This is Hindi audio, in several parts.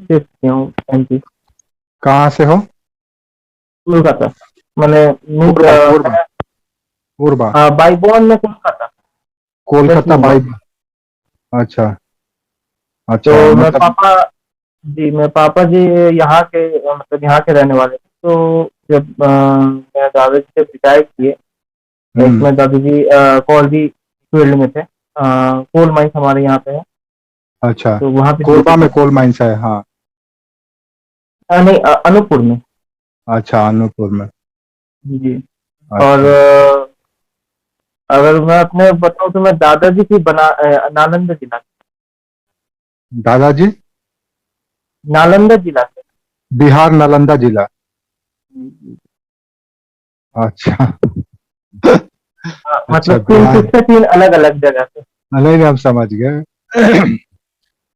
शिफ्ट किया हूँ एमपी। कहाँ से हो? कोलकाता। मैंने कोरबा कोरबा कोरबा। बाई बॉर्न में कोलकाता, वेस्ट कोलकाता बंगाल। बाई। अच्छा। तो अच्छा मैं मतलब। पापा जी मैं पापा जी यहाँ के मतलब यहाँ के रहने वाले थे। तो जब मेरे दादाजी जब रिटायर किए, लाइक हम्म। मेरे दादाजी क्वालिटी फील्ड में थे। कोल माइंस हमारे यहाँ पे है, अच्छा। तो वहाँ पे ड्यूटी कोरबा में करते कोल माइंस है, हाँ। नहीं, अनूपपुर में। अच्छा, अनूपपुर में। जी। और अच्छा। अगर मैं अपने बताऊँ तो मैं दादाजी की नालंदा जिला से। दादाजी? नालंदा जिला से। बिहार, नालंदा जिला। जी। अच्छा। अच्छा, मतलब तीन बिहार। शिफ्ट है, तीन अलग अलग जगह से। नहीं नहीं, हम समझ गए।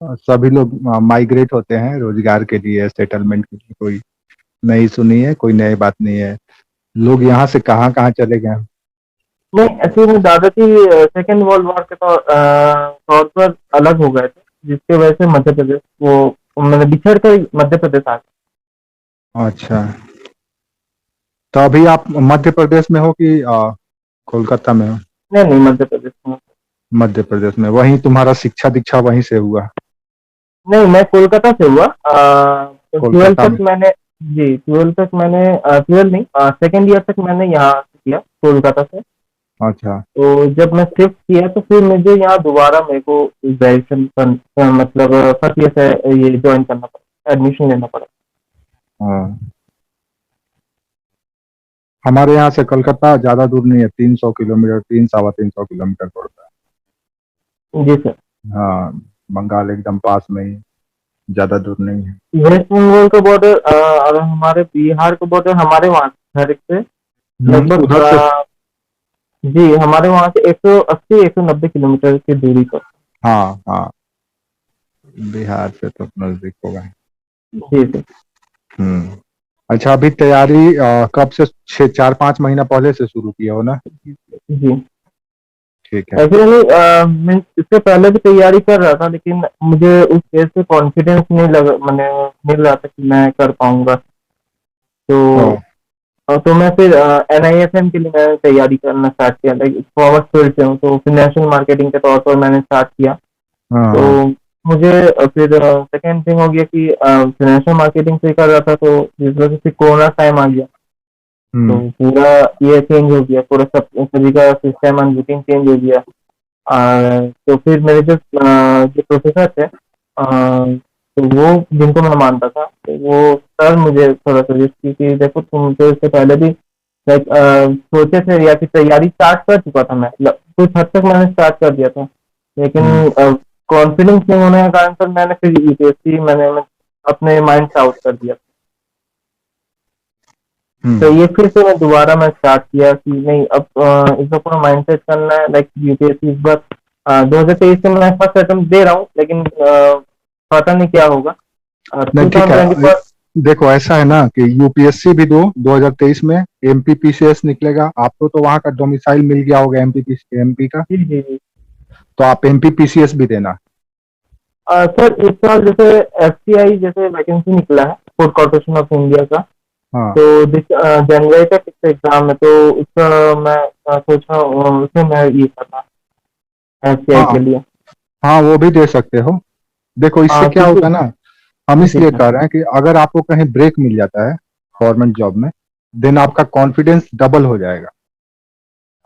सभी लोग माइग्रेट होते हैं रोजगार के लिए, सेटलमेंट के लिए। कोई नई सुनी है, कोई नई बात नहीं है। लोग यहाँ से कहाँ कहाँ चले गए हैं। नहीं, एक्चुअली दादाजी सेकेंड वर्ल्ड वॉर के तौर पर अलग हो गए थे, जिसकी वजह से मध्य प्रदेश वो मैंने बिछड़ कर मध्य प्रदेश आ गए। अच्छा, तो अभी आप मध्य प्रदेश में हो कि कोलकाता में हो? नहीं नहीं, मध्य प्रदेश में। मध्य प्रदेश में, वहीं तुम्हारा शिक्षा दीक्षा वहीं से हुआ? नहीं, मैं कोलकाता से हुआ। ट्वेल्थ कोलकाता तक में। मैंने जी ट्वेल्थ तक मैंने ट्वेल्थ नहीं, सेकेंड ईयर तक मैंने यहाँ से किया कोलकाता से। अच्छा। तो जब मैं शिफ्ट किया तो फिर मुझे यहाँ दोबारा मेरे को ग्रेजुएशन मतलब फर्स्ट ईयर से ये ज्वाइन करना पड़ा, एडमिशन लेना पड़ा। हाँ, हमारे यहाँ से कलकत्ता ज्यादा दूर नहीं है, 300 किलोमीटर, 300 सवा 300 किलोमीटर पड़ता जी सर। है। हाँ, बंगाल एकदम पास में ही, ज्यादा दूर नहीं है। वेस्ट बंगाल का बॉर्डर और हमारे बिहार का बॉर्डर हमारे वहाँ घर से लगभग उधर से। जी हमारे वहाँ से 180 190 किलोमीटर की दूरी पर। हाँ हाँ, बिहार से तो नजदीक होगा। जी जी। हम्म। अच्छा, अभी तैयारी कब से? 6 4 5 महीना पहले से शुरू किया हो ना? जी। ठीक है। एक्चुअली मैं इससे पहले भी तैयारी कर रहा था, लेकिन मुझे उस केस से कॉन्फिडेंस नहीं लगा, मैंने मिल रहा था कि मैं कर पाऊंगा। ओ। तो तो मैं फिर एनआईएफएम के लिए मैंने तैयारी करना स्टार्ट किया। लाइक कॉमर्स फील्ड से हूँ, तो फाइनेंशियल मार्केटिंग के तौर पर मैंने स्टार्ट किया। हाँ तो हाँ। मुझे फिर सेकेंड थिंग हो गया कि फाइनेंशियल मार्केटिंग से कर रहा था, तो जिस वजह से कोरोना टाइम आ गया। तो हम्म पूरा ये चेंज हो गया, पूरा सब सभी का सिस्टम एंड रूटीन चेंज हो गया। तो फिर मेरे जो प्रोफेसर थे, तो वो जिनको मैं मानता था, तो वो सर मुझे थोड़ा सजेस्ट की कि देखो तुम तो इससे पहले भी लाइक सोचे थे या फिर तैयारी स्टार्ट कर चुका था मैं, कुछ हद तक मैंने स्टार्ट कर दिया था, हम्म लेकिन कॉन्फिडेंस नहीं होने के कारण पर मैंने फिर यूपीएससी मैं अपने माइंड से आउट कर दिया। तो हम्म ये फिर से मैं दोबारा मैं स्टार्ट किया कि नहीं, अब इसको पूरा माइंडसेट करना है। लाइक यूपीएससी इस बार 2023 से मैं फर्स्ट अटेम्प्ट दे रहा हूँ, लेकिन पता नहीं क्या होगा। नहीं, टू ठीक थाउजेंड ट्वेंटी है। फोर देखो, ऐसा है ना कि यूपीएससी भी दो, 2023 में एमपीपीसीएस निकलेगा। आपको तो वहां का डोमिसाइल मिल गया होगा, एमपी का। जी जी जी। तो आप एमपीपीसीएस भी देना। सर इस साल जैसे एफसीआई जैसे वैकेंसी निकला है, फूड कॉर्पोरेशन ऑफ इंडिया का। हाँ तो जनवरी तक इसका एग्जाम है, तो उसका मैं सोच रहा हूँ उसमें मैं ये करना एफसीआई हाँ के लिए। हाँ, वो भी दे सकते हो। देखो, इससे क्या क्योंकि होगा ना, हम जी इसलिए सर। कह रहे हैं कि अगर आपको कहीं ब्रेक मिल जाता है गवर्नमेंट जॉब में, देन आपका कॉन्फिडेंस डबल हो जाएगा।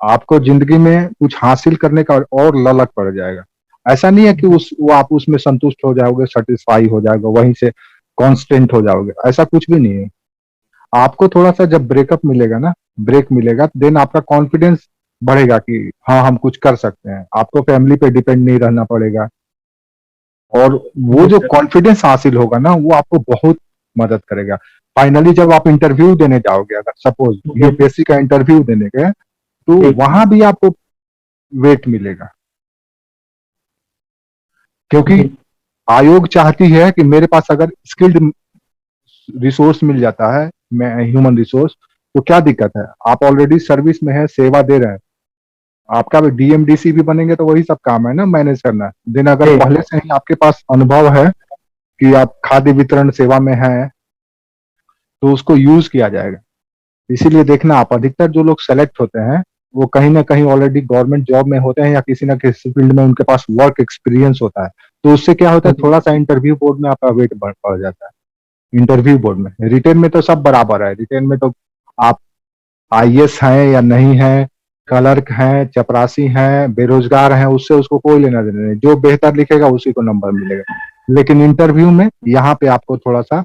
आपको जिंदगी में कुछ हासिल करने का और ललक पड़ जाएगा। ऐसा नहीं है कि वो आप उसमें संतुष्ट हो जाओगे, सेटिस्फाई हो जाएगा, वहीं से कांस्टेंट हो जाओगे, ऐसा कुछ भी नहीं है। आपको थोड़ा सा जब ब्रेकअप मिलेगा ना, ब्रेक मिलेगा, देन आपका कॉन्फिडेंस बढ़ेगा कि हाँ, हम कुछ कर सकते हैं। आपको फैमिली पे डिपेंड नहीं रहना पड़ेगा। और वो जी जो सर। कॉन्फिडेंस हासिल होगा ना, वो आपको बहुत मदद करेगा। फाइनली जब आप इंटरव्यू देने जाओगे, अगर सपोज जी सर। यूपीएससी का इंटरव्यू देने गए, तो ठीक है। वहां भी आपको वेट मिलेगा। क्योंकि जी आयोग चाहती है कि मेरे पास अगर स्किल्ड रिसोर्स मिल जाता है, मैं ह्यूमन रिसोर्स, तो क्या दिक्कत है? आप ऑलरेडी सर्विस में है, सेवा दे रहे हैं। आपका भी डीएमडीसी भी बनेंगे तो वही सब काम है ना, मैनेज करना। दिन अगर जी पहले से ही आपके पास अनुभव है, कि आप खाद्य वितरण सेवा में हैं तो उसको यूज किया जाएगा। इसीलिए देखना आप अधिकतर जो लोग सेलेक्ट होते हैं वो कहीं ना कहीं ऑलरेडी गवर्नमेंट जॉब में होते हैं या किसी ना किसी फील्ड में उनके पास वर्क एक्सपीरियंस होता है। तो उससे क्या होता है, थोड़ा सा इंटरव्यू बोर्ड में आपका वेट बढ़ जाता है। इंटरव्यू बोर्ड में, रिटेन में तो सब बराबर है। रिटेन में तो आप आईएएस हैं या नहीं हैं, क्लर्क हैं, चपरासी हैं, बेरोजगार हैं, उससे उसको कोई लेना देना नहीं। जो बेहतर लिखेगा उसी को नंबर मिलेगा। लेकिन इंटरव्यू में यहाँ पे आपको थोड़ा सा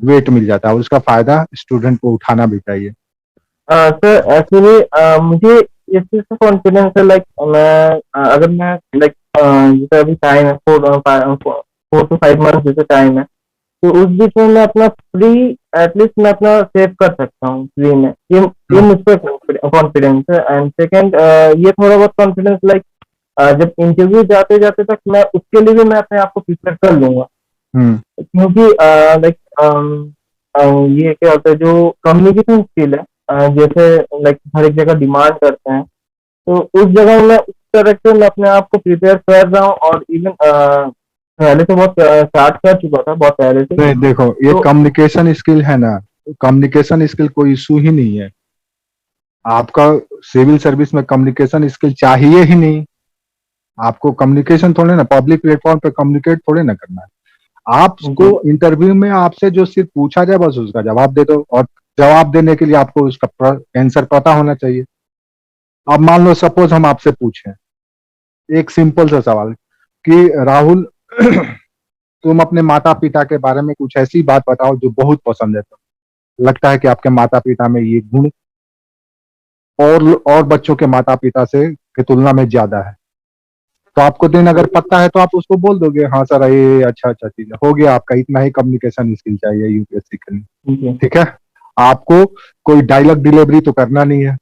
वेट मिल जाता है और उसका फायदा स्टूडेंट को उठाना भी चाहिए। सर एक्चुअली मुझे इस चीज का कॉन्फिडेंस है, लाइक मैं अगर मैं लाइक जैसे अभी टाइम है 4 to 5 मंथ जैसे टाइम है, तो उस बीच में मैं अपना फ्री एटलीस्ट मैं अपना सेव कर सकता हूँ फ्री में। ये मुझ पर कॉन्फिडेंस है। एंड सेकंड, ये थोड़ा बहुत कॉन्फिडेंस लाइक जब इंटरव्यू जाते जाते तक मैं उसके लिए भी मैं अपने आप को प्रिपेयर कर लूंगा। क्योंकि लाइक ये क्या होता है, जो कम्युनिकेशन स्किल है, जैसे लाइक हर एक जगह डिमांड करते हैं, तो उस जगह में उस तरह से मैं अपने आप को प्रिपेयर कर रहा हूँ। और इवन पहले तो बहुत स्टार्ट कर चुका था बहुत पहले से। नहीं देखो, ये तो कम्युनिकेशन स्किल है ना, कम्युनिकेशन स्किल कोई इशू ही नहीं है। आपका सिविल सर्विस में कम्युनिकेशन स्किल चाहिए ही नहीं। आपको कम्युनिकेशन थोड़े ना, पब्लिक प्लेटफॉर्म पे कम्युनिकेट थोड़े ना करना है। आपको इंटरव्यू में आपसे जो सिर्फ पूछा जाए बस उसका जवाब दे दो, और जवाब देने के लिए आपको उसका आंसर पता होना चाहिए। अब मान लो सपोज हम आपसे पूछें एक सिंपल सा सवाल कि राहुल तुम अपने माता पिता के बारे में कुछ ऐसी बात बताओ जो बहुत पसंद है, तो लगता है कि आपके माता पिता में ये गुण और बच्चों के माता पिता से की तुलना में ज्यादा है। तो आपको दिन अगर पता है तो आप उसको बोल दोगे हाँ सर ये अच्छा अच्छा चीज है, हो गया आपका। इतना ही कम्युनिकेशन स्किल चाहिए यूपीएससी के लिए। ठीक है, आपको कोई डायलॉग डिलीवरी तो करना नहीं है।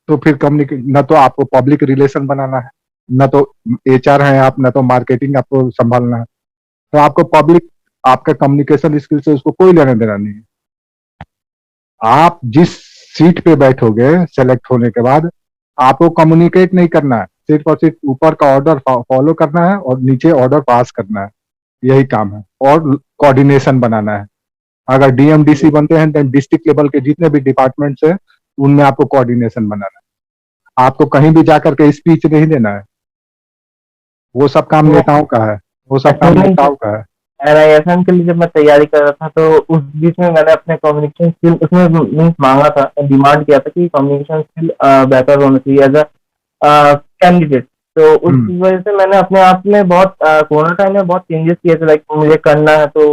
तो फिर कम्युनिकेट, न तो आपको पब्लिक रिलेशन बनाना है, न तो एचआर है आप, न तो मार्केटिंग आपको संभालना है। तो आपको पब्लिक, आपका कम्युनिकेशन स्किल से उसको कोई लेना देना नहीं है। आप जिस सीट पे बैठोगे सेलेक्ट होने के बाद, आपको कम्युनिकेट नहीं करना है, सिर्फ और सिर्फ ऊपर का ऑर्डर फॉलो करना है और नीचे ऑर्डर पास करना है, यही काम है। और कोऑर्डिनेशन बनाना है। अगर डीएमडीसी बनते हैं तो डिस्ट्रिक्ट लेवल के जितने भी डिपार्टमेंट्स है उनमें आपको कोऑर्डिनेशन बनाना है। आपको कहीं भी जाकर के स्पीच नहीं देना है, वो सब काम नेताओं का है, वो सब काम नेताओं का है। एनआईएसएम के लिए जब मैं तैयारी कर रहा था, तो उस बीच में मैंने अपने कम्युनिकेशन स्किल उसमें मीन्स मांगा था, डिमांड किया था कि कम्युनिकेशन स्किल बेहतर होना चाहिए एज अ कैंडिडेट। तो उस वजह से मैंने अपने आप में बहुत कोरोना टाइम में बहुत चेंजेस किए थे। लाइक मुझे करना है तो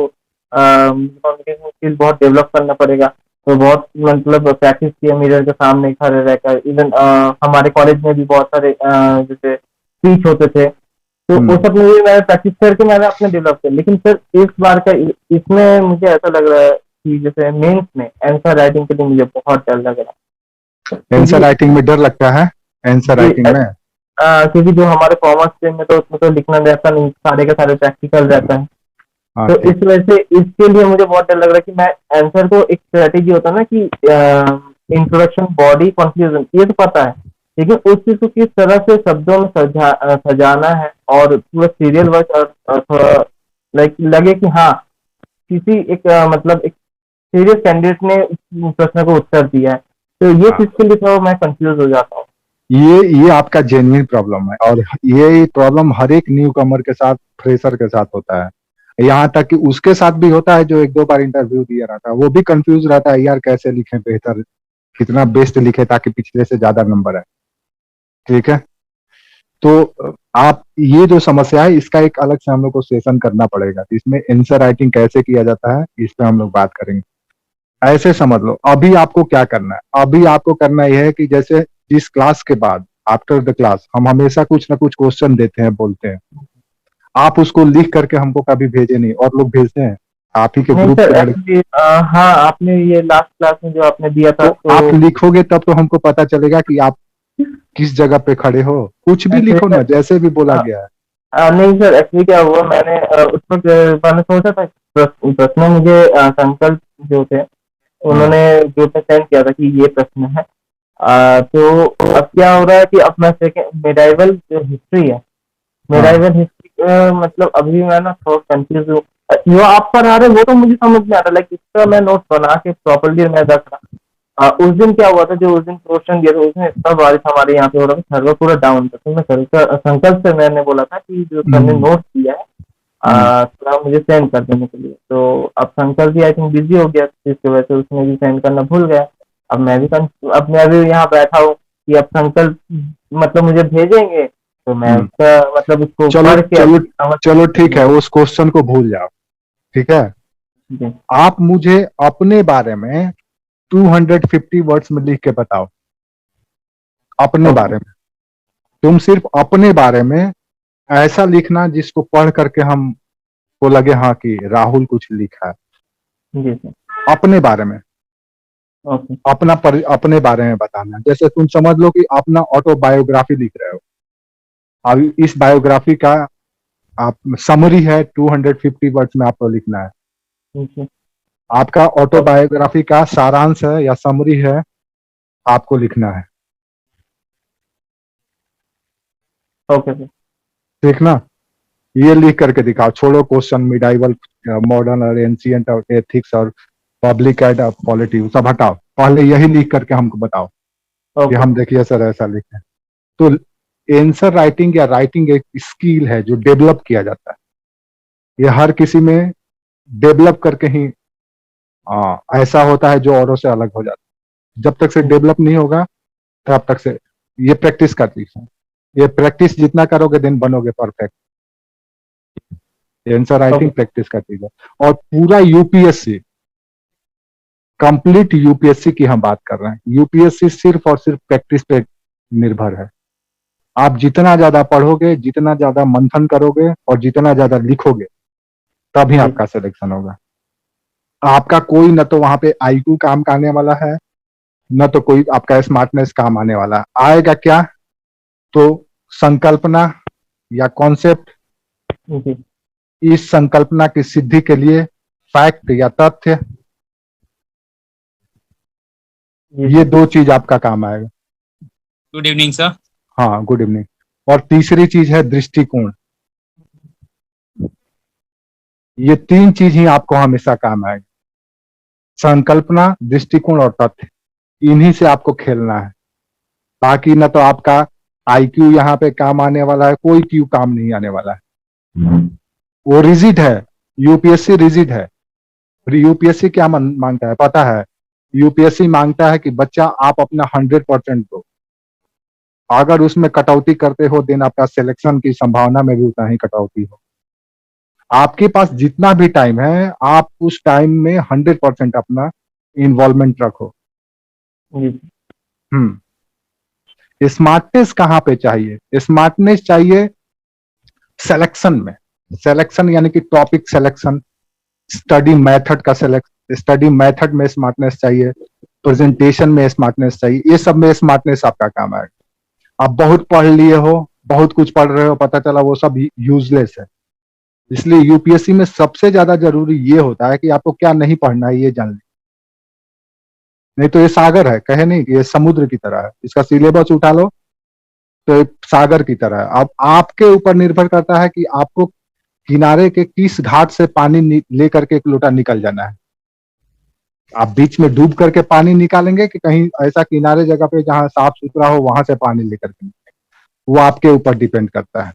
कम्युनिकेशन स्किल बहुत डेवलप करना पड़ेगा। तो बहुत मतलब प्रैक्टिस किया मिरर के सामने खड़े रहकर। इवन हमारे कॉलेज में भी बहुत सारे जैसे स्पीच होते थे, तो वो सब मुझे मैंने प्रैक्टिस करके मैंने अपने डेवलप किया। लेकिन सर इस बार का इसमें मुझे ऐसा लग रहा है कि जैसे मेंस में आंसर राइटिंग के लिए मुझे बहुत डर लग रहा है। आंसर राइटिंग में डर लगता है? आंसर राइटिंग में क्योंकि जो हमारे कॉमर्स स्ट्रीम में तो उसमें तो लिखना रहता नहीं, सारे का सारे प्रैक्टिकल रहता है। तो इस वजह से इसके लिए मुझे बहुत डर लग रहा है कि मैं आंसर को, एक स्ट्रेटेजी होता है ना कि इंट्रोडक्शन, बॉडी, कंक्लूजन, ये तो पता है, लेकिन उस चीज को किस तरह से शब्दों में सजाना है और पूरा सीरियल वर्क, और थोड़ा लाइक लगे कि हाँ किसी एक मतलब एक सीरियस कैंडिडेट ने इस प्रश्न को उत्तर दिया है। तो ये चीज के लिए थोड़ा मैं कंफ्यूज हो जाता हूँ। ये आपका जेन्युइन प्रॉब्लम है, और ये प्रॉब्लम हर एक न्यू कमर के साथ, फ्रेशर के साथ होता है। यहाँ तक कि उसके साथ भी होता है जो एक दो बार इंटरव्यू दिया रहता है, वो भी कंफ्यूज रहता है यार कैसे लिखें बेहतर, कितना बेस्ट लिखे ताकि पिछले से ज्यादा नंबर है। ठीक है, तो आप ये जो समस्या है इसका एक अलग से हम लोग को सेशन करना पड़ेगा। इसमें आंसर राइटिंग कैसे किया जाता है इस पे हम लोग बात करेंगे। ऐसे समझ लो अभी आपको क्या करना है। अभी आपको करना यह है कि जैसे जिस क्लास के बाद, आफ्टर द क्लास, हम हमेशा कुछ ना कुछ क्वेश्चन देते हैं, बोलते हैं, आप उसको लिख करके हमको कभी भेजे नहीं, और लोग भेजते हैं आप ही के नहीं ग्रुप सर, के लड़के। एक्चुअली हाँ, आपने ये लास्ट क्लास में जो आपने दिया था, तो आप लिखोगे तब तो हमको पता चलेगा कि आप किस जगह पे खड़े हो। कुछ भी लिखो ना, जैसे भी बोला गया है। नहीं सर, एक्चुअली क्या हुआ, मैंने उस वक्त मैंने सोचा था प्रश्न मुझे संकल्प जो थे उन्होंने ग्रुप में सेंड किया था कि ये प्रश्न है। तो अब क्या हो रहा है कि अब मैं सेकेंड मेडाइवल जो हिस्ट्री है, मेडाइवल हिस्ट्री मतलब अभी मैं ना थोड़ा कंफ्यूज हूँ। जो आप पढ़ा रहे वो तो मुझे समझ में आ रहा है, लाइक इसका मैं नोट बना के प्रॉपरली मैं रख रहा। उस दिन क्या हुआ था, जो उस दिन क्वेश्चन दिया था उसमें इतना बारिश हमारे यहाँ पे हो रहा था, सर्वर पूरा डाउन था, तो मैं संकल्प से मैंने बोला था कि जो सर ने हम्म, नोट दिया है हम्म, थोड़ा मुझे सेंड कर देने के लिए। तो अब संकल्प भी आई थिंक बिजी हो गया, जिसकी वजह से उसने भी सेंड करना भूल गया। अब मैं भी अब मैं भी यहाँ बैठा हूँ कि अब संकल्प मतलब मुझे भेजेंगे, तो मैं हम्म। उसका मतलब उसको चलो पढ़ के चलो, अच्छे से समझ चलो ठीक के। है, उस क्वेश्चन को भूल जाओ। ठीक है, जी। आप मुझे अपने बारे में 250 वर्ड्स में लिख के बताओ। अपने ओके। बारे में, तुम सिर्फ अपने बारे में ऐसा लिखना जिसको पढ़ करके हमको लगे हाँ कि राहुल कुछ लिखा है। जी सर। अपने बारे में, ओके। अपने बारे में बताना। जैसे तुम समझ लो कि अपना ऑटोबायोग्राफी लिख रहे हो। अब इस बायोग्राफी का आप समरी है, 250 वर्ड्स में आपको लिखना है। जी। आपका ऑटोबायोग्राफी का सारांश है या समरी है, आपको लिखना है। Okay sir. ठीक ना? ये लिख करके दिखाओ। छोड़ो क्वेश्चन मिडाइवल, मॉडर्न और एंशियंट और एथिक्स और पब्लिक एड पॉलिटी, सब हटाओ। पहले यही लिख करके हमको बताओ कि ओके हम सर। देखिए सर ऐसा लिखे हैं। तो आंसर राइटिंग या राइटिंग एक स्किल है जो डेवलप किया जाता है। ये हर किसी में डेवलप करके ही ऐसा होता है जो औरों से अलग हो जाता है। जब तक से डेवलप नहीं होगा तब तक से ये प्रैक्टिस करती है। ये प्रैक्टिस जितना करोगे दिन बनोगे perfect. Answer writing okay. Practice करती है। और पूरा यूपीएससी, कंप्लीट यूपीएससी की हम बात कर रहे हैं। यूपीएससी सिर्फ और सिर्फ प्रैक्टिस पे निर्भर है। आप जितना ज्यादा पढ़ोगे, जितना ज्यादा मंथन करोगे और जितना ज्यादा लिखोगे, तभी जी। आपका सिलेक्शन होगा। आपका कोई न तो वहां पे आईक्यू काम का आने वाला है, न तो कोई आपका स्मार्टनेस काम आने वाला है। आएगा क्या? तो संकल्पना या कॉन्सेप्ट, जी। इस संकल्पना की सिद्धि के लिए फैक्ट या तथ्य, जी ये सर। दो चीज आपका काम आएगा। Good evening sir. हाँ, गुड इवनिंग। और तीसरी चीज है दृष्टिकोण। ये तीन चीज ही आपको हमेशा काम आएगा। संकल्पना, दृष्टिकोण और तथ्य, इन्हीं से आपको खेलना है। बाकी ना तो आपका आईक्यू यहाँ पे काम आने वाला है, कोई क्यू काम नहीं आने वाला है। वो रिजिड है। यूपीएससी रिजिड है। यूपीएससी क्या मांगता है पता है? यूपीएससी मांगता है कि बच्चा आप अपना 100% दो। अगर उसमें कटौती करते हो देन आपका सिलेक्शन की संभावना में भी उतना ही कटौती हो। आपके पास जितना भी टाइम है, आप उस टाइम में 100% अपना इन्वॉल्वमेंट रखो। जी। स्मार्टनेस कहाँ पे चाहिए? स्मार्टनेस चाहिए सिलेक्शन में। सिलेक्शन यानी कि टॉपिक सिलेक्शन, स्टडी मेथड का सिलेक्ट, स्टडी मेथड में स्मार्टनेस चाहिए, प्रेजेंटेशन में स्मार्टनेस चाहिए। ये सब में स्मार्टनेस आपका काम आएगा। आप बहुत पढ़ लिए हो, बहुत कुछ पढ़ रहे हो, पता चला वो सब यूजलेस है। इसलिए यूपीएससी में सबसे ज्यादा जरूरी ये होता है कि आपको क्या नहीं पढ़ना है ये जान लें। नहीं तो ये सागर है, कहे नहीं कि ये समुद्र की तरह है, इसका सिलेबस उठा लो तो एक सागर की तरह है। अब आपके ऊपर निर्भर करता है कि आपको किनारे के किस घाट से पानी लेकर के एक लोटा निकल जाना है। आप बीच में डूब करके पानी निकालेंगे कि कहीं ऐसा किनारे जगह पे जहां साफ सुथरा हो वहां से पानी लेकर के निकालेंगे, वो आपके ऊपर डिपेंड करता है।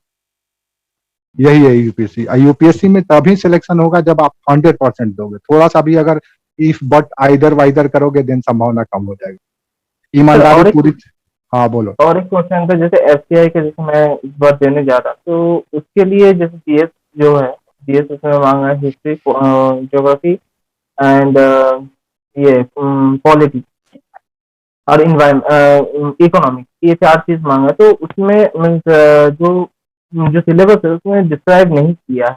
यही है यूपीएससी। यूपीएससी में तभी सिलेक्शन होगा जब आप 100% दोगे। थोड़ा सा भी अगर इफ बट आइदर वाइदर करोगे देन संभावना कम हो जाएगी। सर ईमानदारी पूरी। हाँ बोलो। और एक क्वेश्चन था, जैसे एफसीआई के जैसे मैं इस बार देने जा रहा, तो उसके लिए जैसे जीएस जो है, जीएस उसमें मांगा है हिस्ट्री, ज्योग्राफी एंड ये पॉलिटी और इकोनॉमिक्स, ये चार चीज मांगा। तो उसमें जो जो सिलेबस है उसमें डिस्क्राइब नहीं किया है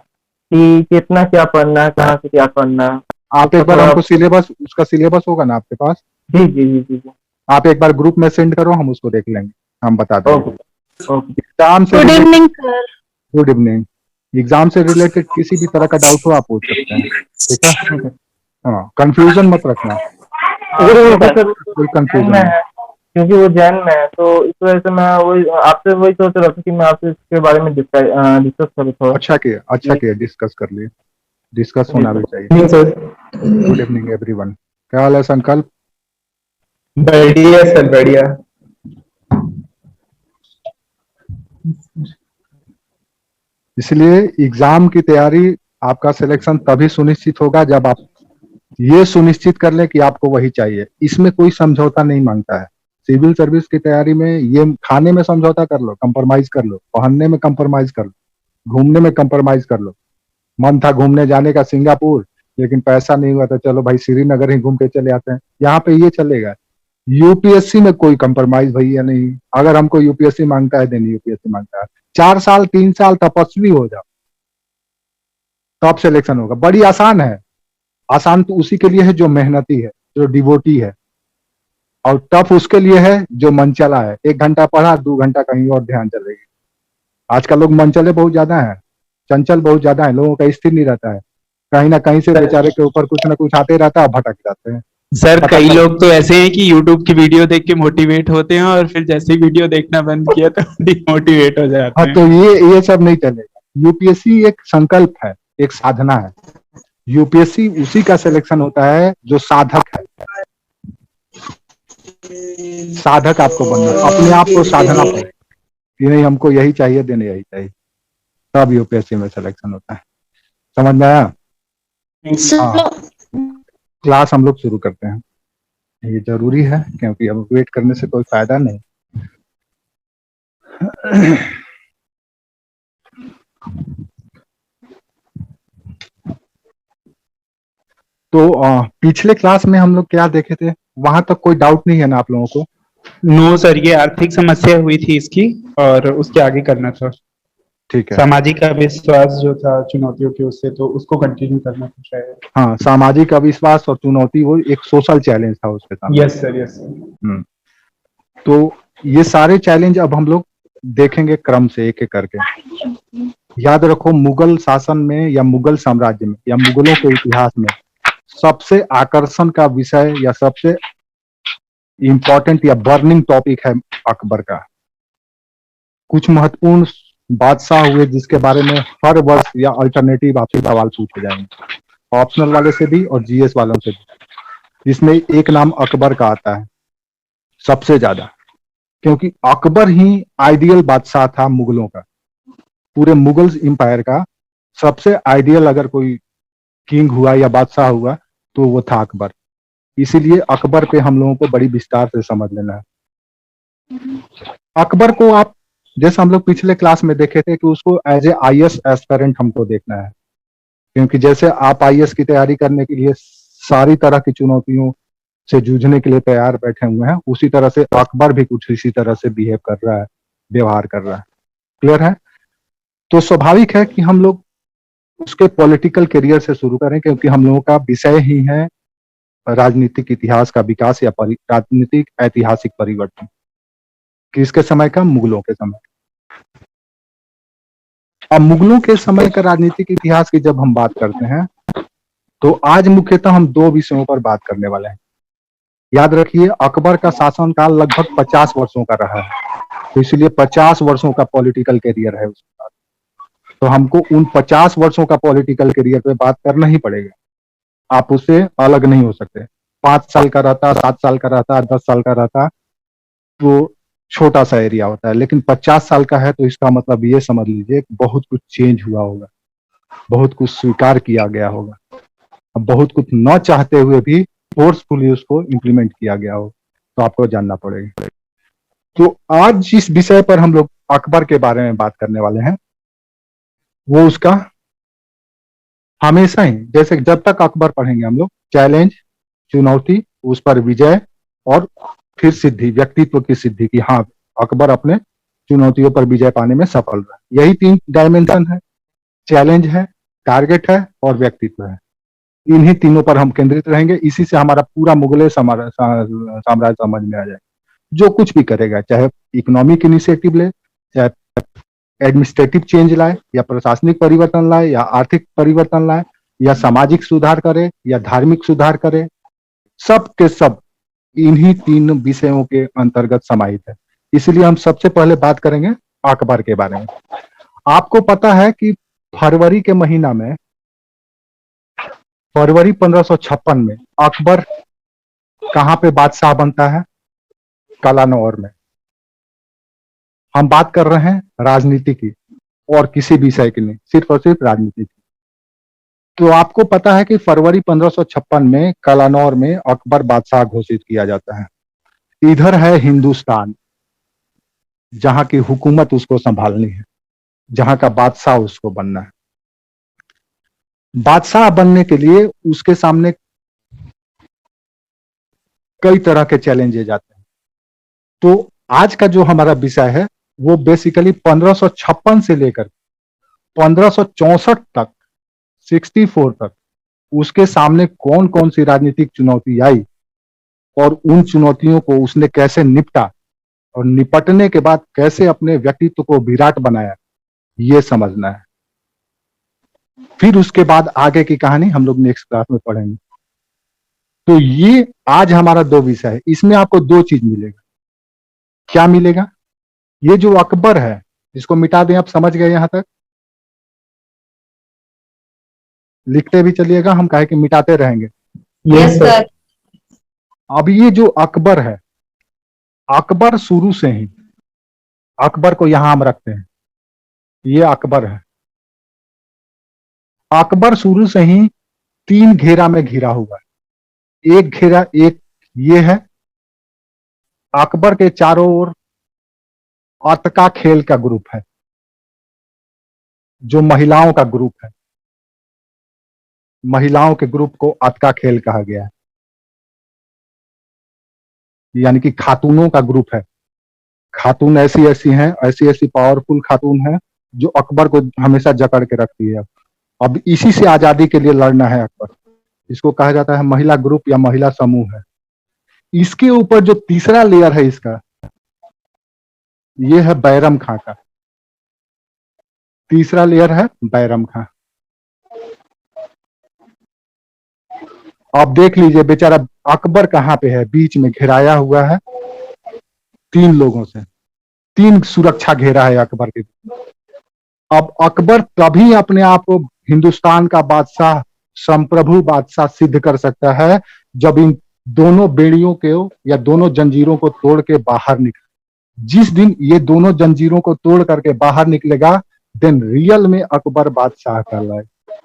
कि कितना क्या पढ़ना है, कहाँ से क्या पढ़ना है। आप उसका एक बार थोड़ा। हमको सिलेबस, उसका सिलेबस होगा ना आपके पास? जी जी जी जी जी। आप एक बार ग्रुप में सेंड करो, हम उसको देख लेंगे, हम बता देंगे। ओके। ओके। एग्जाम से good related, evening sir. Good evening. Exam से रिलेटेड किसी भी तरह का डाउट हो आप पूछ सकते हैं। ठीक है? हाँ, कंफ्यूजन मत रखना, अगर कोई सर कंफ्यूजन में नहीं। है क्योंकि वो जैन में है, तो इस वजह से मैं वही आपसे वही सोच रहा था कि मैं आपसे इसके बारे में डिस्कस करूँ थोड़ा। अच्छा किया, डिस्कस कर लिए, डिस्कस जी होना भी सर। चाहिए। नहीं सर, गुड इवनिंग एवरीवन, क्या हाल है संकल्प? बढ़िया सर, बढ़िया। इसलिए एग्जाम की तैयारी, आपका सिलेक्शन तभी सुनिश्चित होगा जब आप ये सुनिश्चित कर लें कि आपको वही चाहिए। इसमें कोई समझौता नहीं मांगता है। सिविल सर्विस की तैयारी में ये खाने में समझौता कर लो, कंप्रोमाइज कर लो, पहनने में कंप्रोमाइज कर लो, घूमने में कंप्रोमाइज कर लो। मन था घूमने जाने का सिंगापुर, लेकिन पैसा नहीं हुआ तो चलो भाई श्रीनगर ही घूम के चले आते हैं, यहाँ पे ये चलेगा। यूपीएससी में कोई कंप्रोमाइज भैया नहीं। अगर हमको यूपीएससी मांगता है देन यूपीएससी मांगता है। 4 साल 3 साल तपस्वी हो जाओ, तब सिलेक्शन होगा। बड़ी आसान है। आसान तो उसी के लिए है जो मेहनती है, जो डिवोटी है, और टफ उसके लिए है जो मनचला है। 1 घंटा पढ़ा, 2 घंटा कहीं और ध्यान चलेगी। आजकल लोग मनचले बहुत ज्यादा है, चंचल बहुत ज्यादा है, लोगों का स्थिर नहीं रहता है। कहीं ना कहीं से बेचारे के ऊपर कुछ ना कुछ आते रहता है, भटक जाते हैं। सर पता कई चल- लोग तो ऐसे हैं कि YouTube की वीडियो देख के मोटिवेट होते हैं और फिर जैसे ही वीडियो देखना बंद किया तो डिमोटिवेट हो जाते हाँ, हैं। तो ये सब नहीं चलेगा। यूपीएससी एक संकल्प है, एक साधना है। यूपीएससी उसी का सिलेक्शन होता है जो साधक है। साधक आपको बनना, अपने आप को साधना पड़ेगा कि नहीं हमको यही चाहिए, देने यही चाहिए, तब यूपीएससी में सिलेक्शन होता है। समझ में आया? हाँ, क्लास हम लोग शुरू करते हैं। ये जरूरी है क्योंकि अब वेट करने से कोई फायदा नहीं। तो पिछले क्लास में हम लोग क्या देखे थे, वहां तक कोई डाउट नहीं है ना आप लोगों को? नो सर, ये आर्थिक समस्या हुई थी इसकी और उसके आगे करना था। ठीक है। सामाजिक अविश्वास जो था चुनौतियों के, उससे तो उसको कंटिन्यू करना कुछ है। हाँ, सामाजिक अविश्वास और चुनौती, वो एक सोशल चैलेंज था उसके सामने। Yes sir, yes sir. तो ये सारे चैलेंज अब हम लोग देखेंगे क्रम से, एक एक करके। याद रखो, मुगल शासन में या मुगल साम्राज्य में या मुगलों के इतिहास में सबसे आकर्षण का विषय या सबसे इंपॉर्टेंट या बर्निंग टॉपिक है अकबर का। कुछ महत्वपूर्ण बादशाह हुए जिसके बारे में हर वर्ष या अल्टरनेटिव आपसे सवाल पूछे जाएंगे, ऑप्शनल वाले से भी और जीएस वालों से भी। जिसमें एक नाम अकबर का आता है सबसे ज्यादा, क्योंकि अकबर ही आइडियल बादशाह था मुगलों का। पूरे मुगल एम्पायर का सबसे आइडियल अगर कोई किंग हुआ या बादशाह हुआ तो वो था अकबर। इसीलिए अकबर पे हम लोगों को बड़ी विस्तार से समझ लेना है। अकबर को आप, जैसे हम लोग पिछले क्लास में देखे थे कि उसको एज ए आईएएस एस्पिरेंट हमको देखना है, क्योंकि जैसे आप आईएएस की तैयारी करने के लिए सारी तरह की चुनौतियों से जूझने के लिए तैयार बैठे हुए हैं, उसी तरह से अकबर भी कुछ इसी तरह से बिहेव कर रहा है, व्यवहार कर रहा है। क्लियर है? तो स्वाभाविक है कि हम लोग उसके पॉलिटिकल करियर से शुरू करें, क्योंकि हम लोगों का विषय ही है राजनीतिक इतिहास का विकास या राजनीतिक ऐतिहासिक परिवर्तन। किसके समय का? मुगलों के समय। अब मुगलों के समय का राजनीतिक इतिहास की जब हम बात करते हैं तो आज मुख्यतः हम 2 विषयों पर बात करने वाले हैं। याद रखिए, अकबर का शासनकाल लगभग 50 वर्षों का रहा है, तो इसलिए 50 वर्षों का पॉलिटिकल करियर है उसके बाद। तो हमको उन 50 वर्षों का पॉलिटिकल करियर पे बात करना ही पड़ेगा। आप उससे अलग नहीं हो सकते। 5 साल का रहता, 7 साल का रहता, 10 साल का रहता, तो छोटा सा एरिया होता है, लेकिन 50 साल का है तो इसका मतलब ये समझ लीजिए बहुत कुछ चेंज हुआ होगा, बहुत कुछ स्वीकार किया गया होगा, अब बहुत कुछ न चाहते हुए भी फोर्सफुली उसको इम्प्लीमेंट किया गया हो, तो आपको जानना पड़ेगा। तो आज जिस विषय पर हम लोग अकबर के बारे में बात करने वाले हैं वो उसका हमेशा ही, जैसे जब तक अकबर पढ़ेंगे हम लोग, चैलेंज, चुनौती, उस पर विजय और फिर सिद्धि, व्यक्तित्व की सिद्धि की हाँ अकबर अपने चुनौतियों पर विजय पाने में सफल रहा। यही 3 डायमेंशन है, चैलेंज है, टारगेट है और व्यक्तित्व है। इन्हीं तीनों पर हम केंद्रित रहेंगे। इसी से हमारा पूरा मुगल साम्राज्य समझ में आ जाए। जो कुछ भी करेगा, चाहे इकोनॉमिक इनिशिएटिव ले, चाहे एडमिनिस्ट्रेटिव चेंज लाए, या प्रशासनिक परिवर्तन लाए, या आर्थिक परिवर्तन लाए, या सामाजिक सुधार करे, या धार्मिक सुधार करे, सब के सब इन्हीं 3 विषयों के अंतर्गत समाहित है। इसलिए हम सबसे पहले बात करेंगे अकबर के बारे में। आपको पता है कि फरवरी के महीना में, फरवरी 1556 में अकबर कहां पे बादशाह बनता है? कलानौर में। हम बात कर रहे हैं राजनीति की और किसी विषय की नहीं, सिर्फ और सिर्फ राजनीति की। तो आपको पता है कि फरवरी 1556 में कलानौर में अकबर बादशाह घोषित किया जाता है। इधर है हिंदुस्तान, जहां की हुकूमत उसको संभालनी है, जहां का बादशाह उसको बनना है। बादशाह बनने के लिए उसके सामने कई तरह के चैलेंजेस आते हैं। तो आज का जो हमारा विषय है वो बेसिकली 1556 से लेकर 1564 तक, 64 तक उसके सामने कौन कौन सी राजनीतिक चुनौती आई और उन चुनौतियों को उसने कैसे निपटा और निपटने के बाद कैसे अपने व्यक्तित्व को विराट बनाया, ये समझना है। फिर उसके बाद आगे की कहानी हम लोग नेक्स्ट क्लास में पढ़ेंगे। तो ये आज हमारा 2 विषय है। इसमें आपको 2 चीज मिलेगा। क्या मिलेगा? ये जो अकबर है, इसको मिटा दें, आप समझ गए यहां तक? लिखते भी चलिएगा, हम कहे कि मिटाते रहेंगे। Yes sir. अब ये जो अकबर है, अकबर शुरू से ही, अकबर को यहां हम रखते हैं, ये अकबर है। अकबर शुरू से ही 3 घेरा में घिरा हुआ है। एक घेरा, एक ये है, अकबर के चारों ओर अतका खेल का ग्रुप है, जो महिलाओं का ग्रुप है। महिलाओं के ग्रुप को अतका खेल कहा गया है, यानी कि खातूनों का ग्रुप है। खातून ऐसी ऐसी हैं, ऐसी ऐसी पावरफुल खातून है जो अकबर को हमेशा जकड़ के रखती है। अब इसी से आजादी के लिए लड़ना है अकबर। इसको कहा जाता है महिला ग्रुप या महिला समूह है। इसके ऊपर जो तीसरा लेयर है इसका, ये है बैरम खां का। तीसरा लेयर है बैरम खां। आप देख लीजिए बेचारा अकबर कहाँ पे है, बीच में घिराया हुआ है 3 लोगों से। 3 सुरक्षा घेरा है अकबर के। अब अकबर तभी अपने आप को हिंदुस्तान का बादशाह, संप्रभु बादशाह सिद्ध कर सकता है जब इन दोनों बेड़ियों के या दोनों जंजीरों को तोड़ के बाहर निकले। जिस दिन ये दोनों जंजीरों को तोड़ करके बाहर निकलेगा, देन रियल में अकबर बादशाह कहलाएगा।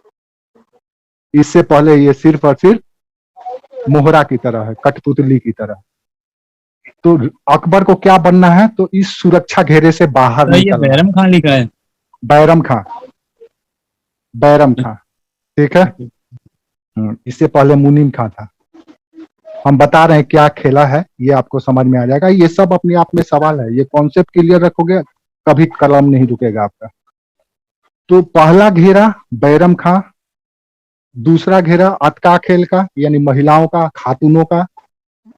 इससे पहले ये सिर्फ और सिर्फ मोहरा की तरह है, कठपुतली की तरह। तो अकबर को क्या बनना है? तो इस सुरक्षा घेरे से बाहर तो ये निकलना। बैरम खान लिखा है। बैरम खां, बैरम खां, ठीक है। इससे पहले मुनीम खां था। हम बता रहे हैं क्या खेला है, ये आपको समझ में आ जाएगा। ये सब अपने आप में सवाल है, ये कॉन्सेप्ट क्लियर रखोगे कभी कलम नहीं रुकेगा आपका। तो पहला घेरा बैरम खां, दूसरा घेरा अतका खेल का यानी महिलाओं का, खातूनों का,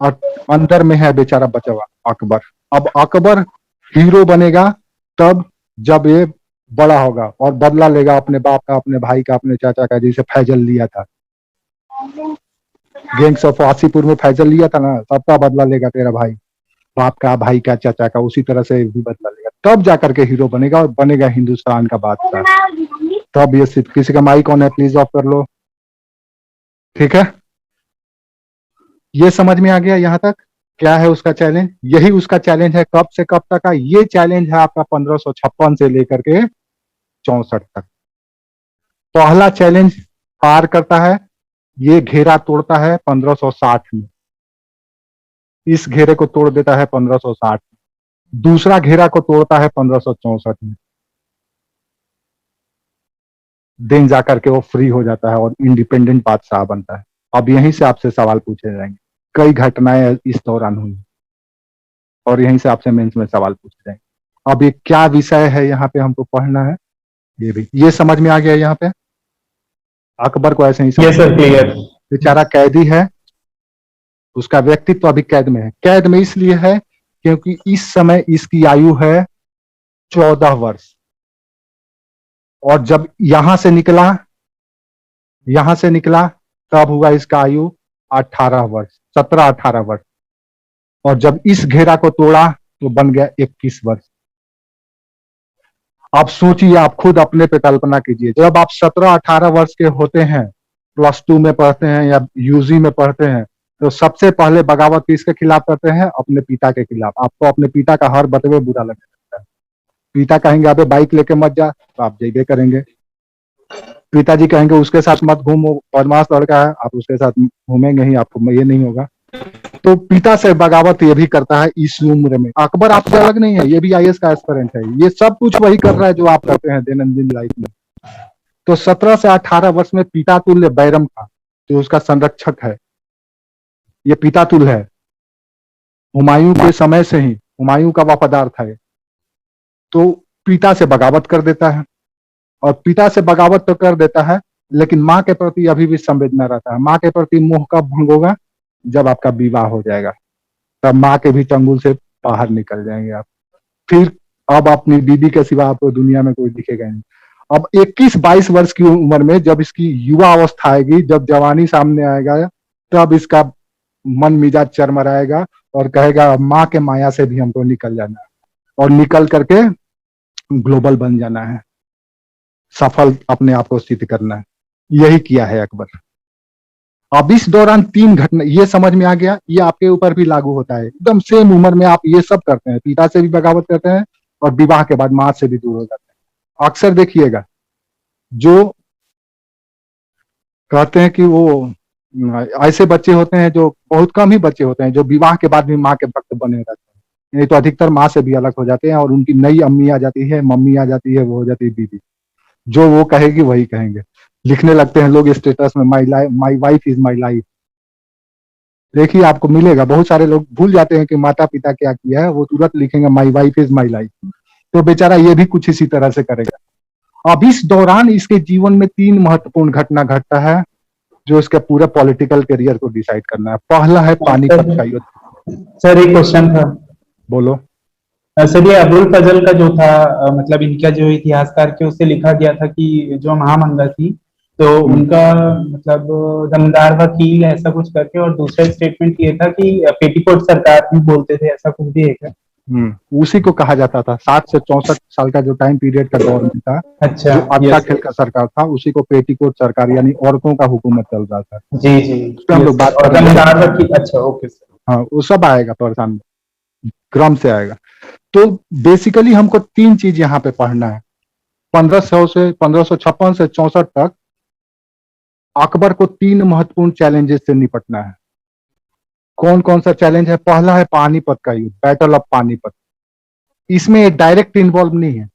और अंदर में है बेचारा बचा हुआ अकबर। अब अकबर हीरो बनेगा तब जब ये बड़ा होगा और बदला लेगा अपने बाप का, अपने भाई का, अपने चाचा का, जिसे फैजल लिया था। गैंग्स ऑफ वासीपुर में फैजल लिया था ना, सबका बदला लेगा तेरा भाई, बाप का, भाई का, चाचा का। उसी तरह से भी बदला लेगा, तब जाकर के हीरो बनेगा और बनेगा हिंदुस्तान का बादशाह। तब ये सिर्फ, किसी का माइक ऑन है प्लीज ऑफ कर लो, ठीक है। ये समझ में आ गया यहाँ तक? क्या है उसका चैलेंज? यही उसका चैलेंज है। कब से कब तक का ये चैलेंज है आपका? 1556 से लेकर के 64 तक। पहला चैलेंज पार करता है, ये घेरा तोड़ता है 1560 में। इस घेरे को तोड़ देता है 1560 में। दूसरा घेरा को तोड़ता है 1564 में। दिन जाकर के वो फ्री हो जाता है और इंडिपेंडेंट बादशाह बनता है। अब यहीं से आपसे सवाल पूछे जाएंगे, कई घटनाएं इस दौरान हुई और यहीं से आपसे मेंस में सवाल पूछे जाएंगे। अब ये क्या विषय है यहाँ पे हमको पढ़ना है, ये भी ये समझ में आ गया यहाँ पे? अकबर को ऐसे ही यस सर, क्लियर। बेचारा कैदी है, उसका व्यक्तित्व अभी कैद में है। कैद में इसलिए है क्योंकि इस समय इसकी आयु है 14 वर्ष, और जब यहां से निकला तब हुआ इसका आयु 18 वर्ष, 17-18 वर्ष। और जब इस घेरा को तोड़ा तो बन गया 21 वर्ष। आप सोचिए, आप खुद अपने पे कल्पना कीजिए, जब आप 17-18 वर्ष के होते हैं, +2 में पढ़ते हैं या यूजी में पढ़ते हैं, तो सबसे पहले बगावत किसके खिलाफ करते हैं? अपने पिता के खिलाफ। आपको अपने पिता का हर बतवे बुरा लगने लगता है। पिता कहेंगे अबे बाइक लेके मत जा, तो आप जइबे करेंगे। पिताजी कहेंगे उसके साथ मत घूमो, बदमाश लड़का है, आप उसके साथ घूमेंगे ही, आपको ये नहीं होगा। तो पिता से बगावत ये भी करता है इस उम्र में। अकबर आपसे अलग नहीं है, ये भी आईएएस का एस्पिरेंट है। ये सब कुछ वही कर रहा है जो आप करते हैं दैनंदिन लाइफ में। तो 17 से 18 वर्ष में पिता तुल्य बैरम खां, जो उसका संरक्षक है, ये पिता तुल्य है। हुमायूं के समय से ही हुमायूं का वफादार था ये। तो पिता से बगावत कर देता है, और पिता से बगावत तो कर देता है, लेकिन माँ के प्रति अभी भी संवेदना रहता है। माँ के प्रति मोह कब भंग होगा? जब आपका विवाह हो जाएगा, तब माँ के भी चंगुल से बाहर निकल जाएंगे आप। फिर अब अपनी बीबी के सिवा आपको दुनिया में कोई दिखेगा नहीं। अब 21-22 वर्ष की उम्र में जब इसकी युवा अवस्था आएगी, जब जवानी सामने आएगा, तब इसका मन मिजाज चरमराएगा और कहेगा माँ के माया से भी हमको निकल जाना है, और निकल करके ग्लोबल बन जाना है, सफल अपने आप को सिद्ध करना है। यही किया है अकबर। अब इस दौरान 3 घटना ये समझ में आ गया, ये आपके ऊपर भी लागू होता है। एकदम सेम उम्र में आप ये सब करते हैं, पिता से भी बगावत करते हैं और विवाह के बाद माँ से भी दूर हो जाते हैं। अक्सर देखिएगा, जो कहते हैं कि वो ऐसे बच्चे होते हैं, जो बहुत कम ही बच्चे होते हैं जो विवाह के बाद भी माँ के भक्त बने रहते हैं। नहीं तो अधिकतर माँ से भी अलग हो जाते हैं, और उनकी नई अम्मी आ जाती है, मम्मी आ जाती है, वो हो जाती है बीबी। जो वो कहेगी वही कहेंगे। लिखने लगते हैं लोग स्टेटस में, my wife is my life. देखिए आपको मिलेगा, बहुत सारे लोग भूल जाते हैं कि माता पिता क्या किया है, वो तुरंत लिखेंगे my wife is my life. तो बेचारा ये भी कुछ इसी तरह से करेगा। अब इस दौरान इसके जीवन में 3 महत्वपूर्ण घटना घटता है, जो इसके पूरे पॉलिटिकल करियर को डिसाइड करना है। पहला है पानीपत का युद्ध। सर एक क्वेश्चन था। बोलो। सर ये अबुल फजल का जो था, मतलब इनका जो इतिहासकार के उससे लिखा गया था कि जो महामंगा थी, तो उनका मतलब दमदार वकील ऐसा कुछ करके, और दूसरा स्टेटमेंट ये था कि पेटीकोट सरकार भी बोलते थे, ऐसा कुछ भी है क्या? उसी को कहा जाता था। 60 से 64 साल का जो टाइम पीरियड का दौर में था, अच्छा, जो अच्छा खेल का सरकार था, उसी को पेटीकोट सरकार यानी औरतों का हुकूमत चल रहा था। जी जी, उस पर हम लोग बात करेंगे। दमदार वकील, अच्छा ओके सर। हाँ, वो सब आएगा, परेशान क्रम से आएगा। तो बेसिकली हमको 3 चीज यहाँ पे पढ़ना है। 1556 से 64 तक अकबर को 3 महत्वपूर्ण चैलेंजेस से निपटना है। कौन कौन सा चैलेंज है? पहला है पानीपत का युद्ध, बैटल ऑफ पानीपत। इसमें डायरेक्ट इन्वॉल्व नहीं है,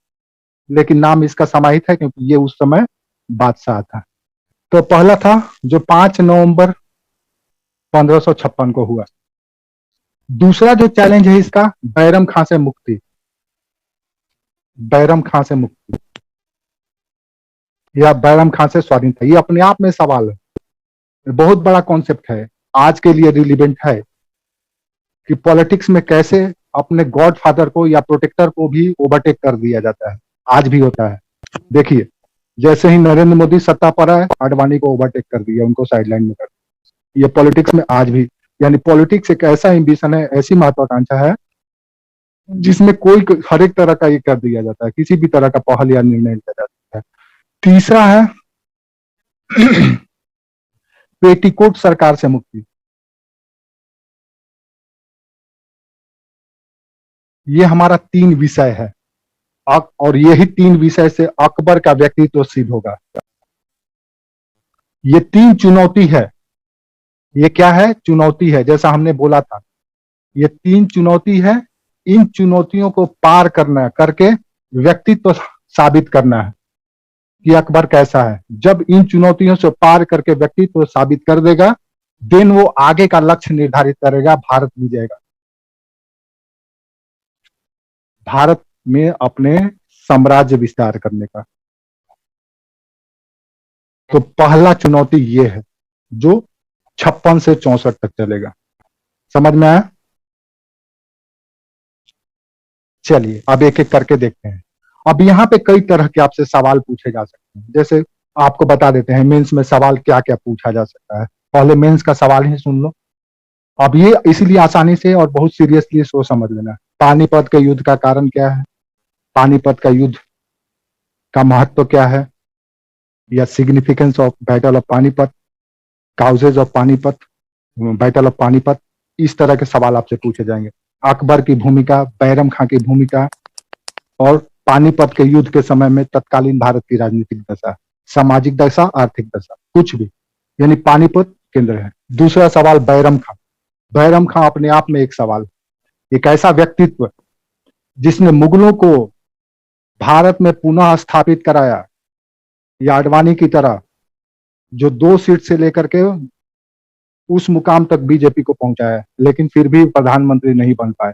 लेकिन नाम इसका समाहित है क्योंकि ये उस समय बादशाह था। तो पहला था जो 5 नवंबर 1556 को हुआ। दूसरा जो चैलेंज है इसका, बैरम खां से मुक्ति। बैरम खां से मुक्ति या बैरम खां से स्वाधीनता, ये अपने आप में सवाल है, बहुत बड़ा कॉन्सेप्ट है, आज के लिए रिलीवेंट है कि पॉलिटिक्स में कैसे अपने गॉडफादर को या प्रोटेक्टर को भी ओवरटेक कर दिया जाता है। आज भी होता है। देखिए, जैसे ही नरेंद्र मोदी सत्ता पर आए, आडवाणी को ओवरटेक कर दिया, उनको साइडलाइन में कर दिया। ये पॉलिटिक्स में आज भी, यानी पॉलिटिक्स एक ऐसा एम्बिशन है, ऐसी महत्वाकांक्षा है जिसमें कोई हर एक तरह का ये कर दिया जाता है, किसी भी तरह का पहल या निर्णय लिया जाता है। तीसरा है पेटीकोट सरकार से मुक्ति। ये हमारा 3 विषय है, और यही 3 विषय से अकबर का व्यक्तित्व सिद्ध होगा। ये 3 चुनौती है। ये क्या है? चुनौती है, जैसा हमने बोला था, ये 3 चुनौती है। इन चुनौतियों को पार करना, करके व्यक्तित्व साबित करना है कि अकबर कैसा है। जब इन चुनौतियों से पार करके व्यक्तित्व साबित कर देगा, देन वो आगे का लक्ष्य निर्धारित करेगा, भारत विजय का, भारत में अपने साम्राज्य विस्तार करने का। तो पहला चुनौती ये है जो 56 से 64 तक चलेगा। समझ में आया? चलिए अब एक एक करके देखते हैं। अब यहाँ पे कई तरह के आपसे सवाल पूछे जा सकते हैं। जैसे आपको बता देते हैं मेंस में सवाल क्या क्या पूछा जा सकता है। पहले मेंस का सवाल ही सुन लो। अब ये इसीलिए आसानी से और बहुत सीरियसली सोच समझ लेना। पानीपत के युद्ध का कारण क्या है, पानीपत का युद्ध का महत्व क्या है, या significance of battle of Panipat, causes of Panipat, battle of Panipat, इस तरह के सवाल आपसे पूछे जाएंगे। अकबर की भूमिका, बैरम खां की भूमिका, और पानीपत के युद्ध के समय में तत्कालीन भारत की राजनीतिक दशा, सामाजिक दशा, आर्थिक दशा, कुछ भी, यानी पानीपत केंद्र है। दूसरा सवाल बैरम खां। बैरम खां अपने आप में एक सवाल, एक ऐसा व्यक्तित्व जिसने मुगलों को भारत में पुनः स्थापित कराया, या आडवाणी की तरह जो 2 सीट से लेकर के उस मुकाम तक बीजेपी को पहुंचाया, लेकिन फिर भी प्रधानमंत्री नहीं बन पाए,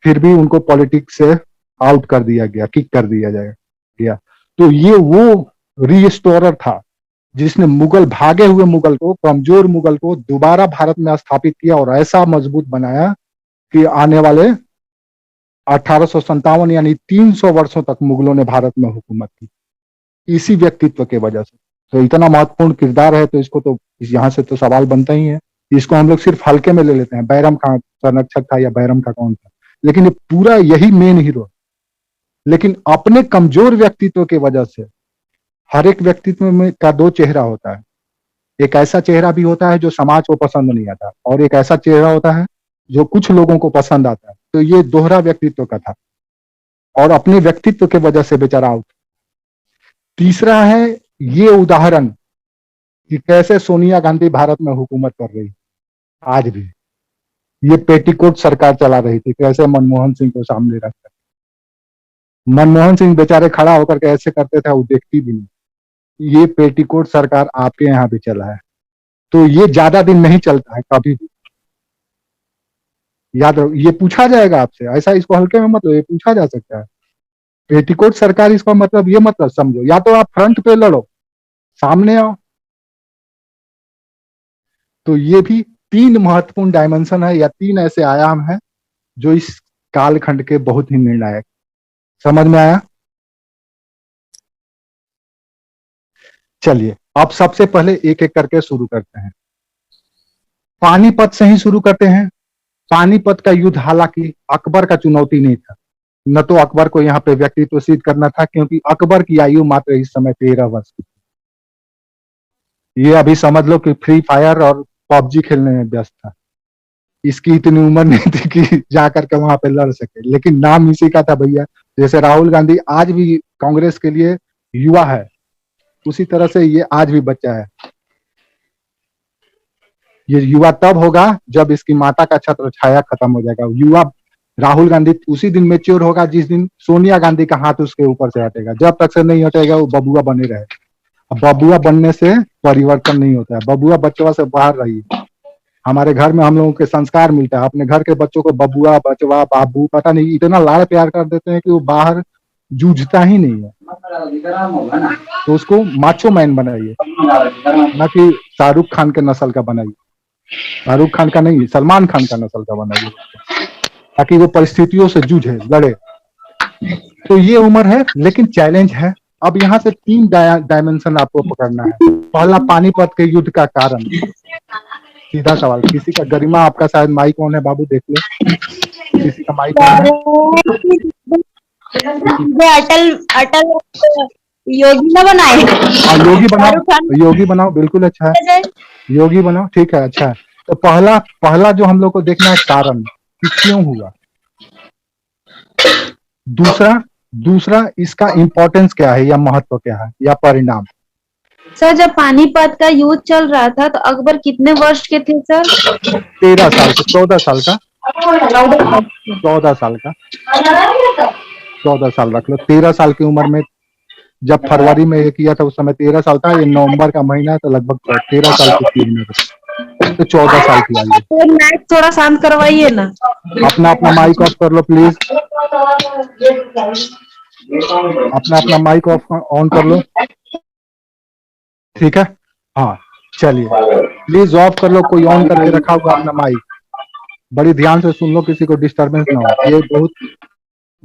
फिर भी उनको पॉलिटिक्स से आउट कर दिया गया, किक कर दिया गया। तो ये वो रीस्टोरर था जिसने मुगल, भागे हुए मुगल को, कमजोर मुगल को दोबारा भारत में स्थापित किया और ऐसा मजबूत बनाया कि आने वाले 1857 यानी 300 वर्षों तक मुगलों ने भारत में हुकूमत की, इसी व्यक्तित्व के वजह से। तो इतना महत्वपूर्ण किरदार है, तो इसको तो यहाँ से तो सवाल बनता ही है। इसको हम लोग सिर्फ हल्के में ले लेते हैं, बैरम खां संरक्षक था या बैरम खां कौन था, लेकिन ये पूरा यही मेन हीरो। लेकिन अपने कमजोर व्यक्तित्व के वजह से, हर एक व्यक्तित्व में का 2 चेहरा होता है। एक ऐसा चेहरा भी होता है जो समाज को पसंद नहीं आता, और एक ऐसा चेहरा होता है जो कुछ लोगों को पसंद आता है। तो ये दोहरा व्यक्तित्व का था, और अपने व्यक्तित्व के वजह से बेचारा आउट। तीसरा है ये उदाहरण कि कैसे सोनिया गांधी भारत में हुकूमत कर रही, आज भी ये पेटीकोट सरकार चला रही थी, कैसे मनमोहन सिंह को सामने रखकर। मनमोहन सिंह बेचारे खड़ा होकर के ऐसे करते थे, वो देखती भी नहीं। ये पेटीकोट सरकार आपके यहाँ भी चला है, तो ये ज्यादा दिन नहीं चलता है कभी भी, याद रखो। ये पूछा जाएगा आपसे, ऐसा इसको हल्के में मतलब, ये पूछा जा सकता है। पेटीकोट सरकार, इसका मतलब ये मतलब समझो, या तो आप फ्रंट पे लड़ो, सामने आओ। तो ये भी 3 महत्वपूर्ण डायमेंशन है, या 3 ऐसे आयाम है जो इस कालखंड के बहुत ही निर्णायक। समझ में आया? चलिए अब सबसे पहले एक एक करके शुरू करते हैं। पानीपत से ही शुरू करते हैं। पानीपत का युद्ध हालांकि अकबर का चुनौती नहीं था, न तो अकबर को यहाँ पे व्यक्तित्व सिद्ध करना था, क्योंकि अकबर की आयु मात्र इस समय 13 वर्ष की थी। ये अभी समझ लो कि फ्री फायर और पबजी खेलने में व्यस्त था, इसकी इतनी उम्र नहीं थी कि जाकर के वहां पे लड़ सके। लेकिन नाम इसी का था भैया। जैसे राहुल गांधी आज भी कांग्रेस के लिए युवा है, उसी तरह से ये आज भी बच्चा है। ये युवा तब होगा जब इसकी माता का छत्र छाया खत्म हो जाएगा। युवा राहुल गांधी उसी दिन मेच्योर होगा जिस दिन सोनिया गांधी का हाथ उसके ऊपर से हटेगा। जब तक से नहीं हटेगा वो बबुआ बने रहे। अब बबुआ बनने से परिवर्तन नहीं होता है, बबुआ बचवा से बाहर रहिए। हमारे घर में हम लोगों के संस्कार मिलता है, अपने घर के बच्चों को बबुआ, बचवा, बाबू, पता नहीं इतना लाड़ प्यार कर देते हैं कि वो बाहर जूझता ही नहीं है। तो उसको माचो मैन बनाइए, ना कि शाहरुख खान के नस्ल का बनाइए। शाहरुख खान का नहीं, सलमान खान का नस्ल का बनाइए, ताकि वो परिस्थितियों से जूझे, लड़े। तो ये उम्र है, लेकिन चैलेंज है। अब यहाँ से 3 डायमेंशन आपको पकड़ना है। पहला, पानीपत के युद्ध का कारण। सीधा सवाल, किसी का गरिमा, आपका शायद माइक ऑन है बाबू, देख लो किसी का माइक ऑन है। अटल योगी ना बनाए। हाँ, योगी बनाओ, योगी बनाओ, बिल्कुल अच्छा है, योगी बनाओ, ठीक है, अच्छा है। तो पहला जो हम लोग को देखना है कारण कि क्यों हुआ। दूसरा इसका इंपॉर्टेंस क्या है, या महत्व क्या है, या परिणाम। सर, जब पानीपत का युद्ध चल रहा था तो अकबर कितने वर्ष के थे सर? 13 साल का, 14 साल का, 14 साल का, 14 साल रख लो। 13 साल की उम्र में, जब फरवरी में ये किया था उस समय 13 साल था। ये नवंबर का महीना है, तो लगभग 13 साल की उम्र, तो 14 साल की आयु। माइक थोड़ा शांत करवाइए ना। अपना माइक ऑफ कर लो प्लीज, अपना माइक ऑफ ऑन कर लो, ठीक है। हाँ चलिए, प्लीज ऑफ कर लो, कोई ऑन करके रखा होगा अपना माइक। बड़ी ध्यान से सुन लो, किसी को डिस्टरबेंस ना हो। ये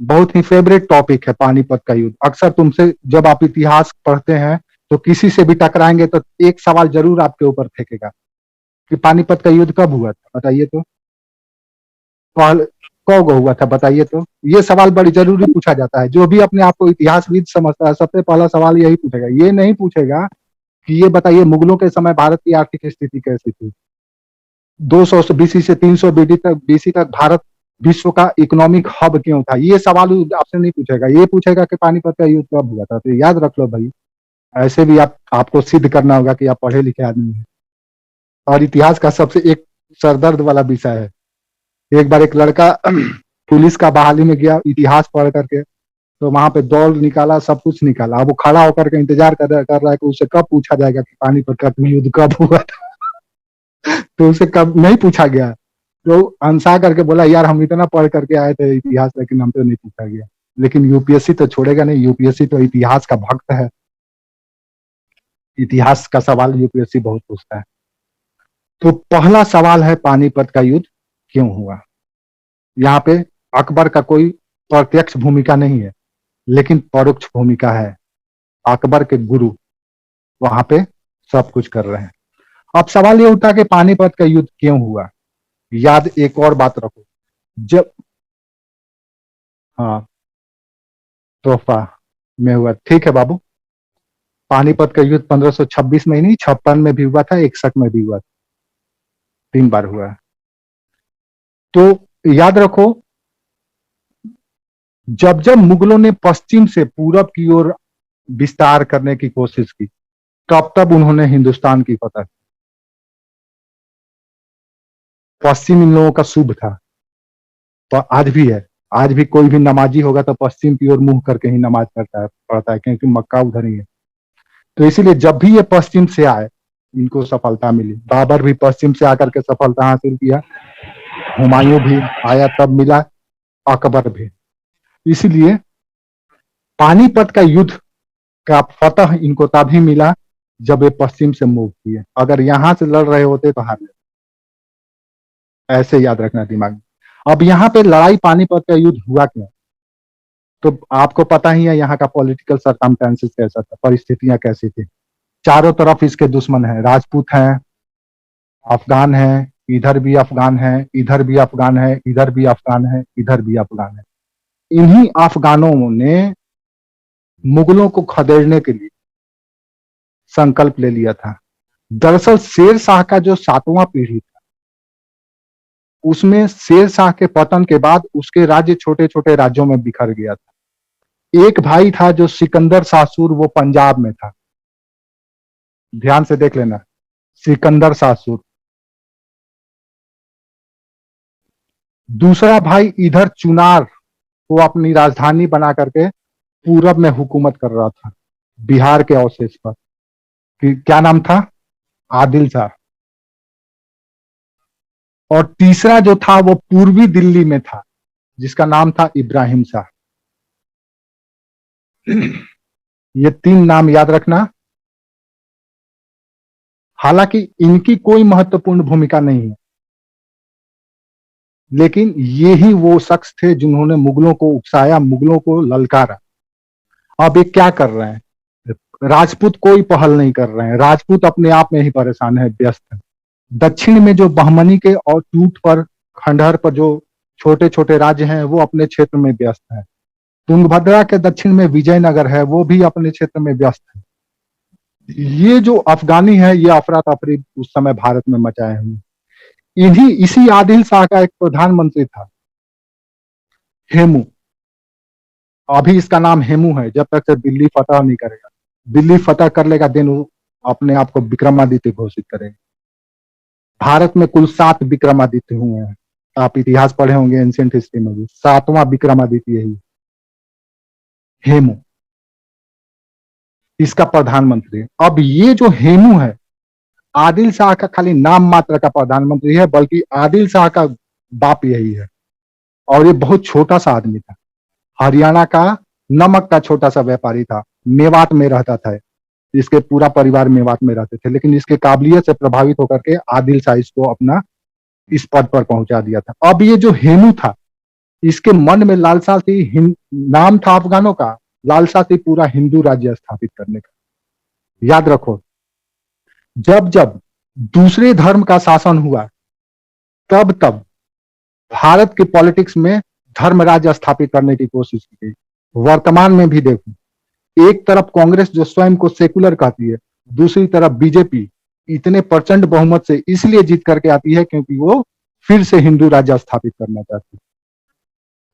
बहुत ही फेवरेट टॉपिक है पानीपत का युद्ध। अक्सर तुमसे जब आप इतिहास पढ़ते हैं तो किसी से भी टकराएंगे तो एक सवाल जरूर आपके ऊपर फेंकेगा, कि पानीपत का युद्ध कब हुआ था, बताइए तो। पहले कब हुआ था, बताइए तो। ये सवाल बड़ी जरूरी पूछा जाता है। जो भी अपने आप को इतिहासविद समझता है सबसे पहला सवाल यही पूछेगा। ये नहीं पूछेगा कि ये बताइए मुगलों के समय भारत की आर्थिक स्थिति कैसी थी। 200 बीसी से 300 बीसी तक भारत विश्व का इकोनॉमिक हब क्यों था, ये सवाल आपसे नहीं पूछेगा। ये पूछेगा कि पानीपत का युद्ध कब हुआ था। तो याद रख लो भाई, ऐसे भी आपको सिद्ध करना होगा कि आप पढ़े लिखे आदमी हैं। और इतिहास का सबसे एक सरदर्द वाला विषय है। एक बार एक लड़का पुलिस का बहाली में गया इतिहास पढ़ करके, तो वहां पे दौड़ निकाला, सब कुछ निकाला। अब वो खड़ा होकर के इंतजार कर रहा है कि उसे कब पूछा जाएगा कि पानीपत का युद्ध कब हुआ था। तो उसे कब नहीं पूछा गया। तो अनसा करके बोला, यार हम इतना पढ़ करके आए थे इतिहास, लेकिन हमसे नहीं पूछा गया। लेकिन यूपीएससी तो छोड़ेगा नहीं, यूपीएससी तो इतिहास का भक्त है। इतिहास का सवाल यूपीएससी बहुत पूछता है। तो पहला सवाल है पानीपत का युद्ध क्यों हुआ। यहाँ पे अकबर का कोई प्रत्यक्ष भूमिका नहीं है, लेकिन परोक्ष भूमिका है। अकबर के गुरु वहां पे सब कुछ कर रहे हैं। अब सवाल ये उठा कि पानीपत का युद्ध क्यों हुआ। याद एक और बात रखो, जब हाँ तोहफा में हुआ, ठीक है बाबू। पानीपत का युद्ध 1526 में ही नहीं, 56 में भी हुआ था, 61 में भी हुआ था, 3 बार हुआ है। तो याद रखो, जब जब मुगलों ने पश्चिम से पूरब की ओर विस्तार करने की कोशिश की, तब तब उन्होंने हिंदुस्तान की फतह की। पश्चिम इन लोगों का शुभ था, तो आज भी है। आज भी कोई भी नमाजी होगा तो पश्चिम की ओर मुंह करके ही नमाज पढ़ता है, क्योंकि मक्का उधर ही है। तो इसीलिए जब भी ये पश्चिम से आए, इनको सफलता मिली। बाबर भी पश्चिम से आकर के सफलता हासिल किया, हुमायूं भी आया तब मिला, अकबर भी। इसलिए पानीपत का युद्ध का फतह इनको तभी मिला जब ये पश्चिम से मूव किए। अगर यहां से लड़ रहे होते तो हार गए। ऐसे याद रखना दिमाग में। अब यहाँ पे लड़ाई पानीपत का युद्ध हुआ क्यों, तो आपको पता ही है यहाँ का पॉलिटिकल सर्कमस्टेंसेस कैसा था, परिस्थितियां कैसी थी। चारों तरफ इसके दुश्मन हैं, राजपूत हैं, अफगान हैं, इधर भी अफगान है, इधर भी अफगान है, इधर भी अफगान है, इधर भी अफगान है। इन्हीं अफगानों ने मुगलों को खदेड़ने के लिए संकल्प ले लिया था। दरअसल शेर शाह का जो 7वां पीढ़ी था, उसमें शेर शाह के पतन के बाद उसके राज्य छोटे छोटे राज्यों में बिखर गया था। एक भाई था जो सिकंदर शाहसूर, वो पंजाब में था। ध्यान से देख लेना, सिकंदर शाहसूर। दूसरा भाई इधर चुनार को अपनी राजधानी बना करके पूरब में हुकूमत कर रहा था, बिहार के अवशेष पर। क्या नाम था, आदिल शाह। और तीसरा जो था वो पूर्वी दिल्ली में था, जिसका नाम था इब्राहिम शाह। ये 3 नाम याद रखना। हालांकि इनकी कोई महत्वपूर्ण भूमिका नहीं है, लेकिन ये ही वो शख्स थे जिन्होंने मुगलों को उकसाया, मुगलों को ललकारा। अब ये क्या कर रहे हैं, राजपूत कोई पहल नहीं कर रहे हैं। राजपूत अपने आप में ही परेशान है, व्यस्त है। दक्षिण में जो बहमनी के और टूट पर, खंडहर पर जो छोटे छोटे राज्य हैं, वो अपने क्षेत्र में व्यस्त है। तुंगभद्रा के दक्षिण में विजयनगर है, वो भी अपने क्षेत्र में व्यस्त है। ये जो अफगानी है, ये अफरा तफरी उस समय भारत में मचाए हुए। इसी आदिल शाह का एक प्रधानमंत्री था, हेमू। अभी इसका नाम हेमू है, जब तक से दिल्ली फतह नहीं करेगा। दिल्ली फतह कर लेगा दिन वो अपने आप को विक्रमादित्य घोषित करेगा। भारत में कुल 7 विक्रमादित्य हुए हैं। आप इतिहास पढ़े होंगे, एंशिएंट हिस्ट्री में भी। 7वां विक्रमादित्य यही हेमू, इसका प्रधानमंत्री। अब ये जो हेमू है, आदिल शाह का खाली नाम मात्र का प्रधानमंत्री है, बल्कि आदिल शाह का बाप यही है। और ये बहुत छोटा सा आदमी था, हरियाणा का नमक का छोटा सा व्यापारी था, मेवात में रहता था। इसके पूरा परिवार मेवात में रहते थे, लेकिन इसके काबिलियत से प्रभावित होकर के आदिल शाह इसको अपना इस पद पर पहुंचा दिया था। अब ये जो हेमू था, इसके मन में लालसा थी, नाम था अफगानों का, लालसा थी पूरा हिंदू राज्य स्थापित करने का। याद रखो, जब जब दूसरे धर्म का शासन हुआ, तब तब भारत के पॉलिटिक्स में धर्म राज्य स्थापित करने की कोशिश की गई। वर्तमान में भी देखो, एक तरफ कांग्रेस जो स्वयं को सेकुलर कहती है, दूसरी तरफ बीजेपी इतने प्रचंड बहुमत से इसलिए जीत करके आती है क्योंकि वो फिर से हिंदू राज्य स्थापित करना चाहती है।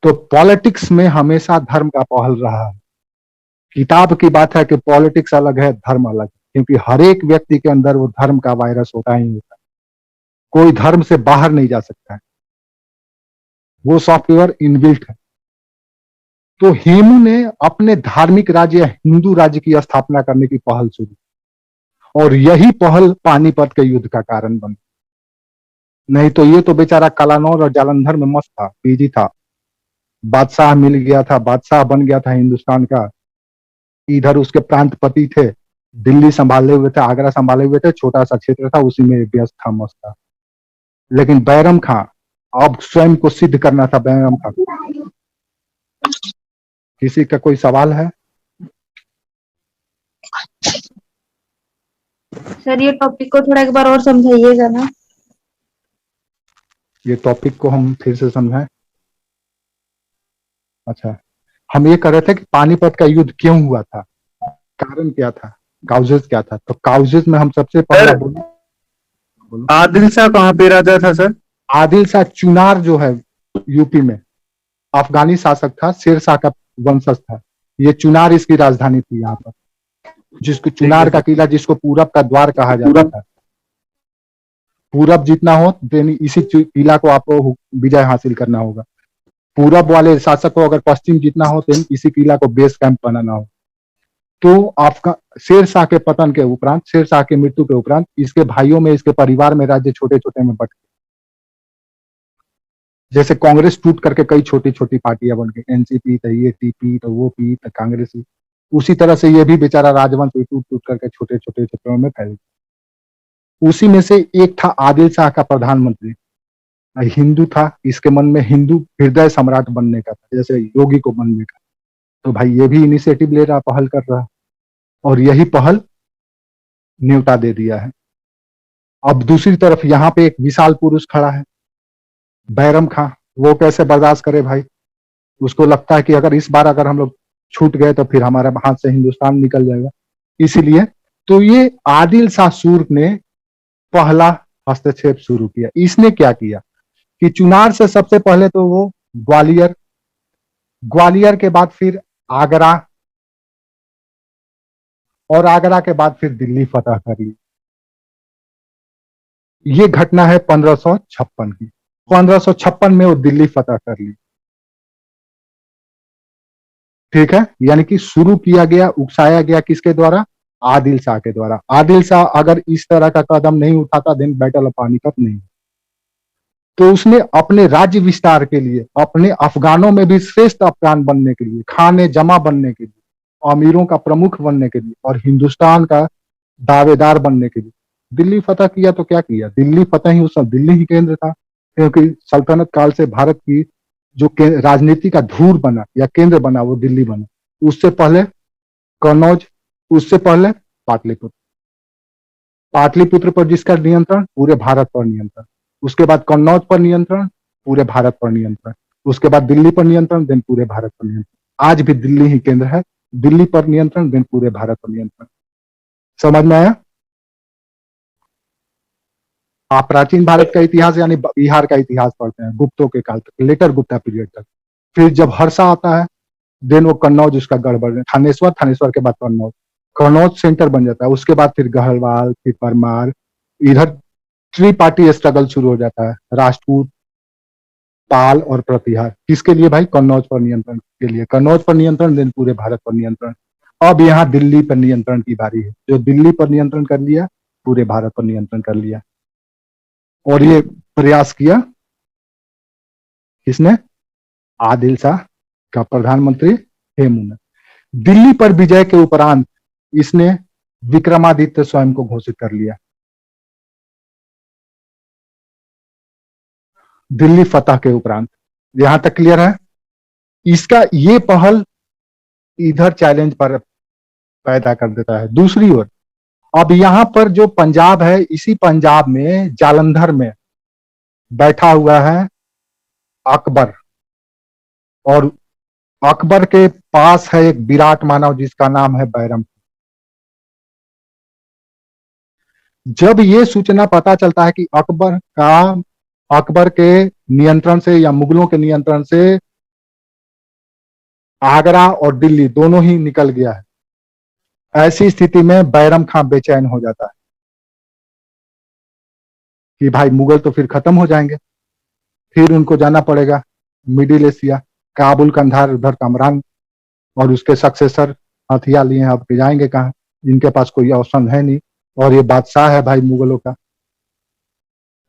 तो पॉलिटिक्स में हमेशा धर्म का पहल रहा है। किताब की बात है कि पॉलिटिक्स अलग है, धर्म अलग है, क्योंकि हर एक व्यक्ति के अंदर वो धर्म का वायरस होता ही होता है। कोई धर्म से बाहर नहीं जा सकता है, वो सॉफ्टवेयर इनबिल्ट है। तो हेमू ने अपने धार्मिक राज्य हिंदू राज्य की स्थापना करने की पहल शुरू, और यही पहल पानीपत के युद्ध का कारण बनी। नहीं तो ये तो बेचारा कलानौर और जालंधर में मस्त था, बिजी था, बादशाह मिल गया था, बादशाह बन गया था हिंदुस्तान का। इधर उसके प्रांतपति थे, दिल्ली संभाले हुए थे, आगरा संभाले हुए थे, छोटा सा क्षेत्र था, उसी में व्यस्त था, मस्त था। लेकिन बैरम खां अब स्वयं को सिद्ध करना था। बैरम खां, किसी का कोई सवाल है? सर ये टॉपिक को थोड़ा एक बार और समझाइएगा ना। ये टॉपिक को हम फिर से समझाएं। अच्छा, हम ये कर रहे थे कि पानीपत का युद्ध क्यों हुआ था, कारण क्या था, काउजेस क्या था। तो काउजेस में हम सबसे पहला बोलो, आदिल शाह कहाँ पे राजा था सर? आदिल शाह चुनार जो है यूपी में, अफगानी शासक था, शेर शाह का वंशज था। ये चुनार इसकी राजधानी थी यहाँ पर, जिसको चुनार का किला, जिसको पूरब का द्वार कहा जाता था। पूरब जितना हो देन इसी किला को आपको विजय हासिल करना होगा। पूरब वाले शासक को अगर पश्चिम जीतना हो तो इसी किला को बेस कैंप बनाना हो। तो आपका शेर शाह के पतन के उपरांत, शेर शाह की मृत्यु के उपरांत, इसके भाइयों में, इसके परिवार में राज्य छोटे छोटे में बट गए। जैसे कांग्रेस टूट करके कई छोटी छोटी पार्टियां बन गई, एनसीपी, तो ये टीपी, तो वो पी, तो कांग्रेस। उसी तरह से ये भी बेचारा राजवंश टूट टूट करके छोटे छोटे क्षेत्रों में फैल गया। उसी में से एक था आदिल शाह का प्रधानमंत्री, हिंदू था, इसके मन में हिंदू हृदय सम्राट बनने का था, जैसे योगी को बनने का। तो भाई ये भी इनिशिएटिव ले रहा, पहल कर रहा, और यही पहल न्योता दे दिया है। अब दूसरी तरफ यहाँ पे एक विशाल पुरुष खड़ा है, बैरम खां। वो कैसे बर्दाश्त करे भाई, उसको लगता है कि अगर इस बार अगर हम लोग छूट गए तो फिर हमारे हाथ से हिंदुस्तान निकल जाएगा। इसीलिए तो ये आदिल शाह सूर्य ने पहला हस्तक्षेप शुरू किया। इसने क्या किया कि चुनार से सबसे पहले तो वो ग्वालियर, ग्वालियर के बाद फिर आगरा, और आगरा के बाद फिर दिल्ली फतह कर ली। ये घटना है 1556 की। 1556 में वो दिल्ली फतह कर ली, ठीक है। यानी कि शुरू किया गया, उकसाया गया किसके द्वारा? आदिल शाह के द्वारा। आदिल शाह अगर इस तरह का कदम नहीं उठाता देन बैटल ऑफ पानीपत नहीं। तो उसने अपने राज्य विस्तार के लिए, अपने अफगानों में भी श्रेष्ठ अफगान बनने के लिए, खाने जमा बनने के लिए, अमीरों का प्रमुख बनने के लिए, और हिंदुस्तान का दावेदार बनने के लिए दिल्ली फतह किया। तो क्या किया? दिल्ली फतह ही, उस समय दिल्ली ही केंद्र था, क्योंकि सल्तनत काल से भारत की जो राजनीति का धूर बना या केंद्र बना वो दिल्ली बना। उससे पहले कन्नौज, उससे पहले पाटलिपुत्र। पाटलिपुत्र पर जिसका नियंत्रण, पूरे भारत पर नियंत्रण। उसके बाद कन्नौज पर नियंत्रण, पूरे भारत पर नियंत्रण। उसके बाद दिल्ली पर नियंत्रण, देन पूरे भारत पर नियंत्रण। आज भी दिल्ली ही केंद्र है, दिल्ली पर नियंत्रण, देन पूरे भारत पर नियंत्रण। समझ में आया? आप प्राचीन भारत का इतिहास यानी बिहार का इतिहास पढ़ते हैं, गुप्तों के काल तक, लेटर गुप्ता पीरियड तक। फिर जब हर्षा आता है देन वो कन्नौज उसका गढ़, थानेश्वर, थानेश्वर के बाद कन्नौज, कन्नौज सेंटर बन जाता है। उसके बाद फिर गढ़वाल, फिर परमार, इधर ट्री पार्टी स्ट्रगल शुरू हो जाता है, राजपूत, पाल और प्रतिहार। किसके लिए भाई? कन्नौज पर नियंत्रण के लिए। कन्नौज पर नियंत्रण, देन पूरे भारत पर नियंत्रण। अब यहाँ दिल्ली पर नियंत्रण की बारी है। जो दिल्ली पर नियंत्रण कर लिया, पूरे भारत पर नियंत्रण कर लिया। और ये प्रयास किया किसने? आदिल शाह का प्रधानमंत्री हेमू ने। दिल्ली पर विजय के उपरांत इसने विक्रमादित्य स्वयं को घोषित कर लिया। दिल्ली फतह के उपरांत, यहां तक क्लियर है? इसका ये पहल इधर चैलेंज पर पैदा कर देता है। दूसरी ओर अब यहाँ पर जो पंजाब है, इसी पंजाब में जालंधर में बैठा हुआ है अकबर, और अकबर के पास है एक विराट मानव जिसका नाम है बैरम। जब ये सूचना पता चलता है कि अकबर के नियंत्रण से या मुगलों के नियंत्रण से आगरा और दिल्ली दोनों ही निकल गया है, ऐसी स्थिति में बैरम खां बेचैन हो जाता है कि भाई मुगल तो फिर खत्म हो जाएंगे, फिर उनको जाना पड़ेगा मिडिल एशिया, काबुल, कंधार, उधर कमरान और उसके सक्सेसर हथियार लिए हैं, अब जाएंगे कहाँ, इनके पास कोई ऑप्शन है नहीं, और ये बादशाह है भाई मुगलों का,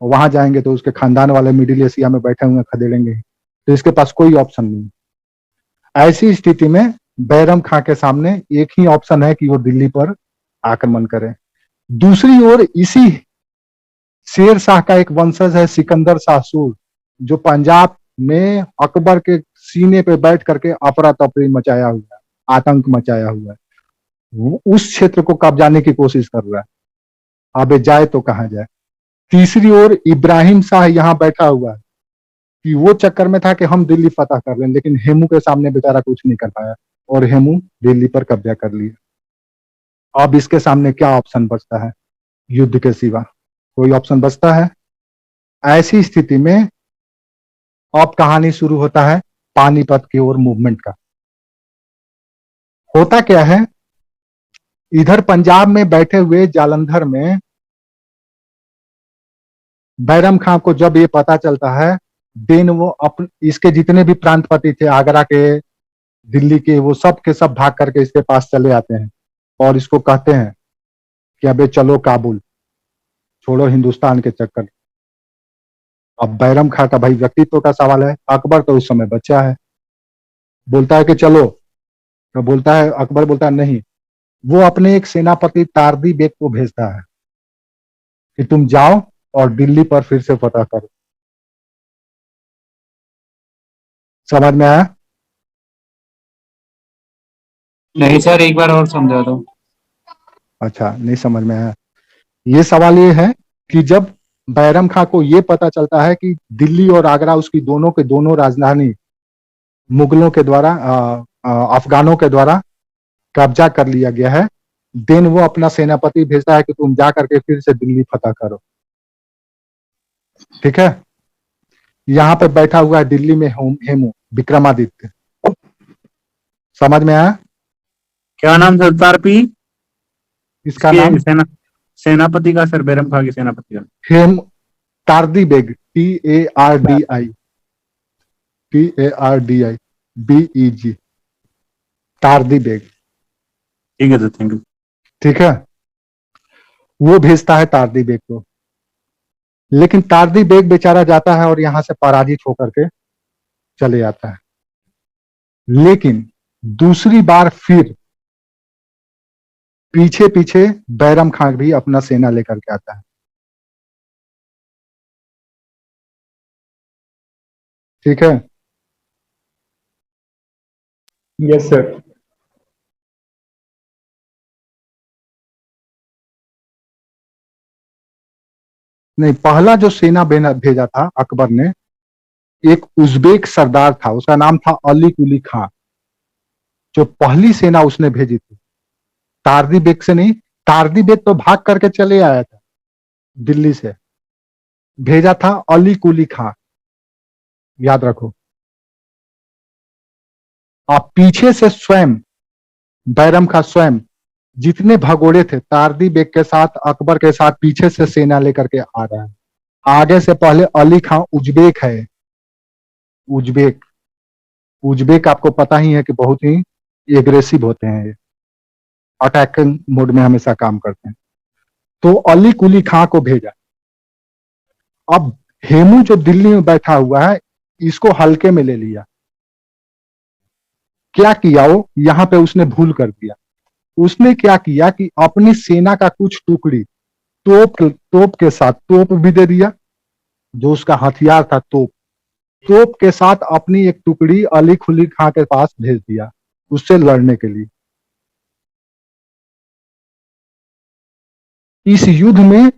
वहां जाएंगे तो उसके खानदान वाले मिडिल एशिया में बैठे हुए खदेड़ेंगे, तो इसके पास कोई ऑप्शन नहीं। ऐसी स्थिति में बैरम खां के सामने एक ही ऑप्शन है कि वो दिल्ली पर आक्रमण करें। दूसरी ओर इसी शेर शाह का एक वंशज है सिकंदर शाह सूर, जो पंजाब में अकबर के सीने पे बैठ करके अफरा तफरी मचाया हुआ है, आतंक मचाया हुआ है, वो उस क्षेत्र को कब्जाने की कोशिश कर रहा है। अब जाए तो कहां जाए। तीसरी ओर इब्राहिम शाह यहाँ बैठा हुआ है कि वो चक्कर में था कि हम दिल्ली फतह कर लें, लेकिन हेमू के सामने बेचारा कुछ नहीं कर पाया और हेमू दिल्ली पर कब्जा कर लिया। अब इसके सामने क्या ऑप्शन बचता है युद्ध के सिवा? कोई ऑप्शन बचता है? ऐसी स्थिति में अब कहानी शुरू होता है पानीपत की ओर मूवमेंट का। होता क्या है, इधर पंजाब में बैठे हुए जालंधर में बैरम खां को जब ये पता चलता है, देन वो इसके जितने भी प्रांतपति थे आगरा के, दिल्ली के, वो सब के सब भाग करके इसके पास चले आते हैं और इसको कहते हैं कि अबे चलो काबुल, छोड़ो हिंदुस्तान के चक्कर। अब बैरम खां का भाई व्यक्तित्व का सवाल है, अकबर तो उस समय बच्चा है, बोलता है कि चलो, तो बोलता है, अकबर बोलता है नहीं। वो अपने एक सेनापति तारदी बेग को भेजता है कि तुम जाओ और दिल्ली पर फिर से फतह करो। समझ में आया? नहीं सर, एक बार और समझा दो। अच्छा, नहीं समझ में आया। ये सवाल ये है कि जब बैरम खां को ये पता चलता है कि दिल्ली और आगरा उसकी दोनों के दोनों राजधानी मुगलों के द्वारा, अफगानों के द्वारा कब्जा कर लिया गया है, देन वो अपना सेनापति भेजता है कि तुम जा करके फिर से दिल्ली फतह करो। ठीक है, यहाँ पे बैठा हुआ है दिल्ली में हेमू विक्रमादित्य। समझ में आया? क्या नाम सर? तारपी इसका नाम सेनापति का सर, बैरम खां के सेनापति का। हेम तारदी बेग, TARDI तारदी बेग। ठीक है सर, थैंक यू। ठीक है, वो भेजता है तारदी बेग को, लेकिन तारदी बेग बेचारा जाता है और यहां से पराजित होकर के चले आता है। लेकिन दूसरी बार फिर पीछे पीछे बैरम खां भी अपना सेना लेकर के आता है। ठीक है, यस सर। नहीं, पहला जो सेना भेजा था अकबर ने, एक उज्बेक सरदार था, उसका नाम था अली कुली खां। जो पहली सेना उसने भेजी थी, तारदी बेग से नहीं, तारदी बेग तो भाग करके चले आया था दिल्ली से, भेजा था अली कुली खां, याद रखो। आप पीछे से स्वयं बैरम खां स्वयं जितने भगोड़े थे तारदी बेग के साथ, अकबर के साथ पीछे से सेना लेकर के आ रहा है। आगे से पहले अली खां उज्बेक है, उज्बेक आपको पता ही है कि बहुत ही एग्रेसिव होते हैं, ये अटैकिंग मोड में हमेशा काम करते हैं। तो अली कुली खां को भेजा। अब हेमू जो दिल्ली में बैठा हुआ है, इसको हल्के में ले लिया। क्या किया वो, यहां पे उसने भूल कर दिया। उसने क्या किया कि अपनी सेना का कुछ टुकड़ी तोप के साथ, तोप भी दे दिया, जो उसका हथियार था तोप के साथ अपनी एक टुकड़ी अली कुली खां के पास भेज दिया उससे लड़ने के लिए। इस युद्ध में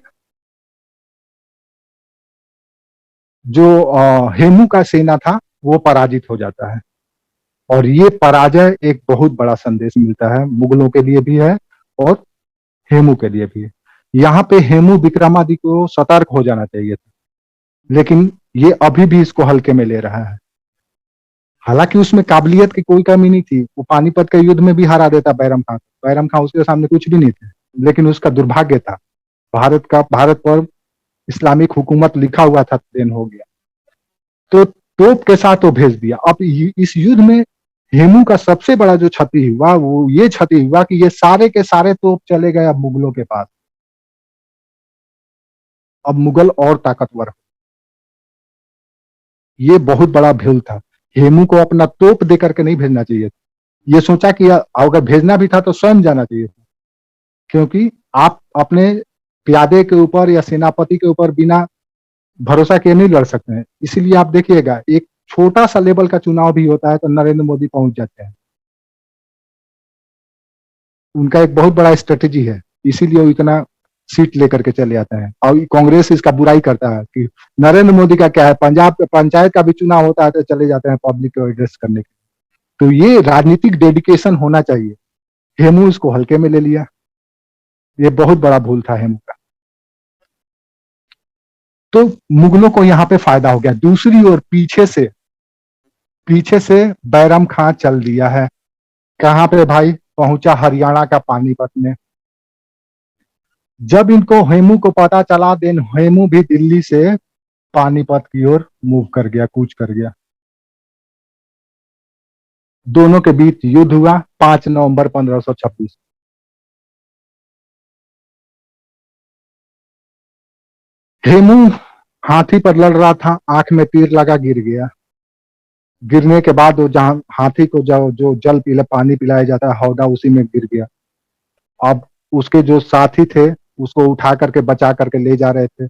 जो हेमू का सेना था वो पराजित हो जाता है, और ये पराजय एक बहुत बड़ा संदेश मिलता है, मुगलों के लिए भी है और हेमू के लिए भी है। यहाँ पे हेमू विक्रमादित्य को सतर्क हो जाना चाहिए था, लेकिन ये अभी भी इसको हल्के में ले रहा है। हालांकि उसमें काबिलियत की कोई कमी नहीं थी, वो पानीपत के युद्ध में भी हरा देता बैरम खां। बैरम खां उसके सामने कुछ भी नहीं थे, लेकिन उसका दुर्भाग्य था, भारत पर इस्लामिक हुकूमत लिखा हुआ था, देन हो गया, तो तोप के साथ वो भेज दिया। अब इस युद्ध में हेमू का सबसे बड़ा जो क्षति हुआ वो ये क्षति हुआ कि ये सारे के सारे तोप चले गए अब मुगलों के पास। अब मुगल और ताकतवर हो, ये बहुत बड़ा भूल था। हेमू को अपना तोप दे करके नहीं भेजना चाहिए था, ये सोचा कि अगर भेजना भी था तो स्वयं जाना चाहिए था, क्योंकि आप अपने प्यादे के ऊपर या सेनापति के ऊपर बिना भरोसा किए नहीं लड़ सकते हैं। इसीलिए आप देखिएगा, एक छोटा सा लेवल का चुनाव भी होता है तो नरेंद्र मोदी पहुंच जाते हैं, उनका एक बहुत बड़ा स्ट्रेटेजी है, इसीलिए वो इतना सीट लेकर के चले आते हैं। और कांग्रेस इसका बुराई करता है कि नरेंद्र मोदी का क्या है, पंजाब के पंचायत का भी चुनाव होता है तो चले जाते हैं पब्लिक को एड्रेस करने के। तो ये राजनीतिक डेडिकेशन होना चाहिए। हेमू इसको हल्के में ले लिया, ये बहुत बड़ा भूल था हेमू का। तो मुगलों को यहाँ पे फायदा हो गया। दूसरी ओर पीछे से बैरम खां चल दिया है। कहां पे भाई? पहुंचा हरियाणा का पानीपत में। जब इनको हेमू को पता चला, देन हेमू भी दिल्ली से पानीपत की ओर मूव कर गया, कूच कर गया। दोनों के बीच युद्ध हुआ 5 नवंबर 1526। हेमू हाथी पर लड़ रहा था, आंख में तीर लगा, गिर गया। गिरने के बाद वो जहां हाथी को जो जल पानी पिलाया जाता है हौदा, उसी में गिर गया। अब उसके जो साथी थे उसको उठा करके बचा करके ले जा रहे थे,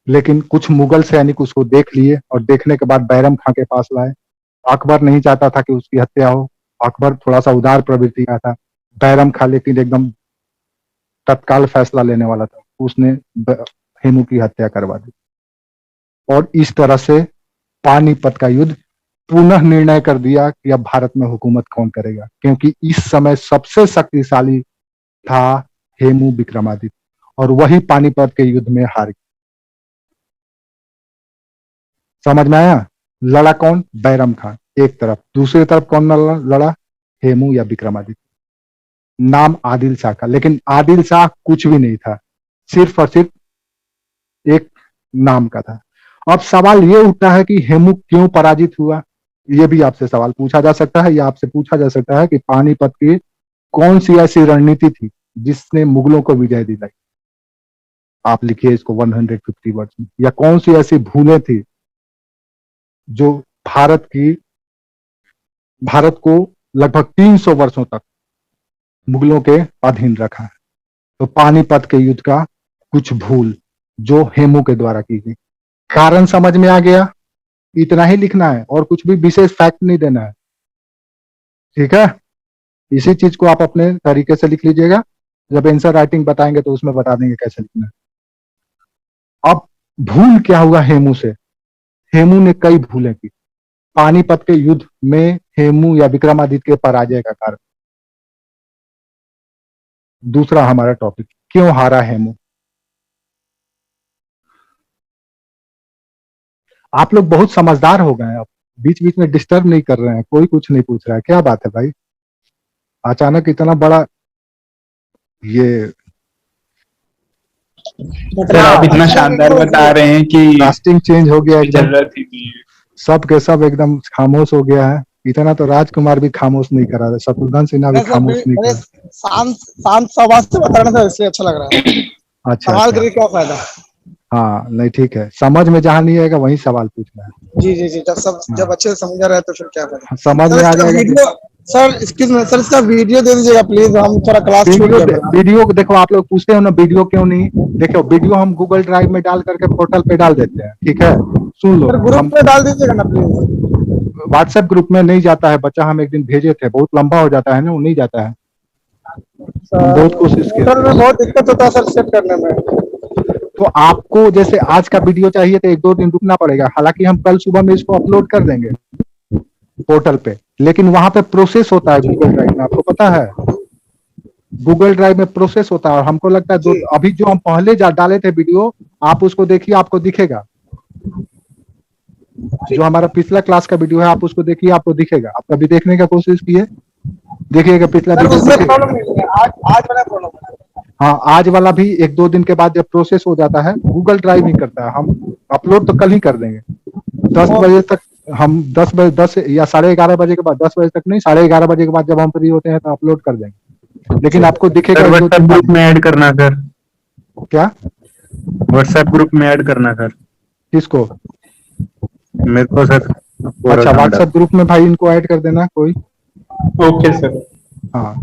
लेकिन कुछ मुगल सैनिक उसको देख लिए और देखने के बाद बैरम खां के पास लाए। अकबर नहीं चाहता था कि उसकी हत्या हो, अकबर थोड़ा सा उदार प्रवृत्ति का था। बैरम खां लेकिन एकदम तत्काल फैसला लेने वाला था, उसने हेमू की हत्या करवा दी। और इस तरह से पानीपत का युद्ध पुनः निर्णय कर दिया कि अब भारत में हुकूमत कौन करेगा, क्योंकि इस समय सबसे शक्तिशाली था हेमू विक्रमादित्य, और वही पानीपत के युद्ध में हार गया। समझ में आया? लड़ा कौन? बैरम खान एक तरफ, दूसरी तरफ कौन लड़ा? हेमू या विक्रमादित्य। नाम आदिल शाह का, लेकिन आदिल शाह कुछ भी नहीं था, सिर्फ और सिर्फ एक नाम का था। अब सवाल ये उठता है कि हेमू क्यों पराजित हुआ? ये भी आपसे सवाल पूछा जा सकता है, या आपसे पूछा जा सकता है कि पानीपत की कौन सी ऐसी रणनीति थी जिसने मुगलों को विजय दिलाई? आप लिखिए इसको 150 वर्ड्स में। या कौन सी ऐसी भूलें थी जो भारत को लगभग 300 वर्षों तक मुगलों के अधीन रखा है? तो पानीपत के युद्ध का कुछ भूल जो हेमू के द्वारा की गई। कारण समझ में आ गया? इतना ही लिखना है और कुछ भी विशेष फैक्ट नहीं देना है, ठीक है? इसी चीज को आप अपने तरीके से लिख लीजिएगा, जब आंसर राइटिंग बताएंगे तो उसमें बता देंगे कैसे लिखना है। अब भूल क्या हुआ हेमू से? हेमू ने कई भूलें की। पानीपत के युद्ध में हेमू या विक्रमादित्य के पराजय का कारण। दूसरा हमारा टॉपिक, क्यों हारा हेमू? आप लोग बहुत समझदार हो गए हैं, अब बीच बीच में डिस्टर्ब नहीं कर रहे हैं, कोई कुछ नहीं पूछ रहा है। क्या बात है भाई, अचानक इतना बड़ा ये सर आप इतना शानदार बता रहे हैं कि कास्टिंग चेंज हो गया एकदम, जरूरत ही नहीं है। सब के सब एकदम खामोश हो गया है। इतना तो राजकुमार भी खामोश नहीं करा रहा, शत्रुघ्न सिन्हा भी खामोश नहीं करा। शांत शांत स्वभाव से बताना था, इसलिए अच्छा लग रहा है। अच्छा, सवाल अच्छा। करके क्या फायदा? हाँ नहीं ठीक है, समझ में जहाँ नहीं आएगा वही सवाल पूछना है। जी जी जी, जब अच्छे से समझ रहे हैं तो फिर क्या फायदा? समझ में आ जाएगा। सर एक्सक्यूज मी सर, इसका वीडियो दे दीजिएगा प्लीज, हम थोड़ा क्लास छूट गया। वीडियो देखो, आप लोग पूछते हो ना वीडियो क्यों नहीं, देखो वीडियो हम गूगल ड्राइव में डाल करके पोर्टल पे डाल देते हैं, ठीक है? सुन लो, ग्रुप में डाल दीजिएगा ना प्लीज। व्हाट्सएप ग्रुप में नहीं जाता है बच्चा, हम एक दिन भेजे थे, बहुत लंबा हो जाता है ना, वो नहीं जाता है। बहुत कोशिश किए सर थे। में बहुत दिक्कत होता है सर सेट करने में। तो आपको जैसे आज का वीडियो चाहिए तो 1-2 दिन रुकना पड़ेगा, हालांकि हम कल सुबह में इसको अपलोड कर देंगे पोर्टल पे, लेकिन वहां पे प्रोसेस होता है गूगल ड्राइव में, आपको पता है? गूगल ड्राइव में प्रोसेस होता है, और हमको लगता है जी। अभी जो हम पहले डाले थे वीडियो, आप उसको देखिए, आपको दिखेगा। जो हमारा पिछला क्लास का वीडियो है आप उसको देखिए, आपको दिखेगा। आप कभी देखने का कोशिश कीजिए, देखिएगा पिछला सर वीडियो उसमें दिखेगा। प्रॉब्लम नहीं है, आज वाला प्रॉब्लम है। हाँ, आज वाला भी 1-2 दिन के बाद जब प्रोसेस हो जाता है, गूगल ड्राइव ही करता है। हम अपलोड तो कल ही कर देंगे 10 बजे तक। हम 10 बजे, 10 या 11:30 बजे के बाद, 10 बजे तक नहीं, 11:30 बजे के बाद जब हम फ्री होते हैं तो अपलोड कर देंगे, लेकिन आपको दिखेगा सर 1-2 व्हाट्सएप दिन ग्रुप बाद। में ऐड करना सर, क्या? व्हाट्सएप ग्रुप में ऐड करना सर किसको? मेरे को सर, पूरा अच्छा, नाम व्हाट्सएप ग्रुप में भाई इनको ऐड कर देना कोई। Okay sir. हाँ,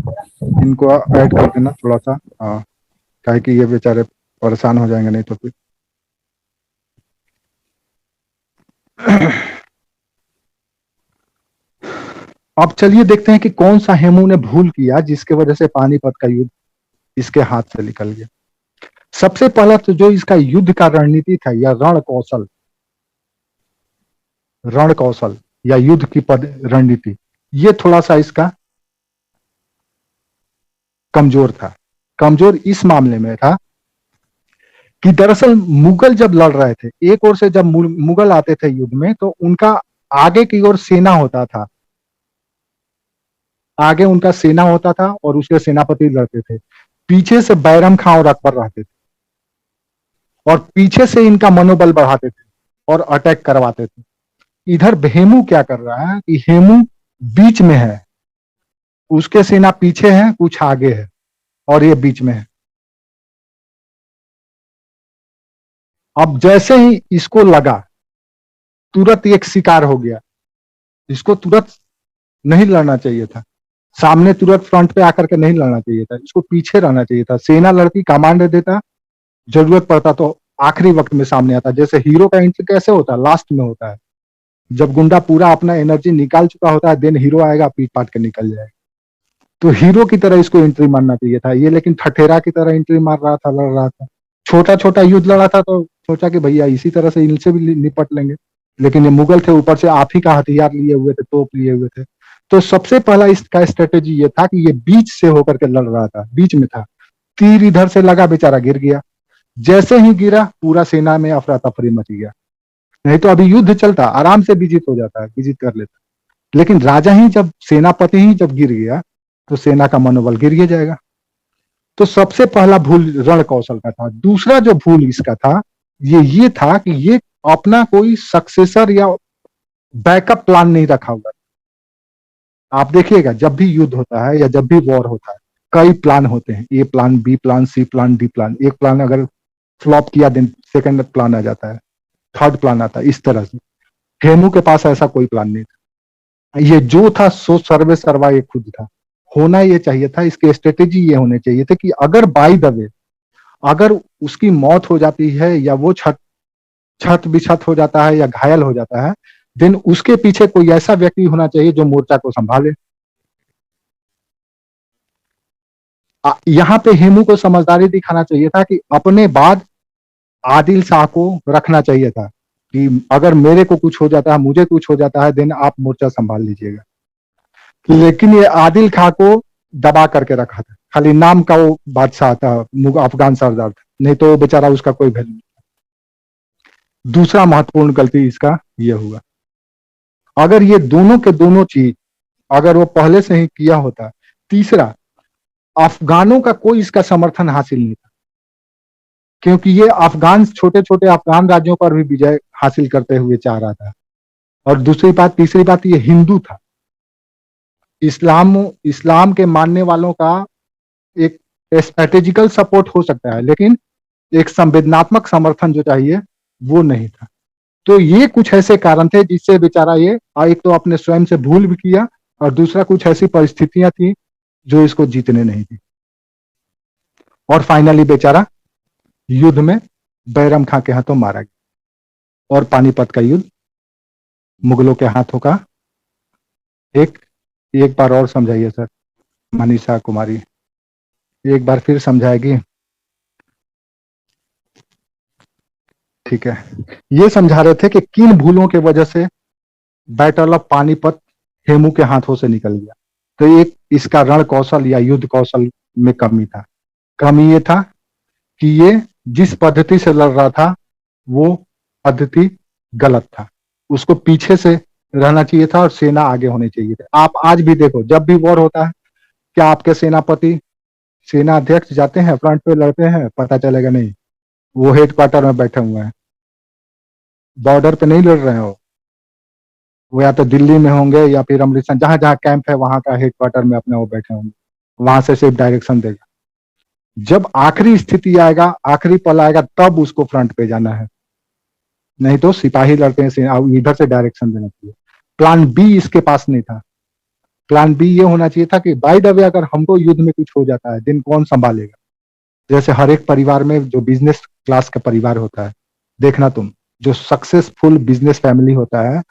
इनको ऐड कर देना थोड़ा सा। हाँ, काहे कि ये बेचारे परेशान हो जाएंगे नहीं तो फिर। अब चलिए देखते हैं कि कौन सा हेमू ने भूल किया जिसके वजह से पानीपत का युद्ध इसके हाथ से निकल गया। सबसे पहला तो जो इसका युद्ध का रणनीति था या रण कौशल या युद्ध की रणनीति, ये थोड़ा सा इसका कमजोर था। कमजोर इस मामले में था कि दरअसल मुगल जब लड़ रहे थे, एक ओर से जब मुगल आते थे युद्ध में, तो उनका आगे की ओर सेना होता था, आगे उनका सेना होता था और उसके सेनापति लड़ते थे। पीछे से बैरम खां और अकबर रहते थे, और पीछे से इनका मनोबल बढ़ाते थे और अटैक करवाते थे। इधर हेमू क्या कर रहा है कि हेमू बीच में है, उसके सेना पीछे है, कुछ आगे है, और ये बीच में है। अब जैसे ही इसको लगा, तुरंत एक शिकार हो गया। इसको तुरंत नहीं लड़ना चाहिए था, सामने तुरंत फ्रंट पे आकर के नहीं लड़ना चाहिए था, इसको पीछे रहना चाहिए था। सेना लड़ती, कमांड देता, जरूरत पड़ता तो आखिरी वक्त में सामने आता। जैसे हीरो का एंट्री कैसे होता है? लास्ट में होता है, जब गुंडा पूरा अपना एनर्जी निकाल चुका होता है, देन हीरो आएगा, पीट पाट के निकल जाएगा। तो हीरो की तरह इसको एंट्री मारना चाहिए था। ये लेकिन ठठेरा की तरह एंट्री मार रहा था, लड़ रहा था। छोटा छोटा युद्ध लड़ा था तो सोचा कि भैया इसी तरह से इनसे भी निपट लेंगे, लेकिन ये मुगल थे, ऊपर से आप ही का हथियार लिए हुए थे, तोप लिए हुए थे। तो सबसे पहला इसका स्ट्रेटेजी ये था कि ये बीच से होकर के लड़ रहा था, बीच में था। तीर इधर से लगा, बेचारा गिर गया। जैसे ही गिरा, पूरा सेना में अफरा तफरी मच गया। नहीं तो अभी युद्ध चलता, आराम से विजित हो जाता है, विजित कर लेता। लेकिन राजा ही जब, सेनापति ही जब गिर गया, तो सेना का मनोबल गिर ही जाएगा। तो सबसे पहला भूल रण कौशल का था। दूसरा जो भूल इसका था, ये था कि ये अपना कोई सक्सेसर या बैकअप प्लान नहीं रखा हुआ। आप देखिएगा, जब भी युद्ध होता है या जब भी वॉर होता है, कई प्लान होते हैं, ए प्लान, बी प्लान, सी प्लान, डी प्लान। एक प्लान अगर फ्लॉप किया, देन सेकंड प्लान आ जाता है, थर्ड प्लान आता है, इस तरह से। हेमू के पास ऐसा कोई प्लान नहीं था। ये जो था सो सर्वे सर्वा ये खुद था। होना ये चाहिए था, इसके स्ट्रेटेजी ये होने चाहिए थे कि अगर बाई द वे अगर उसकी मौत हो जाती है, या वो छत बिछत हो जाता है, या घायल हो जाता है, देन उसके पीछे कोई ऐसा व्यक्ति होना चाहिए जो मोर्चा को संभाले। यहाँ पे हेमू को समझदारी दिखाना चाहिए था कि अपने बाद आदिल शाह को रखना चाहिए था, कि अगर मेरे को कुछ हो जाता है, मुझे कुछ हो जाता है, देन आप मोर्चा संभाल लीजिएगा। लेकिन ये आदिल खां को दबा करके रखा था, खाली नाम का वो बादशाह था, अफगान सरदार था, नहीं तो बेचारा उसका कोई वैल्यू नहीं। दूसरा महत्वपूर्ण गलती इसका ये हुआ, अगर ये दोनों के दोनों चीज अगर वो पहले से ही किया होता। तीसरा, अफगानों का कोई इसका समर्थन हासिल नहीं था, क्योंकि ये अफगान, छोटे छोटे अफगान राज्यों पर भी विजय हासिल करते हुए चाह रहा था। और दूसरी बात, तीसरी बात, ये हिंदू था। इस्लाम के मानने वालों का एक स्ट्रेटेजिकल सपोर्ट हो सकता है, लेकिन एक संवेदनात्मक समर्थन जो चाहिए वो नहीं था। तो ये कुछ ऐसे कारण थे जिससे बेचारा ये एक तो अपने स्वयं से भूल भी किया, और दूसरा कुछ ऐसी परिस्थितियां थी जो इसको जीतने नहीं दी। और फाइनली बेचारा युद्ध में बैरम खां के हाथों मारा गया, और पानीपत का युद्ध मुगलों के हाथों का। एक बार और समझाइए सर, मनीषा कुमारी। एक बार फिर समझाएगी? ठीक है। ये समझा रहे थे कि किन भूलों के वजह से बैटल ऑफ पानीपत हेमू के हाथों से निकल गया। तो एक इसका रण कौशल या युद्ध कौशल में कमी था। कमी ये था कि ये जिस पद्धति से लड़ रहा था वो पद्धति गलत था। उसको पीछे से रहना चाहिए था और सेना आगे होनी चाहिए थी। आप आज भी देखो, जब भी वॉर होता है, क्या आपके सेनापति, सेना अध्यक्ष जाते हैं फ्रंट पे लड़ते हैं? पता चलेगा नहीं, वो हेडक्वार्टर में बैठे हुए हैं, बॉर्डर पे नहीं लड़ रहे हो। वो या तो दिल्ली में होंगे या फिर अमृतसर, जहां जहां कैंप है वहां का हेडक्वार्टर में अपने वो बैठे होंगे, वहां से सिर्फ डायरेक्शन देगा। जब आखिरी स्थिति आएगा, आखिरी पल आएगा, तब उसको फ्रंट पे जाना है, नहीं तो सिपाही लड़ते हैं, इधर से डायरेक्शन देना चाहिए। प्लान बी इसके पास नहीं था। प्लान बी ये होना चाहिए था कि बाय द वे अगर हमको युद्ध में कुछ हो जाता है, दिन कौन संभालेगा? जैसे हर एक परिवार में जो बिजनेस क्लास का परिवार होता है, देखना तुम, जो सक्सेसफुल बिजनेस फैमिली होता है,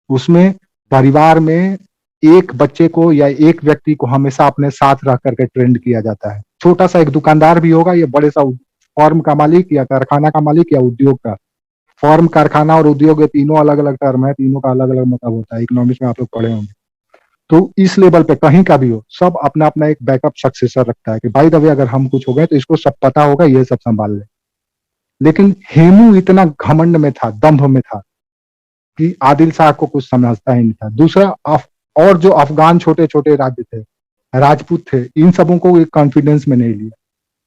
उसमें परिवार में एक बच्चे को या एक व्यक्ति को हमेशा अपने साथ रख करके ट्रेंड किया जाता है। छोटा सा एक दुकानदार भी होगा, या बड़े सा फर्म का मालिक या कारखाना का मालिक या उद्योग का। फर्म, कारखाना और उद्योग, ये तीनों अलग अलग टर्म है, तीनों का अलग अलग मतलब होता है, इकोनॉमिक्स में आप लोग पढ़े होंगे। तो इस लेवल पे कहीं का भी हो, सब अपना अपना एक बैकअप सक्सेसर रखता है कि बाय द वे अगर हम कुछ हो गए तो इसको सब पता होगा, ये सब संभाल ले। लेकिन हेमू इतना घमंड में था, दंभ में था कि आदिल शाह को कुछ समझता ही नहीं था। दूसरा, और जो अफगान छोटे छोटे राज्य थे, राजपूत थे, इन सबों को एक कॉन्फिडेंस में नहीं लिया,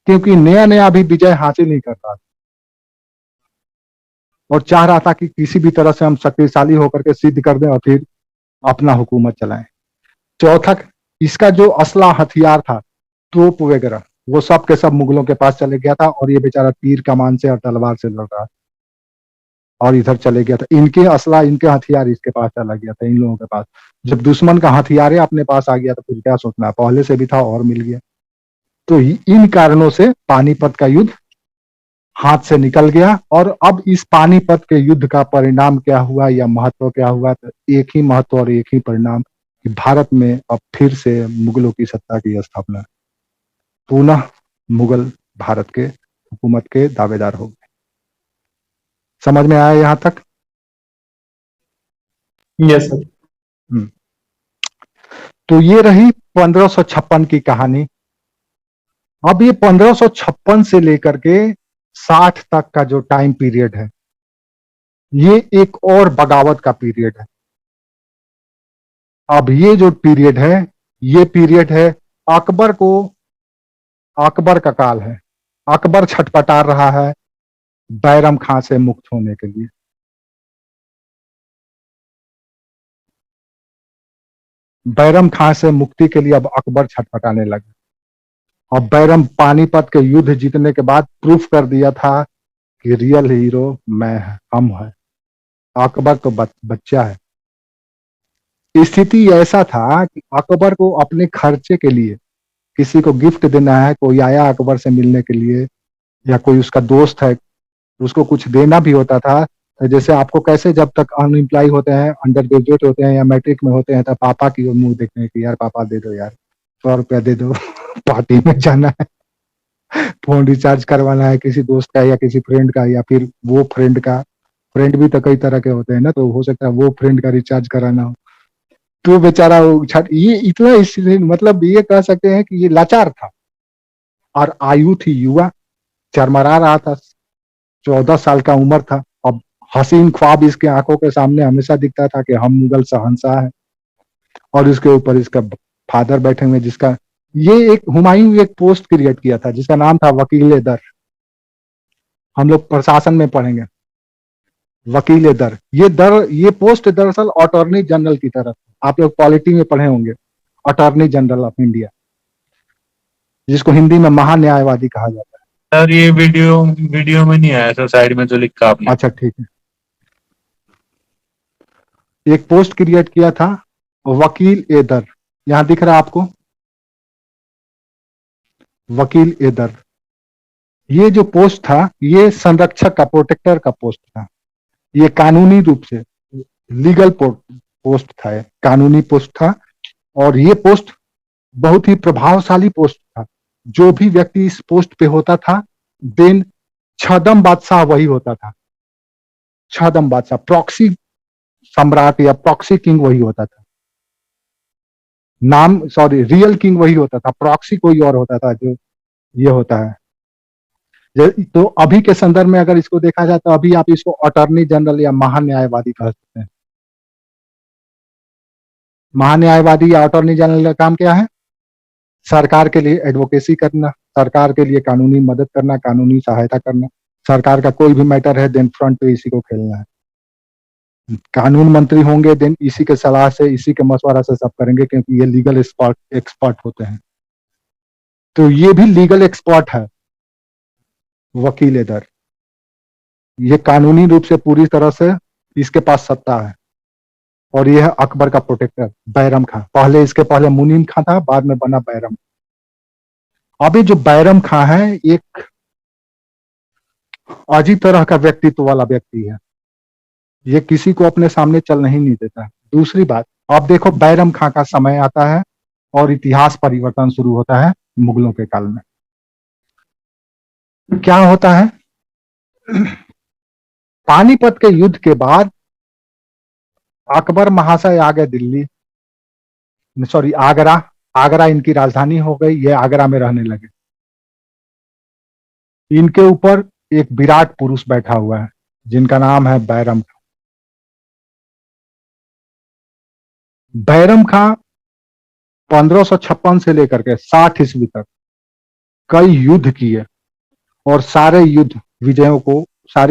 क्योंकि नया नया अभी विजय हासिल नहीं कर रहा था और चाह रहा था कि किसी भी तरह से हम शक्तिशाली होकर के सिद्ध कर दें और फिर अपना हुकूमत चलाएं। चौथा, इसका जो असला हथियार था, तोप वगैरह, वो सब के सब मुगलों के पास चले गया था और ये बेचारा तीर कमान से और तलवार से लड़ रहा था और इधर चले गया था। इनके असला, इनके हथियार इसके पास चला गया था, इन लोगों के पास। जब दुश्मन का हथियार अपने पास आ गया तो फिर क्या सोचना, पहले से भी था और मिल गया। तो इन कारणों से पानीपत का युद्ध हाथ से निकल गया। और अब इस पानीपत के युद्ध का परिणाम क्या हुआ या महत्व क्या हुआ, तो एक ही महत्व और एक ही परिणाम कि भारत में अब फिर से मुगलों की सत्ता की स्थापना, पुनः मुगल भारत के हुकूमत के दावेदार हो गए। समझ में आया यहां तक? Yes sir. तो ये रही 1556 की कहानी। अब ये 1556 से लेकर के 60 तक का जो टाइम पीरियड है, ये एक और बगावत का पीरियड है। अब ये जो पीरियड है, ये पीरियड है अकबर को, अकबर का काल है। अकबर छटपटा रहा है बैरम खां से मुक्त होने के लिए। बैरम खां से मुक्ति के लिए अब अकबर छटपटाने लगे। और बैरम पानीपत के युद्ध जीतने के बाद प्रूफ कर दिया था कि रियल हीरो मैं है, हम है, अकबर तो बच्चा है। स्थिति ऐसा था कि अकबर को अपने खर्चे के लिए किसी को गिफ्ट देना है, कोई आया अकबर से मिलने के लिए या कोई उसका दोस्त है, उसको कुछ देना भी होता था। तो जैसे आपको कैसे जब तक अनएम्प्लॉय होते हैं, अंडर ग्रेजुएट होते हैं या मैट्रिक में होते हैं, तो पापा की ओर मुंह देखते हैं कि यार पापा दे दो यार, 100 रुपया दे दो पार्टी में जाना है, फोन रिचार्ज करवाना है किसी दोस्त का या किसी फ्रेंड का, या फिर वो फ्रेंड का, फ्रेंड भी तो कई तरह के होते हैं ना, तो हो सकता है वो फ्रेंड का रिचार्ज कराना हो। तो बेचारा ये इतना, इसलिए मतलब ये कह सकते हैं कि ये लाचार था और आयु थी युवा, चरमरा रहा था, 14 साल का उम्र था। अब हसीन ख्वाब इसके आंखों के सामने हमेशा दिखता था कि हम मुगल शहंशाह है और इसके ऊपर इसका फादर बैठे हुए, जिसका ये एक हुमायूं एक पोस्ट क्रिएट किया था जिसका नाम था वकील दर। हम लोग प्रशासन में पढ़ेंगे वकील दर। ये पोस्ट दरअसल अटॉर्नी जनरल की तरफ, आप लोग पॉलिटी में पढ़े होंगे, अटॉर्नी जनरल ऑफ इंडिया, जिसको हिंदी में महान्यायवादी कहा जाता है। सर ये वीडियो में नहीं आया सर, साइड में जो लिखा आपने। अच्छा ठीक है। एक पोस्ट क्रिएट किया था वकील ए दर, यहां दिख रहा है आपको, वकील ए दर। ये जो पोस्ट था, ये संरक्षक का, प्रोटेक्टर का पोस्ट था। ये कानूनी रूप से लीगल पोस्ट था, कानूनी पोस्ट था। और ये पोस्ट बहुत ही प्रभावशाली पोस्ट था, जो भी व्यक्ति इस पोस्ट पे होता था, देन छदम बादशाह वही होता था। छदम बादशाह, प्रॉक्सी सम्राट या प्रॉक्सी किंग वही होता था। नाम सॉरी रियल किंग वही होता था, प्रॉक्सी कोई और होता था जो ये होता है। तो अभी के संदर्भ में अगर इसको देखा जाए तो अभी आप इसको अटॉर्नी जनरल या महान्यायवादी कह सकते हैं। महान्यायवादी या अटॉर्नी जनरल का काम क्या है? सरकार के लिए एडवोकेसी करना, सरकार के लिए कानूनी मदद करना, कानूनी सहायता करना। सरकार का कोई भी मैटर है देन फ्रंट पे इसी को खेलना है। कानून मंत्री होंगे देन इसी के सलाह से, इसी के मशवरा से सब करेंगे, क्योंकि ये लीगल एक्सपर्ट होते हैं। तो ये भी लीगल एक्सपर्ट है, वकील इधर। ये कानूनी रूप से पूरी तरह से इसके पास सत्ता है। और ये है अकबर का प्रोटेक्टर बैरम खां। पहले इसके पहले मुनीम खां था, बाद में बना बैरम। अभी जो बैरम खां है एक अजीब तरह का व्यक्तित्व वाला व्यक्ति है। ये किसी को अपने सामने चल नहीं देता। दूसरी बात, अब देखो बैरम खां का समय आता है और इतिहास परिवर्तन शुरू होता है मुगलों के काल में। क्या होता है? पानीपत के युद्ध के बाद अकबर महाशय आ गए दिल्ली, सॉरी आगरा। आगरा इनकी राजधानी हो गई, ये आगरा में रहने लगे। इनके ऊपर एक विराट पुरुष बैठा हुआ है जिनका नाम है बैरम खां। बैरम खां 1556 से लेकर के 60 ईस्वी तक कई युद्ध किए और सारे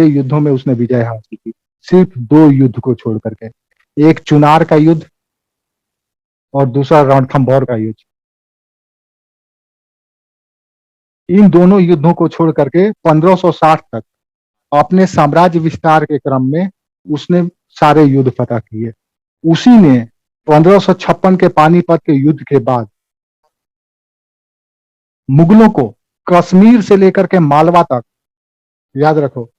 युद्धों में उसने विजय हासिल की। सिर्फ 2 युद्ध को छोड़ करके, एक चुनार का युद्ध और दूसरा रणथंभौर का युद्ध। इन दोनों युद्धों को छोड़ करके 1560 तक अपने साम्राज्य विस्तार के क्रम में उसने सारे युद्ध फतह किए। उसी ने 1556 के पानीपत के युद्ध के बाद मुगलों को कश्मीर से लेकर के मालवा तक, याद रखो,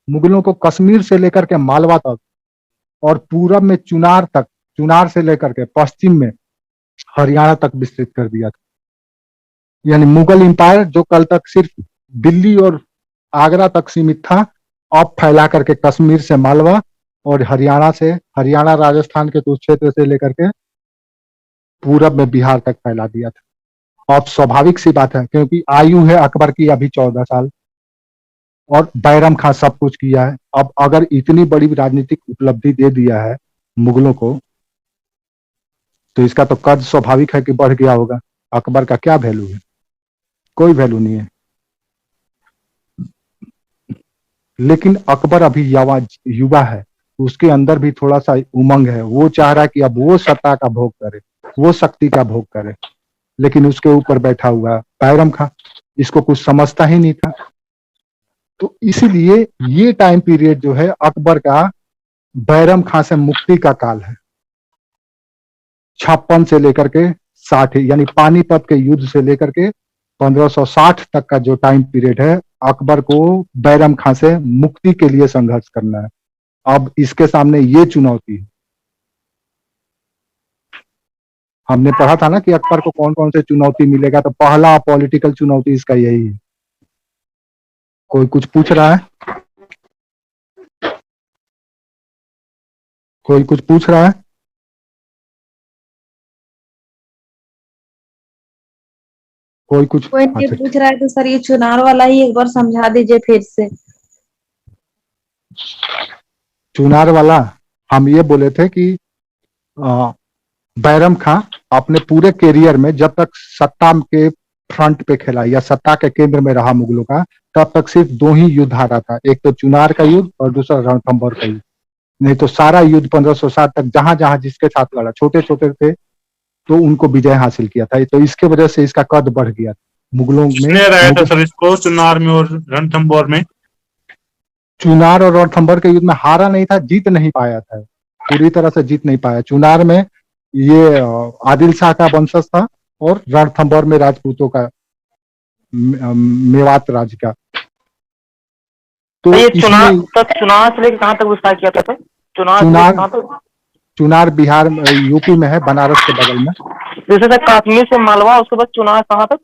मुगलों को कश्मीर से लेकर के मालवा तक और पूरब में चुनार तक, चुनार से लेकर के पश्चिम में हरियाणा तक विस्तृत कर दिया था। यानी मुगल एम्पायर जो कल तक सिर्फ दिल्ली और आगरा तक सीमित था, अब फैला करके कश्मीर से मालवा और हरियाणा राजस्थान के कुछ क्षेत्र से लेकर के पूरब में बिहार तक फैला दिया था। अब स्वाभाविक सी बात है, क्योंकि आयु है अकबर की अभी 14 साल और बैरम खां सब कुछ किया है। अब अगर इतनी बड़ी राजनीतिक उपलब्धि दे दिया है मुगलों को, तो इसका तो कद स्वाभाविक है कि बढ़ गया होगा। अकबर का क्या वैल्यू है? कोई वैल्यू नहीं है। लेकिन अकबर अभी युवा है, उसके अंदर भी थोड़ा सा उमंग है। वो चाह रहा है कि अब वो सत्ता का भोग करे, वो शक्ति का भोग करे। लेकिन उसके ऊपर बैठा हुआ बैरम खां, इसको कुछ समझता ही नहीं था। तो इसीलिए ये टाइम पीरियड जो है अकबर का बैरम खां से मुक्ति का काल है। 56 से लेकर के 60, यानी पानीपत के युद्ध से लेकर के 1560 तक का जो टाइम पीरियड है, अकबर को बैरम खां से मुक्ति के लिए संघर्ष करना है। अब इसके सामने ये चुनौती है। हमने पढ़ा था ना कि अकबर को कौन कौन से चुनौती मिलेगा, तो पहला पॉलिटिकल चुनौती इसका यही है। कोई कुछ पूछ रहा है? कोई कुछ पूछ रहा है? कोई नहीं अच्छा, पूछ रहा है तो सर ये चुनार वाला ही एक बार समझा दीजिए फिर से। चुनार वाला हम ये बोले थे कि बैरम खां अपने पूरे कैरियर में जब तक सत्ता के फ्रंट पे खेला या सत्ता के केंद्र में रहा मुगलों का, तब तक सिर्फ 2 ही युद्ध हारा था, एक तो चुनार का युद्ध और दूसरा रणथंभौर का युद्ध। नहीं तो सारा युद्ध 1560 तक जहां जहां जिसके साथ लड़ा, छोटे छोटे थे तो उनको विजय हासिल किया था। तो इसके वजह से इसका कद बढ़ गया मुगलों में। किसने हराया था सर इसको चुनार में और रणथंभौर में? चुनार और रणथंभौर के युद्ध में हारा नहीं था, जीत नहीं पाया था, पूरी तरह से जीत नहीं पाया। चुनार में ये आदिल शाह का वंशज था और रणथंभौर में राजपूतों का, मेवात राज का। तो ये चुनार इसमें से लेकर कहाँ तक विस्तार किया था सर? चुनार बिहार यूपी में है, बनारस के बगल में। जैसे सर कश्मीर से मालवा, उसके बाद चुनार कहाँ तक?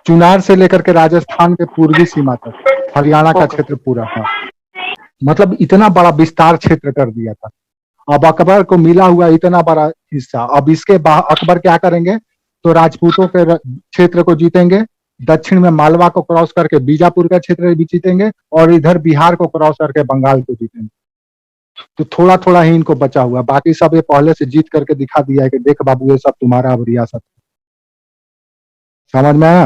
चुनार से लेकर के राजस्थान के पूर्वी सीमा तक, हरियाणा का क्षेत्र पूरा। हाँ, मतलब इतना बड़ा विस्तार क्षेत्र कर दिया था। अब अकबर को मिला हुआ इतना बड़ा हिस्सा, अब इसके अकबर क्या करेंगे, तो राजपूतों के क्षेत्र को जीतेंगे, दक्षिण में मालवा को क्रॉस करके बीजापुर का क्षेत्र भी जीतेंगे, और इधर बिहार को क्रॉस करके बंगाल को जीतेंगे। तो थोड़ा थोड़ा ही इनको बचा हुआ, बाकी सब ये पहले से जीत करके दिखा दिया है कि देख बाबू ये सब तुम्हारा अब रियासत है। समझ में आया?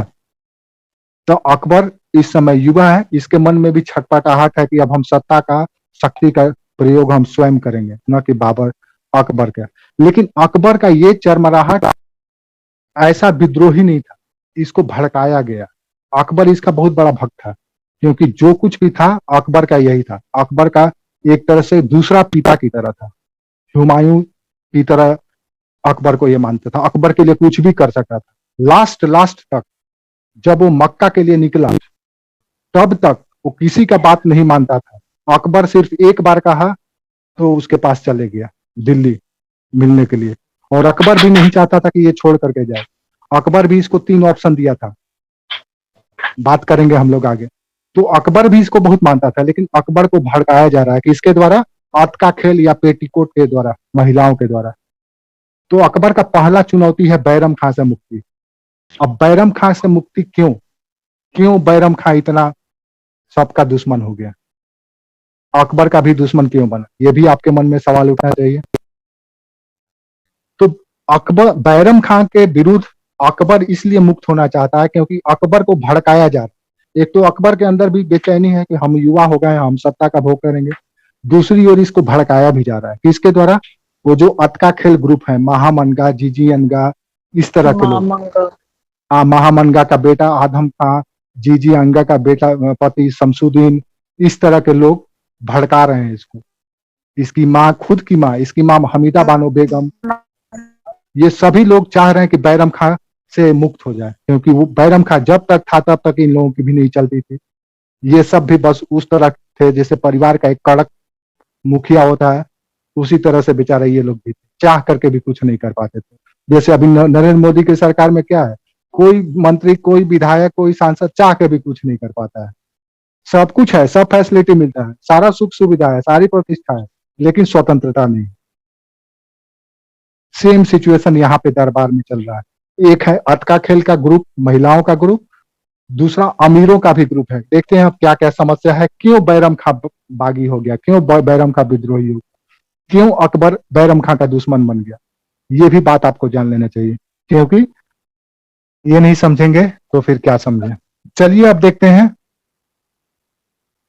तो अकबर इस समय युवा है, इसके मन में भी छटपटाहट है कि अब हम सत्ता का, शक्ति का प्रयोग हम स्वयं करेंगे, न कि बाबर अकबर का। लेकिन अकबर का ये चरमराहट ऐसा विद्रोही नहीं था, इसको भड़काया गया। अकबर इसका बहुत बड़ा भक्त था, क्योंकि जो कुछ भी था अकबर का यही था। अकबर का एक तरह से दूसरा पिता की तरह था, हुमायूं की तरह अकबर को ये मानता था, अकबर के लिए कुछ भी कर सकता था। लास्ट तक जब वो मक्का के लिए निकला, तब तक वो किसी का बात नहीं मानता था। अकबर सिर्फ एक बार कहा तो उसके पास चले गया दिल्ली मिलने के लिए, और अकबर भी नहीं चाहता था कि ये छोड़ करके जाए। अकबर भी इसको 3 ऑप्शन दिया था, बात करेंगे हम लोग आगे। तो अकबर भी इसको बहुत मानता था, लेकिन अकबर को भड़काया जा रहा है कि इसके द्वारा, अत का खेल या पेटीकोट के द्वारा, महिलाओं के द्वारा। तो अकबर का पहला चुनौती है बैरम खां से मुक्ति। अब बैरम खां से मुक्ति क्यों बैरम खां इतना सबका दुश्मन हो गया, अकबर का भी दुश्मन क्यों बना, ये भी आपके मन में सवाल उठना चाहिए। तो अकबर, बैरम खां के विरुद्ध अकबर इसलिए मुक्त होना चाहता है क्योंकि अकबर को भड़काया जा रहा है। एक तो अकबर के अंदर भी बेचैनी है कि हम युवा हो गए हैं, हम सत्ता का भोग करेंगे। दूसरी ओर इसको भड़काया भी जा रहा है, किसके द्वारा? वो जो अतका खेल ग्रुप है, महामनगा, जीजीअनगा, इस तरह के लोग। महामनगा का बेटा आदम खां, जीजीअनगा का बेटा पति शमसुद्दीन, इस तरह के लोग भड़का रहे हैं इसको। इसकी माँ, खुद की माँ, इसकी माँ हमीदा बानो बेगम, ये सभी लोग चाह रहे हैं कि बैरम खां से मुक्त हो जाए, क्योंकि वो बैरम खां जब तक था तब तक इन लोगों की भी नहीं चलती थी। ये सब भी बस उस तरह थे जैसे परिवार का एक कड़क मुखिया होता है, उसी तरह से बेचारे ये लोग भी थे, चाह करके भी कुछ नहीं कर पाते थे। जैसे अभी नरेंद्र मोदी की सरकार में क्या है, कोई मंत्री, कोई विधायक, कोई सांसद चाह के भी कुछ नहीं कर पाता है। सब कुछ है, सब फैसिलिटी मिलता है, सारा सुख सुविधा है, सारी प्रतिष्ठा है, लेकिन स्वतंत्रता नहीं। सेम सिचुएशन यहाँ पे दरबार में चल रहा है। एक है अतका खेल का ग्रुप, महिलाओं का ग्रुप, दूसरा अमीरों का भी ग्रुप है। देखते हैं अब क्या क्या समस्या है, क्यों बैरम खां बागी हो गया, क्यों बैरम खां विद्रोही हो, क्यों अकबर बैरम खां का दुश्मन बन गया, ये भी बात आपको जान लेना चाहिए, क्योंकि ये नहीं समझेंगे तो फिर क्या समझे। चलिए अब देखते हैं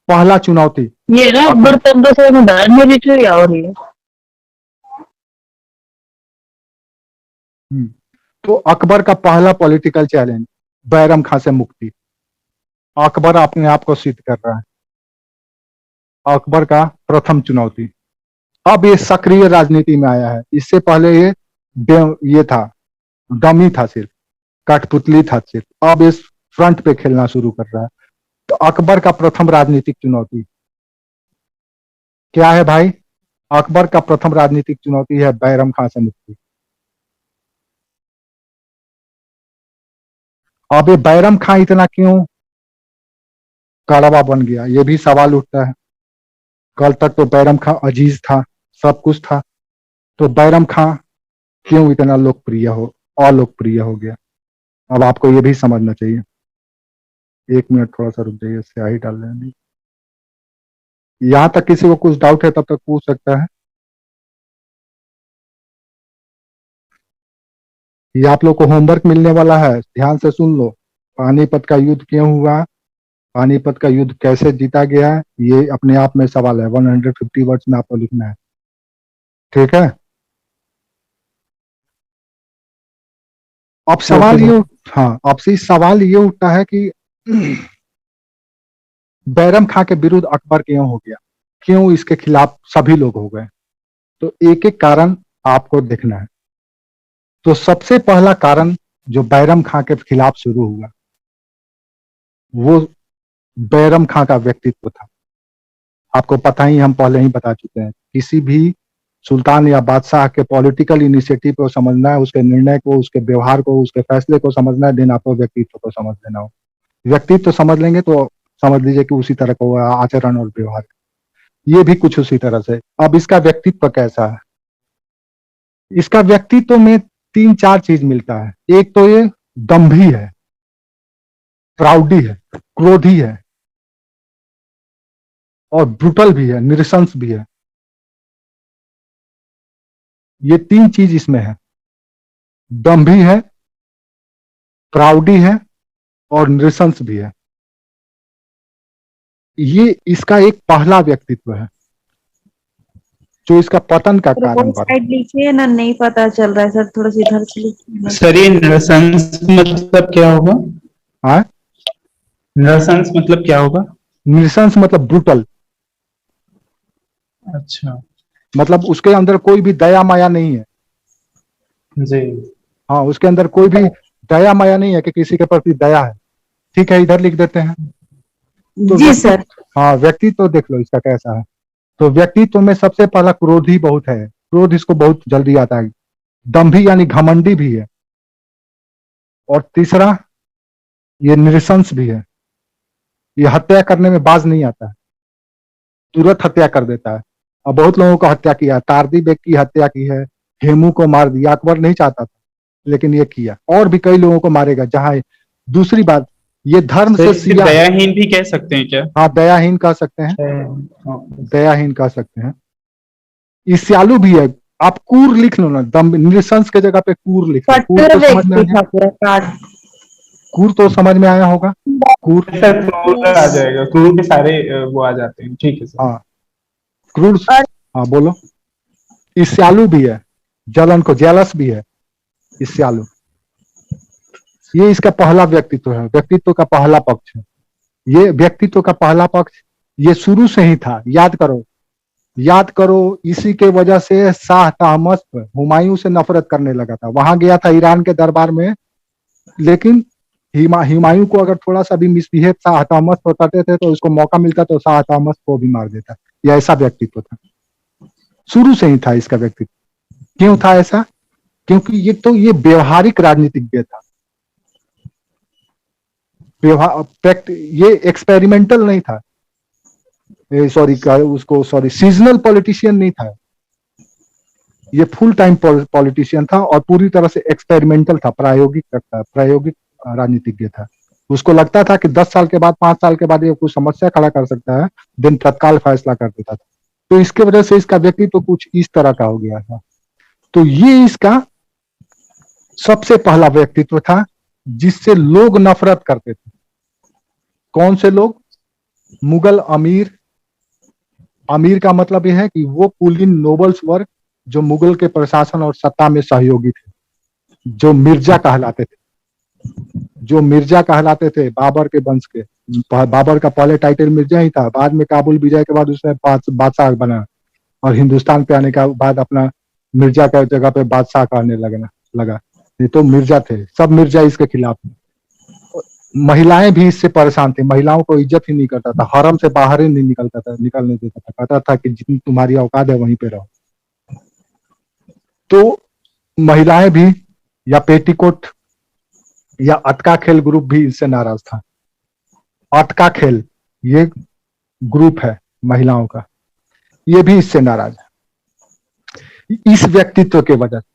पहला चुनौती। ये ना अकबर तक से मैदान में रिट्री आ रही है। तो अकबर का पहला पॉलिटिकल चैलेंज, बैरम खां से मुक्ति। अकबर अपने आप को सिद्ध कर रहा है। अकबर का प्रथम चुनौती। अब ये सक्रिय राजनीति में आया है, इससे पहले ये था, डमी था, सिर्फ कठपुतली था सिर्फ। अब इस फ्रंट पे खेलना शुरू कर रहा है। तो अकबर का प्रथम राजनीतिक चुनौती क्या है भाई? अकबर का प्रथम राजनीतिक चुनौती है बैरम खां से मुक्ति। अब ये बैरम खां इतना क्यों कड़वा बन गया, ये भी सवाल उठता है। कल तक तो बैरम खां अजीज था, सब कुछ था, तो बैरम खां क्यों इतना अलोकप्रिय हो गया? अब आपको ये भी समझना चाहिए। 1 मिनट थोड़ा सा रुक जाइए, स्याही डाल लेंगे। यहां तक किसी को कुछ डाउट है तब तक पूछ सकता है। ये आप लोग को होमवर्क मिलने वाला है, ध्यान से सुन लो। पानीपत का युद्ध क्यों हुआ, पानीपत का युद्ध कैसे जीता गया, ये अपने आप में सवाल है। 150 वर्ड्स में आपको लिखना है, ठीक है? अब सवाल ये, हाँ, अब से सवाल ये उठता है कि बैरम खां के विरुद्ध अकबर क्यों हो गया, क्यों इसके खिलाफ सभी लोग हो गए? तो एक एक कारण आपको देखना है। तो सबसे पहला कारण जो बैरम खां के खिलाफ शुरू हुआ, वो बैरम खां का व्यक्तित्व था। आपको पता ही, हम पहले ही बता चुके हैं, किसी भी सुल्तान या बादशाह के पॉलिटिकल इनिशिएटिव को समझना है, उसके निर्णय को, उसके व्यवहार को, उसके फैसले को समझना है, देन आपको व्यक्तित्व को समझ लेना हो। व्यक्तित्व समझ लेंगे तो समझ लीजिए कि उसी तरह का हुआ आचरण और व्यवहार, ये भी कुछ उसी तरह से। अब इसका व्यक्तित्व कैसा है? इसका व्यक्तित्व में 3-4 चीज मिलता है। एक तो ये दम्भी है, प्राउडी है, क्रोधी है और ब्रुटल भी है, निरसंस भी है। ये 3 चीज इसमें है, दम्भी है, प्राउडी है और निरसंस भी है। ये इसका एक पहला व्यक्तित्व है जो इसका पतन का कारण बना। साइड लिखिए ना, नहीं पता चल रहा है सर, थोड़ा सा इधर से लिखिए। सर ये नरसंस मतलब क्या होगा? हाँ, नरसंस मतलब क्या होगा? निरसंस मतलब ब्रुटल, अच्छा मतलब उसके अंदर कोई भी दया माया नहीं है। जी। हाँ, उसके अंदर कोई भी दया माया नहीं है कि किसी के प्रति दया है। ठीक है, इधर लिख देते हैं। तो जी सर। हाँ, व्यक्तित्व देख लो इसका कैसा है। तो व्यक्तित्व में सबसे पहला क्रोधी बहुत है, क्रोध इसको बहुत जल्दी आता है। दम्भी यानी घमंडी भी है। और तीसरा ये निरसंस भी है, ये हत्या करने में बाज नहीं आता है, तुरंत हत्या कर देता है। और बहुत लोगों को हत्या किया, तारदी बेग की हत्या की है, हेमू को मार दिया। अकबर नहीं चाहता था लेकिन ये किया, और भी कई लोगों को मारेगा। जहां दूसरी बात, ये धर्म से इसके सिया, दयाहीन भी कह सकते हैं क्या? हाँ दयाहीन कह सकते हैं, दयाहीन कह सकते हैं। ईर्ष्यालु भी है। आप कूर लिख लो ना, दम निरसंस के जगह पे कूर लिख लो। कूर तो समझ में आ गया, कूर तो समझ में आया होगा। कूर, सर क्रूर आ जाएगा, क्रूर के सारे वो आ जाते हैं। ठीक है सर। हाँ क्रूर, हाँ बोलो। ईर्ष्यालु भी है, जलन को जेलस भी है, ईर्ष्यालु। ये इसका पहला व्यक्तित्व है, व्यक्तित्व का पहला पक्ष है। ये व्यक्तित्व का पहला पक्ष ये शुरू से ही था। याद करो, याद करो, इसी के वजह से शाह तहमस्प हुमायूं से नफरत करने लगा था। वहां गया था ईरान के दरबार में, लेकिन हुमायूं को अगर थोड़ा सा भी मिसबिहेव शाह तहमस्प करते थे तो उसको मौका मिलता तो शाह तहमस्प को भी मार देता। यह ऐसा व्यक्तित्व था, शुरू से ही था इसका व्यक्तित्व। क्यों था ऐसा? क्योंकि ये व्यवहारिक राजनीतिज्ञ था। ये एक्सपेरिमेंटल नहीं था, सॉरी सीजनल पॉलिटिशियन नहीं था। ये फुल टाइम पॉलिटिशियन था और पूरी तरह से एक्सपेरिमेंटल था, प्रायोगिक राजनीतिज्ञ था। उसको लगता था कि 10 साल के बाद, 5 साल के बाद ये कुछ समस्या खड़ा कर सकता है, दिन तत्काल फैसला कर देता था। तो इसके वजह से इसका व्यक्तित्व कुछ इस तरह का हो गया था। तो ये इसका सबसे पहला व्यक्तित्व था जिससे लोग नफरत करते थे। कौन से लोग? मुगल अमीर। अमीर का मतलब यह है कि वो कुलीन नोबल्स वर्ग जो मुगल के प्रशासन और सत्ता में सहयोगी थे, जो मिर्जा कहलाते थे, बाबर के वंश के। बाबर का पहले टाइटल मिर्जा ही था, बाद में काबुल विजय के बाद उसने बादशाह बना और हिंदुस्तान पे आने के बाद अपना मिर्जा का जगह पे बादशाह कहने लगा। ये तो मिर्जा थे, सब मिर्जा इसके खिलाफ थे। महिलाएं भी इससे परेशान थी, महिलाओं को इज्जत ही नहीं करता था, हरम से बाहर ही नहीं निकलने देता था, कहता था कि जितनी तुम्हारी औकात है वहीं पे रहो। तो महिलाएं भी, या पेटीकोट या अटका खेल ग्रुप भी इससे नाराज था। अटका खेल ये ग्रुप है महिलाओं का, ये भी इससे नाराज है इस व्यक्तित्व के वजह से।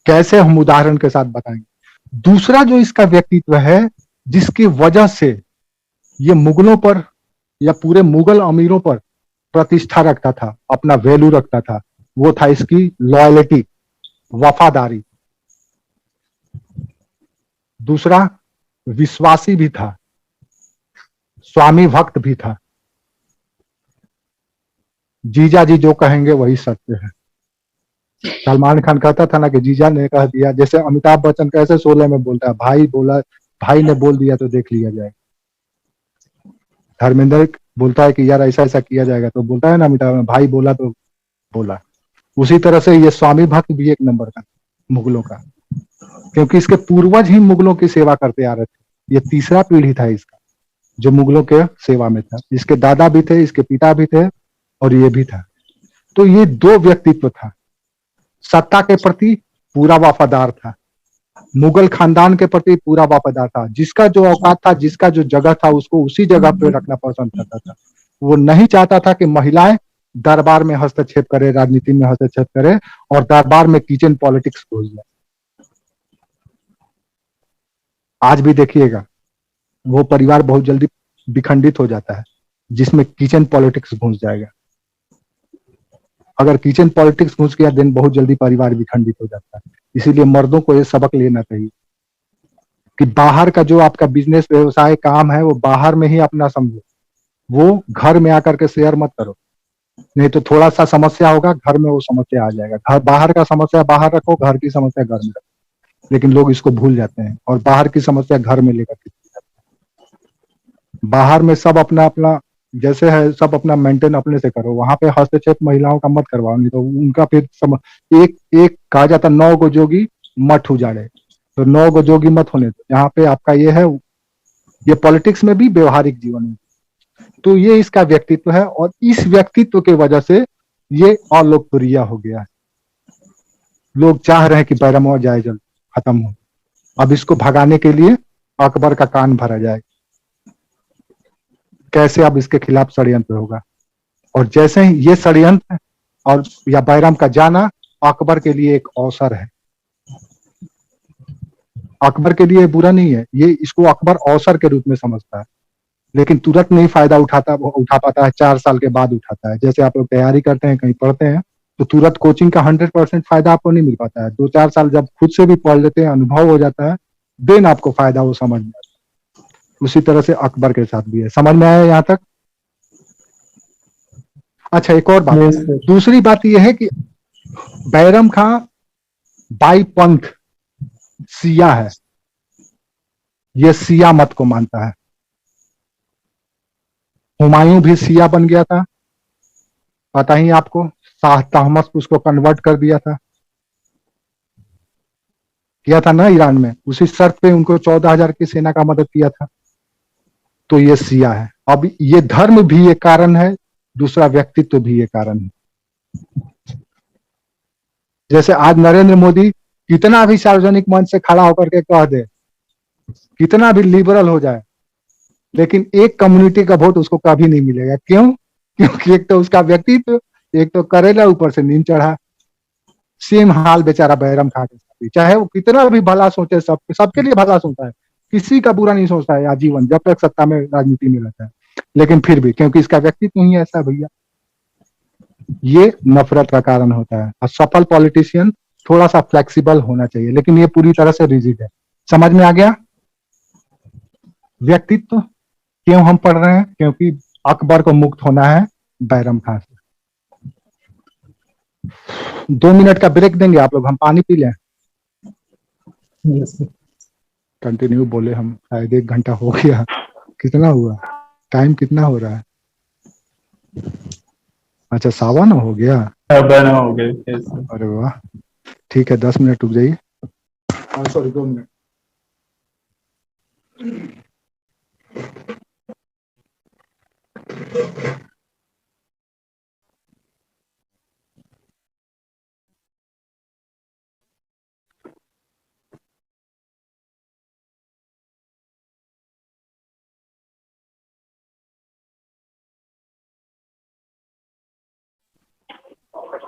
कैसे, हम उदाहरण के साथ बताएंगे। दूसरा जो इसका व्यक्तित्व है जिसकी वजह से ये मुगलों पर या पूरे मुगल अमीरों पर प्रतिष्ठा रखता था, अपना वैल्यू रखता था, वो था इसकी लॉयल्टी, वफादारी। दूसरा, विश्वासी भी था, स्वामी भक्त भी था। जीजा जी जो कहेंगे वही सत्य है। सलमान खान कहता था ना कि जीजा ने कह दिया, जैसे अमिताभ बच्चन कैसे 16 में बोलता है, भाई ने बोल दिया तो देख लिया जाएगा। धर्मेंद्र बोलता है कि यार ऐसा ऐसा किया जाएगा, तो बोलता है ना अमिताभ, भाई बोला तो बोला। उसी तरह से ये स्वामी भक्त भी एक नंबर का मुगलों का, क्योंकि इसके पूर्वज ही मुगलों की सेवा करते आ रहे थे। ये तीसरा पीढ़ी था इसका जो मुगलों के सेवा में था। इसके दादा भी थे, इसके पिता भी थे और ये भी था। तो ये 2 व्यक्तित्व था सत्ता के प्रति पूरा वफादार था, मुगल खानदान के प्रति पूरा वफादार था, जिसका जो औकात था, जिसका जो जगह था, उसको उसी जगह पे रखना पसंद करता था। वो नहीं चाहता था कि महिलाएं दरबार में हस्तक्षेप करे, राजनीति में हस्तक्षेप करे और दरबार में किचन पॉलिटिक्स घुस जाए। आज भी देखिएगा वो परिवार बहुत जल्दी विखंडित हो जाता है जिसमें किचन पॉलिटिक्स घुस जाएगा। अगर किचन पॉलिटिक्स घुस गया दिन बहुत जल्दी परिवार विखंडित हो जाता है। इसीलिए मर्दों को ये सबक लेना चाहिए कि बाहर का जो आपका बिजनेस व्यवसाय काम है वो बाहर में ही अपना समझो, वो घर में आकर के शेयर मत करो, नहीं तो थोड़ा सा समस्या होगा घर में वो समस्या आ जाएगा। घर बाहर का समस्या बाहर रखो, घर की समस्या घर में रखो, लेकिन लोग इसको भूल जाते हैं और बाहर की समस्या घर में लेकर के बाहर में सब अपना अपना जैसे है सब अपना मेंटेन अपने से करो, वहां पे हस्तक्षेप महिलाओं का मत करवाओ, नहीं तो उनका फिर एक एक कहा जाता 9 गो जोगी मठ उजाड़े, तो 9 गो जोगी मत होने दो। यहाँ पे आपका ये है, ये पॉलिटिक्स में भी व्यवहारिक जीवन में, तो ये इसका व्यक्तित्व है और इस व्यक्तित्व की वजह से ये अलोकप्रिय हो गया है। लोग चाह रहे हैं कि बैरम जाए जल्द खत्म हो, अब इसको भगाने के लिए अकबर का कान भरा जाएगा, कैसे अब इसके खिलाफ षड्यंत्र होगा। और जैसे ही ये षड्यंत्र और या बैरम का जाना अकबर के लिए एक अवसर है, अकबर के लिए बुरा नहीं है, ये इसको अकबर अवसर के रूप में समझता है, लेकिन तुरंत नहीं फायदा उठा पाता है, 4 साल के बाद उठाता है। जैसे आप लोग तैयारी करते हैं, कहीं पढ़ते हैं तो तुरंत कोचिंग का 100% फायदा आपको नहीं मिल पाता है। 2-4 साल जब खुद से भी पढ़ लेते हैं, अनुभव हो जाता है, देन आपको फायदा वो समझ में आता है। उसी तरह से अकबर के साथ भी है। समझ में आया यहाँ तक? अच्छा, एक और बात, दूसरी बात यह है कि बैरम खां बाई पंथ सिया है, ये सिया मत को मानता है। हुमायूं भी सिया बन गया था, पता ही आपको, शाह तहमस उसको कन्वर्ट कर दिया था, किया था ना ईरान में, उसी शर्त पे उनको 14,000 की सेना का मदद किया था। तो ये सिया है। अब ये धर्म भी एक कारण है, दूसरा व्यक्तित्व भी एक कारण है। जैसे आज नरेंद्र मोदी कितना भी सार्वजनिक मंच से खड़ा होकर के कह दे, कितना भी लिबरल हो जाए, लेकिन एक कम्युनिटी का वोट उसको कभी नहीं मिलेगा। क्यों? क्योंकि एक तो उसका व्यक्तित्व, एक तो करेला, ऊपर से नींद चढ़ा। सेम हाल बेचारा बैरम खां के साथ, चाहे वो कितना भी भला सोचे, सबके लिए भला सोचता है, किसी का बुरा नहीं सोचता है आजीवन, जब तक सत्ता में राजनीति में रहता है। लेकिन फिर भी क्योंकि इसका व्यक्तित्व नहीं है ऐसा भैया, ये नफरत का कारण होता है। और सफल पॉलिटिशियन थोड़ा सा फ्लेक्सिबल होना चाहिए, लेकिन ये पूरी तरह से रिजिड है। समझ में आ गया? व्यक्तित्व क्यों हम पढ़ रहे हैं? क्योंकि अकबर को मुक्त होना है बैरम खां से। 2 मिनट का ब्रेक देंगे आप लोग, हम पानी पी लें। कंटिन्यू बोले हम, शायद 1 घंटा हो गया। कितना हुआ टाइम, कितना हो रहा है? अच्छा 7:15 हो गया। हो गए। अरे वाह, ठीक है, 10 मिनट रुक जाइए। Sorry 2 minute.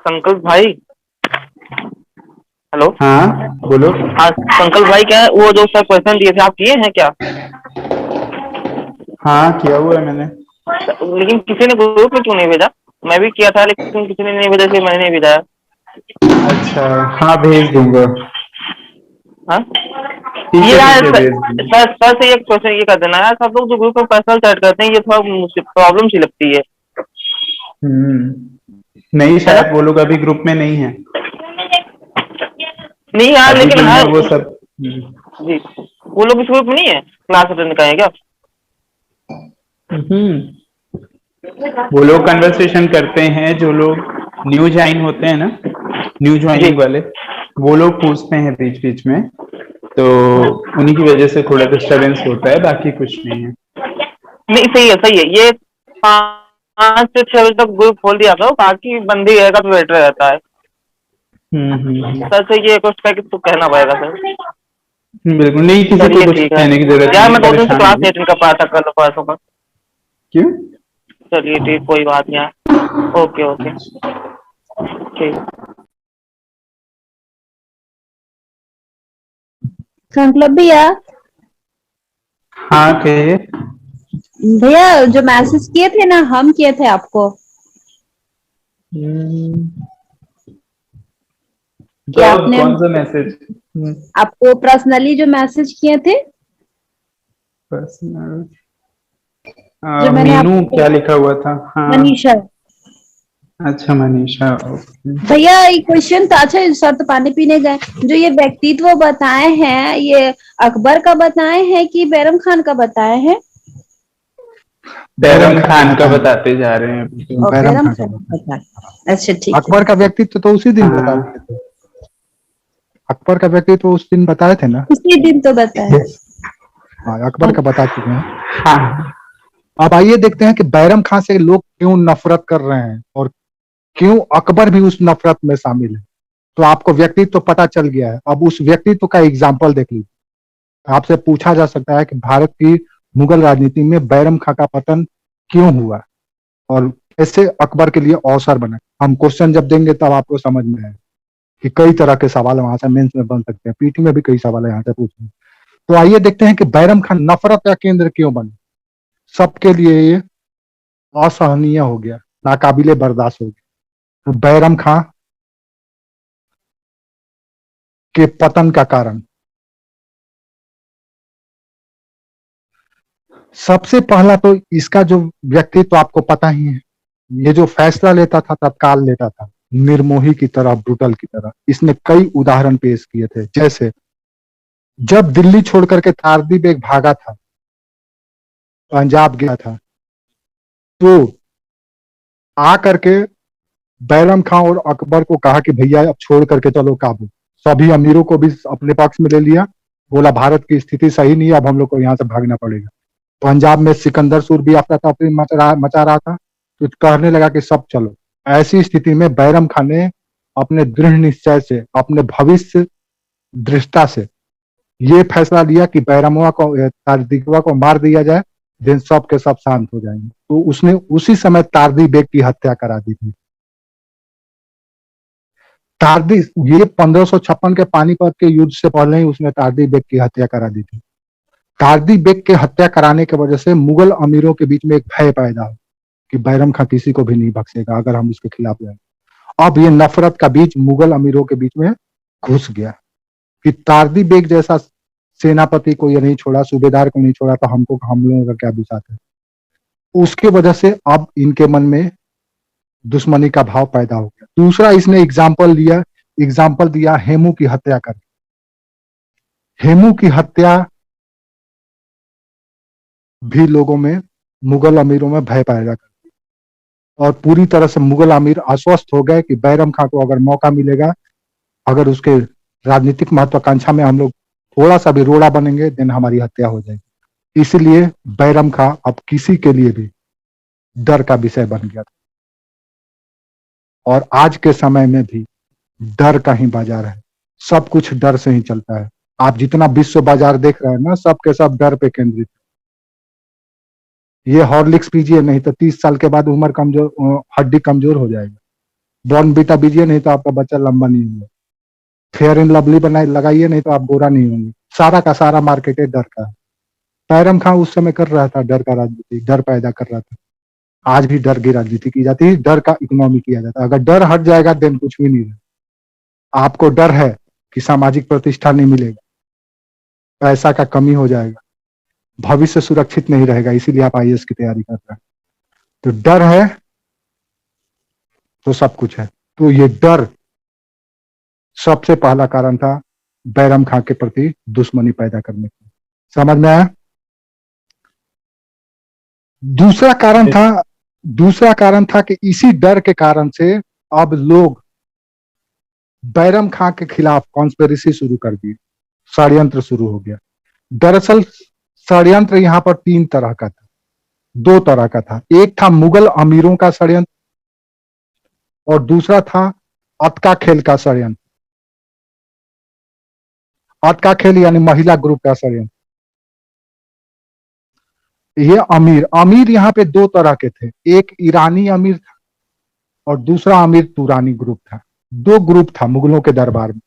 संकल्प भाई, हेलो। हाँ बोलो। हाँ संकल्प भाई, क्या है वो जो सर क्वेश्चन दिए थे आप किए हैं क्या? हाँ किया हुआ है मैंने। लेकिन किसी ने ग्रुप में क्यों नहीं भेजा? मैं भी किया था लेकिन किसी ने नहीं भेजा, इसलिए मैंने नहीं भेजा। अच्छा हाँ भेज दूंगा। हाँ ठीक ये है यार ठीक है, भेज दूंगा। सर से एक क्वेश्चन ये कर देना यार, सब लोग जो ग्रुप में पर्सनल चैट करते हैं ये थोड़ा प्रॉब्लम सी लगती है। नहीं शायद वो लोग अभी ग्रुप में नहीं है। नहीं यार, अभी लेकिन भी हाँ है वो सब। जी, वो लोग इस ग्रुप में नहीं है, क्लास अटेंड करें क्या? वो लोग कन्वर्सेशन करते हैं, जो लोग न्यू ज्वाइन होते हैं ना, न्यू ज्वाइनिंग वाले, वो लोग पूछते हैं बीच बीच में, तो उन्हीं की वजह से थोड़ा डिस्टरबेंस होता है, बाकी कुछ नहीं है। नहीं सही है सही है। ये 5 से 6 बजे तक ग्रुप खोल दिया था, बाकी बंद ही रहेगा तो बेटर रहता है। सर से ये कुछ का तो कहना पड़ेगा सर। बिल्कुल नहीं, किसी को चलिए कुछ ठीक है कहने की जरूरत यार, नहीं, मैं 2 दिन से परेशान क्लास होइए। अटेंड कर पाया था कल परसों का। क्यों? चलिए ठीक, कोई बात नहीं यार। ओके ओके ठीक। संकल्प भैया, हाँ कहिए। भैया जो मैसेज किए थे ना, हम किए थे आपको कि कब, आपने कौन सा मैसेज? आपको पर्सनली जो मैसेज किए थे, पर्सनल? जो मैंने मीनू आपको, क्या लिखा हुआ था? हाँ। मनीषा। अच्छा मनीषा, ओके। भैया एक क्वेश्चन था। अच्छा सर तो पानी पीने गए। जो ये व्यक्तित्व बताए हैं, ये अकबर का बताए हैं कि बैरम खान का बताए हैं? बैरम खान का बताते जा रहे हैं अभी तो। और बैरम बैरम खान का खान बताया। का बताए। अच्छा ठीक है। अकबर का व्यक्तित्व तो उसी दिन बता हाँ। दिए थे। अकबर का व्यक्तित्व उस दिन बताए थे ना। उसी दिन तो बताए। हाँ, अकबर का बता चुके हैं। हाँ। अब आइए देखते हैं कि बैरम खान से लोग क्यों नफरत कर रहे हैं और क्यों अकबर भी उस नफरत में शामिल है। तो आपको व्यक्तित्व तो पता चल गया है, अब उस व्यक्तित्व का एग्जाम्पल देख लीजिए। आपसे पूछा जा सकता है कि भारत की मुगल राजनीति में बैरम खां का पतन क्यों हुआ और कैसे अकबर के लिए अवसर बना। हम क्वेश्चन जब देंगे तब आपको समझ में आएगा कि कई तरह के सवाल वहां से मेंस में बन सकते हैं, पीटी में भी कई सवाल यहाँ से पूछेंगे। तो आइए देखते हैं कि बैरम खान नफरत का केंद्र क्यों बने। सबके लिए ये असहनीय हो गया, नाकाबिले बर्दाश्त हो गया। तो बैरम खां के पतन का कारण सबसे पहला तो इसका जो व्यक्तित्व आपको पता ही है। ये जो फैसला लेता था तत्काल लेता था, निर्मोही की तरह, ब्रूटल की तरह। इसने कई उदाहरण पेश किए थे, जैसे जब दिल्ली छोड़ करके तारदी बेग भागा था, पंजाब गया था, तो आ करके बैरम खां और अकबर को कहा कि भैया अब छोड़ करके चलो काबुल। सभी अमीरों को भी अपने पक्ष में ले लिया, बोला भारत की स्थिति सही नहीं है, अब हम लोग को यहाँ से भागना पड़ेगा। पंजाब में सिकंदर सूर भी अफरा तफरी मचा रहा था, तो कहने लगा कि सब चलो। ऐसी स्थिति में बैरम खान ने अपने दृढ़ निश्चय से, अपने भविष्य दृष्टा से ये फैसला लिया कि बैरमवा को, तारदिगवा को मार दिया जाए, दिन सब के सब शांत हो जाएंगे। तो उसने उसी समय तारदी बेग की हत्या करा दी थी। तारदी, ये 1556 के पानीपत के युद्ध से पहले ही उसने तारदी बेग की हत्या करा दी थी। तारदी बेग के हत्या कराने की वजह से मुगल अमीरों के बीच में एक भय पैदा हो कि बैरम खां किसी को भी नहीं बख्शेगा अगर हम उसके खिलाफ जाएंगे। अब ये नफरत का बीज मुगल अमीरों के बीच में घुस गया कि तारदी बेग जैसा सेनापति को ये नहीं छोड़ा, सूबेदार को नहीं छोड़ा, तो हमको हम लोगों का क्या बिसात है। उसके वजह से अब इनके मन में दुश्मनी का भाव पैदा हो गया। दूसरा, इसने एग्जाम्पल दिया हेमू की हत्या कर। हेमू की हत्या भी लोगों में, मुगल अमीरों में भय पैदा कर, और पूरी तरह से मुगल अमीर आश्वस्त हो गए कि बैरम खां को अगर मौका मिलेगा, अगर उसके राजनीतिक महत्वाकांक्षा में हम लोग थोड़ा सा भी रोड़ा बनेंगे, देन हमारी हत्या हो जाएगी। इसलिए बैरम खां अब किसी के लिए भी डर का विषय बन गया था, और आज के समय में भी डर का ही बाजार है। सब कुछ डर से ही चलता है। आप जितना विश्व बाजार देख रहे हैं ना, सब के सब डर पे केंद्रित। ये हॉर्लिक्स पीजिए, नहीं तो 30 साल के बाद उम्र कमजोर, हड्डी कमजोर हो जाएगा। बॉर्नविटा पीजिए, नहीं तो आपका बच्चा लंबा नहीं होगा। फेयर एंड लवली बनाए लगाइए, नहीं तो आप गोरा नहीं होंगे। सारा का सारा मार्केट है डर का। बैरम खां उस समय कर रहा था डर का राजनीति, डर पैदा कर रहा था। आज भी डर की राजनीति की जाती है, डर का इकोनॉमी किया जाता है। अगर डर हट जाएगा, देन कुछ भी नहीं है। आपको डर है कि सामाजिक प्रतिष्ठा नहीं मिलेगा, पैसा का कमी हो जाएगा, भविष्य सुरक्षित नहीं रहेगा, इसीलिए आप आईएएस की तैयारी कर रहे हैं। तो डर है तो सब कुछ है। तो ये डर सबसे पहला कारण था बैरम खां के प्रति दुश्मनी पैदा करने का। समझ में आया? दूसरा कारण था कि इसी डर के कारण से अब लोग बैरम खां के खिलाफ कॉन्स्पिरेसी शुरू कर दी, षड्यंत्र शुरू हो गया। दरअसल षड्यंत्र यहाँ पर 3 तरह का था, 2 तरह का था। एक था मुगल अमीरों का षड्यंत्र और दूसरा था अतका खेल का षड्यंत्र। अतका खेल यानी महिला ग्रुप का षड्यंत्र। ये अमीर अमीर यहाँ पे दो तरह के थे, एक ईरानी अमीर था और दूसरा अमीर तुरानी ग्रुप था। दो ग्रुप था मुगलों के दरबार में।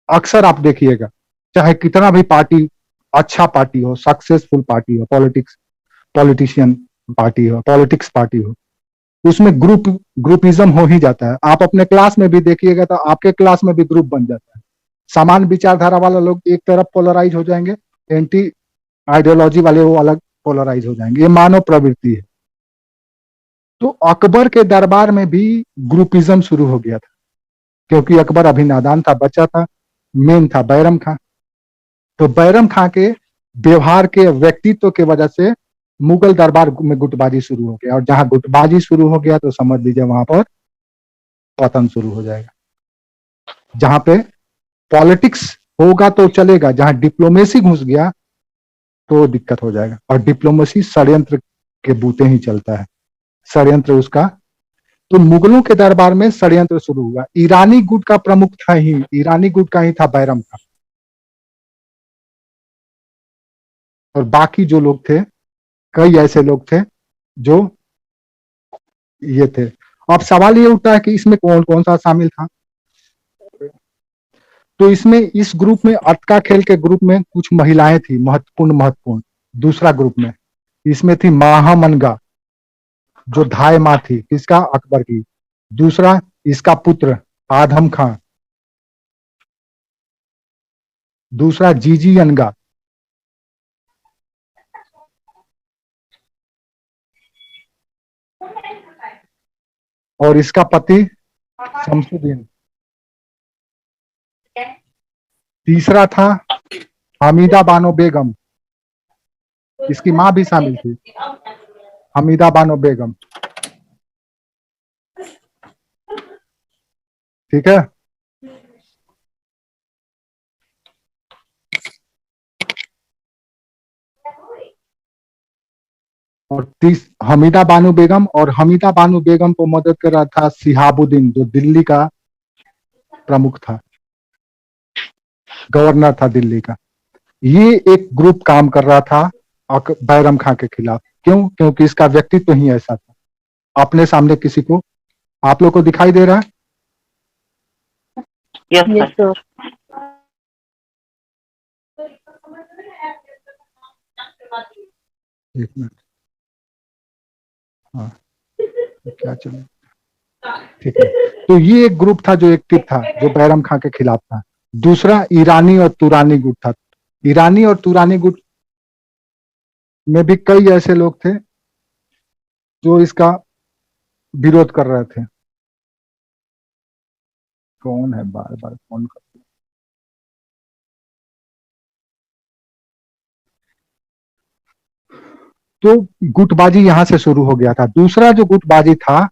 अक्सर आप देखिएगा चाहे कितना भी पार्टी अच्छा पार्टी हो, सक्सेसफुल पार्टी हो, पॉलिटिशियन पार्टी हो, पॉलिटिक्स पार्टी हो, उसमें ग्रुपिज्म हो ही जाता है। आप अपने क्लास में भी देखिएगा तो आपके क्लास में भी ग्रुप बन जाता है। समान विचारधारा वाला लोग एक तरफ पोलराइज हो जाएंगे, एंटी आइडियोलॉजी वाले वो अलग पोलराइज हो जाएंगे। ये मानव प्रवृत्ति है। तो अकबर के दरबार में भी ग्रुपिज्म शुरू हो गया था, क्योंकि अकबर अभी नादान था, बच्चा था। मेन था बैरम खां। तो बैरम खां के व्यवहार के, व्यक्तित्व के वजह से मुगल दरबार में गुटबाजी शुरू हो गया, और जहां गुटबाजी शुरू हो गया तो समझ लीजिए वहां पर पतन शुरू हो जाएगा। जहां पे पॉलिटिक्स होगा तो चलेगा, जहां डिप्लोमेसी घुस गया तो दिक्कत हो जाएगा। और डिप्लोमेसी षड्यंत्र के बूते ही चलता है, षड्यंत्र उसका। तो मुगलों के दरबार में षड्यंत्र शुरू हुआ। ईरानी गुट का प्रमुख था ही, ईरानी गुट का ही था बैरम खां, और बाकी जो लोग थे, कई ऐसे लोग थे जो ये थे। अब सवाल ये उठता है कि इसमें कौन कौन सा शामिल था। तो इसमें, इस ग्रुप में, अतका खेल के ग्रुप में कुछ महिलाएं थी महत्वपूर्ण। दूसरा ग्रुप में इसमें थी महामनगा, जो धाय माँ थी, किसका, अकबर की। दूसरा इसका पुत्र आदम खां। दूसरा जीजी अनगा। और इसका पति शमसुद्दीन। तीसरा था हमीदा बानो बेगम, इसकी मां भी शामिल थी, हमीदा बानो बेगम। ठीक है। और हमीदा बानो बेगम, और हमीदा बानो बेगम को मदद कर रहा था शिहाबुद्दीन, जो दिल्ली का प्रमुख था, गवर्नर था दिल्ली का। ये एक ग्रुप काम कर रहा था बैरम खां के खिलाफ। क्यों? क्योंकि इसका व्यक्तित्व ही ऐसा था। अपने सामने किसी को, आप लोग को दिखाई दे रहा है? Yes yes sir. सर। एक मिनट। हाँ, क्या चले, ठीक है। तो ये एक ग्रुप था जो एक्टिव था, जो बैरम खां के खिलाफ था। दूसरा ईरानी और तुरानी गुट था। ईरानी और तुरानी गुट में भी कई ऐसे लोग थे जो इसका विरोध कर रहे थे। कौन है बार बार फोन कर? तो गुटबाजी यहां से शुरू हो गया था। दूसरा जो गुटबाजी था,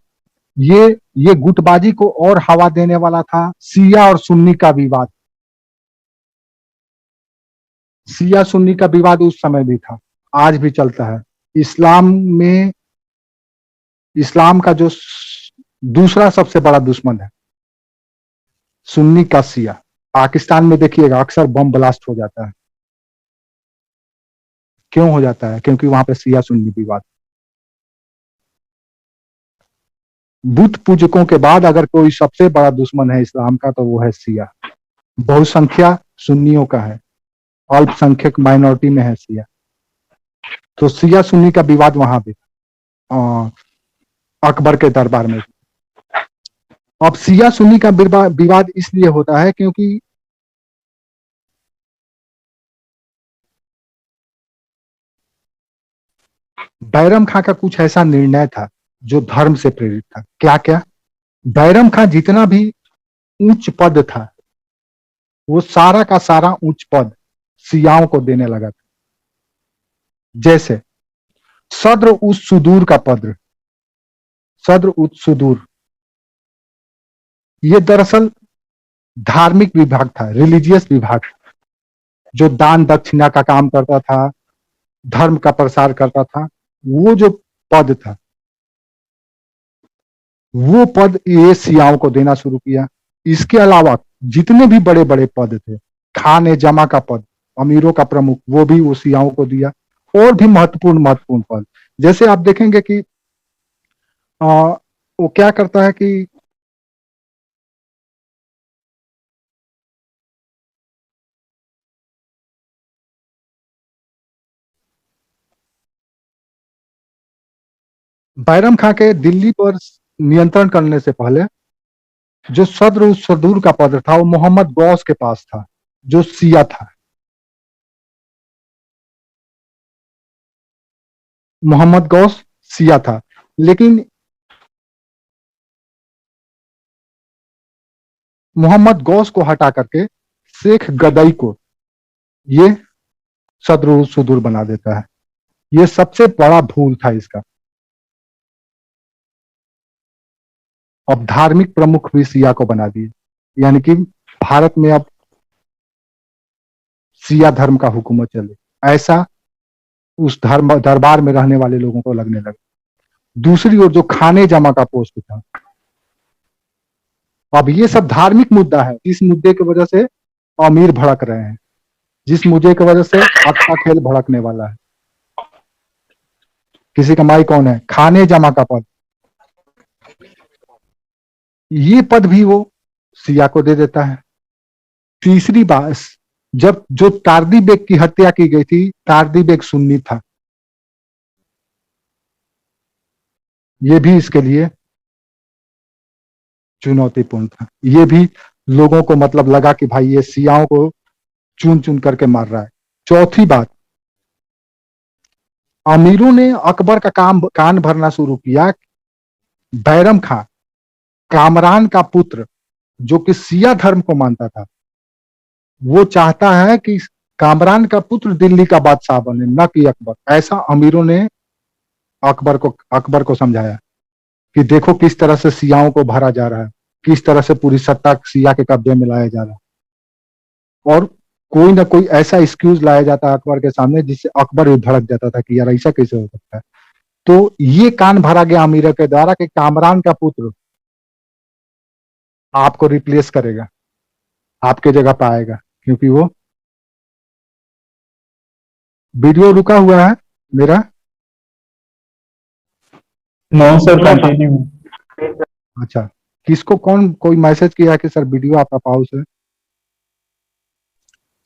ये गुटबाजी को और हवा देने वाला था शिया और सुन्नी का विवाद। शिया सुन्नी का विवाद उस समय भी था, आज भी चलता है। इस्लाम में, इस्लाम का जो दूसरा सबसे बड़ा दुश्मन है सुन्नी का शिया। पाकिस्तान में देखिएगा अक्सर बम ब्लास्ट हो जाता है। क्यों हो जाता है? क्योंकि वहां पे शिया सुन्नी विवाद। बुत पूजकों के बाद अगर कोई सबसे बड़ा दुश्मन है इस्लाम का तो वो है शिया। बहुसंख्या सुन्नियों का है, अल्पसंख्यक माइनॉरिटी में है शिया। तो शिया सुन्नी का विवाद वहां भी अकबर के दरबार में। अब शिया सुन्नी का विवाद इसलिए होता है क्योंकि बैरम खां का कुछ ऐसा निर्णय था जो धर्म से प्रेरित था। क्या क्या? बैरम खां जितना भी उच्च पद था, वो सारा का सारा उच्च पद शियाओं को देने लगा था। जैसे सद्र उस सुदूर का पद, सद्र उस सुदूर, ये दरअसल धार्मिक विभाग था, रिलीजियस विभाग, जो दान दक्षिणा का काम करता था, धर्म का प्रसार करता था। वो जो पद था, वो पद ये शियाओं को देना शुरू किया। इसके अलावा जितने भी बड़े बड़े पद थे खान ए जमा का पद, अमीरों का प्रमुख, वो भी वो शियाओं को दिया। और भी महत्वपूर्ण पद, जैसे आप देखेंगे कि वो क्या करता है कि बैरम खां के दिल्ली पर नियंत्रण करने से पहले जो सदर सदूर का पद था वो मोहम्मद गौस के पास था, जो शिया था। मोहम्मद गौस शिया था, लेकिन मोहम्मद गौस को हटा करके शेख गदई को ये सदर सुदूर बना देता है। ये सबसे बड़ा भूल था इसका। अब धार्मिक प्रमुख भी शिया को बना दिए, यानी कि भारत में अब शिया धर्म का हुकूमत चले, ऐसा उस धर्म दरबार में रहने वाले लोगों को लगने लगा। दूसरी ओर जो खाने जमा का पोस्ट था, अब ये सब धार्मिक मुद्दा है। इस मुद्दे की वजह से अमीर भड़क रहे हैं, जिस मुद्दे की वजह से अच्छा खेल भड़कने वाला है। किसी का माई कौन है? खाने जमा का पद, ये पद भी वो शिया को दे देता है। तीसरी बात, जब जो तारदी बेग की हत्या की गई थी, तारदी बेग सुन्नी था। ये भी इसके लिए चुनौतीपूर्ण था। ये भी लोगों को मतलब लगा कि भाई ये शियाओं को चुन चुन करके मार रहा है। चौथी बात, अमीरों ने अकबर का कान भरना शुरू किया। बैरम खां, कामरान का पुत्र, जो कि शिया धर्म को मानता था, वो चाहता है कि कामरान का पुत्र दिल्ली का बादशाह बने, न कि अकबर। ऐसा अमीरों ने अकबर को समझाया कि देखो किस तरह से शियाओं को भरा जा रहा है, किस तरह से पूरी सत्ता शिया के कब्जे में लाया जा रहा है। और कोई ना कोई ऐसा एक्सक्यूज लाया जाता है अकबर के सामने जिससे अकबर भी भड़क जाता था कि यार ऐसा कैसे हो सकता है। तो ये कान भरा गया अमीरों के द्वारा कि कामरान का पुत्र आपको रिप्लेस करेगा, आपके जगह पर आएगा, क्योंकि वो वीडियो रुका हुआ है मेरा। No sir, continue. अच्छा, किसको कोई मैसेज किया कि सर वीडियो आपका पॉज है?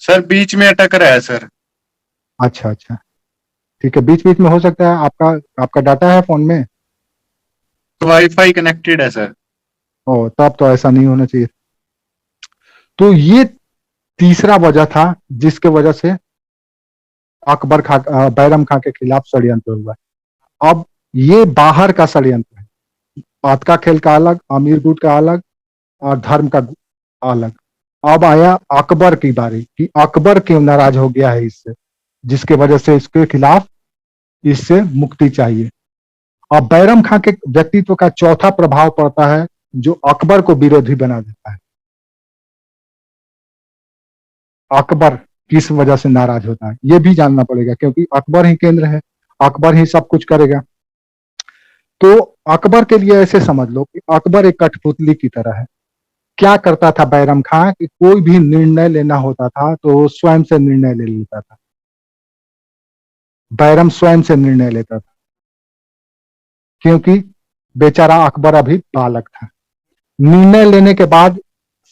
सर बीच में अटक रहा है सर। अच्छा अच्छा, ठीक है, बीच बीच में हो सकता है। आपका डाटा है फोन में? वाईफाई कनेक्टेड है सर। ओ, तब तो ऐसा नहीं होना चाहिए। तो ये तीसरा वजह था जिसके वजह से बैरम खां के खिलाफ षड्यंत्र हुआ। अब ये बाहर का षड्यंत्र है, बात का खेल का अलग, अमीर गुट का अलग और धर्म का अलग। अब आया अकबर की बारी कि अकबर क्यों नाराज हो गया है इससे, जिसके वजह से इसके खिलाफ इससे मुक्ति चाहिए। अब बैरम खां के व्यक्तित्व का चौथा प्रभाव पड़ता है जो अकबर को विरोधी बना देता है। अकबर किस वजह से नाराज होता है ये भी जानना पड़ेगा, क्योंकि अकबर ही केंद्र है, अकबर ही सब कुछ करेगा। तो अकबर के लिए ऐसे समझ लो कि अकबर एक कठपुतली की तरह है। क्या करता था बैरम खां कि कोई भी निर्णय लेना होता था तो वो स्वयं से निर्णय ले लेता था। बैरम स्वयं से निर्णय लेता था, क्योंकि बेचारा अकबर अभी बालक था। निर्णय लेने के बाद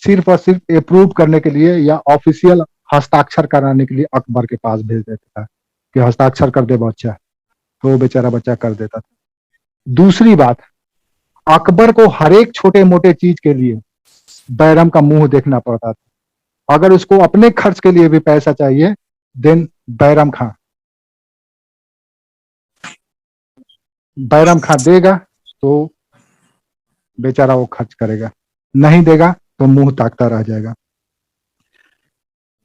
सिर्फ और सिर्फ अप्रूव करने के लिए या ऑफिशियल हस्ताक्षर कराने के लिए अकबर के पास भेज देता था कि हस्ताक्षर कर दे बच्चा, तो वो बेचारा बच्चा कर देता था। दूसरी बात, अकबर को हर एक छोटे मोटे चीज के लिए बैरम का मुंह देखना पड़ता था। अगर उसको अपने खर्च के लिए भी पैसा चाहिए, देन बैरम खां देगा तो बेचारा वो खर्च करेगा, नहीं देगा तो मुंह ताकता रह जाएगा।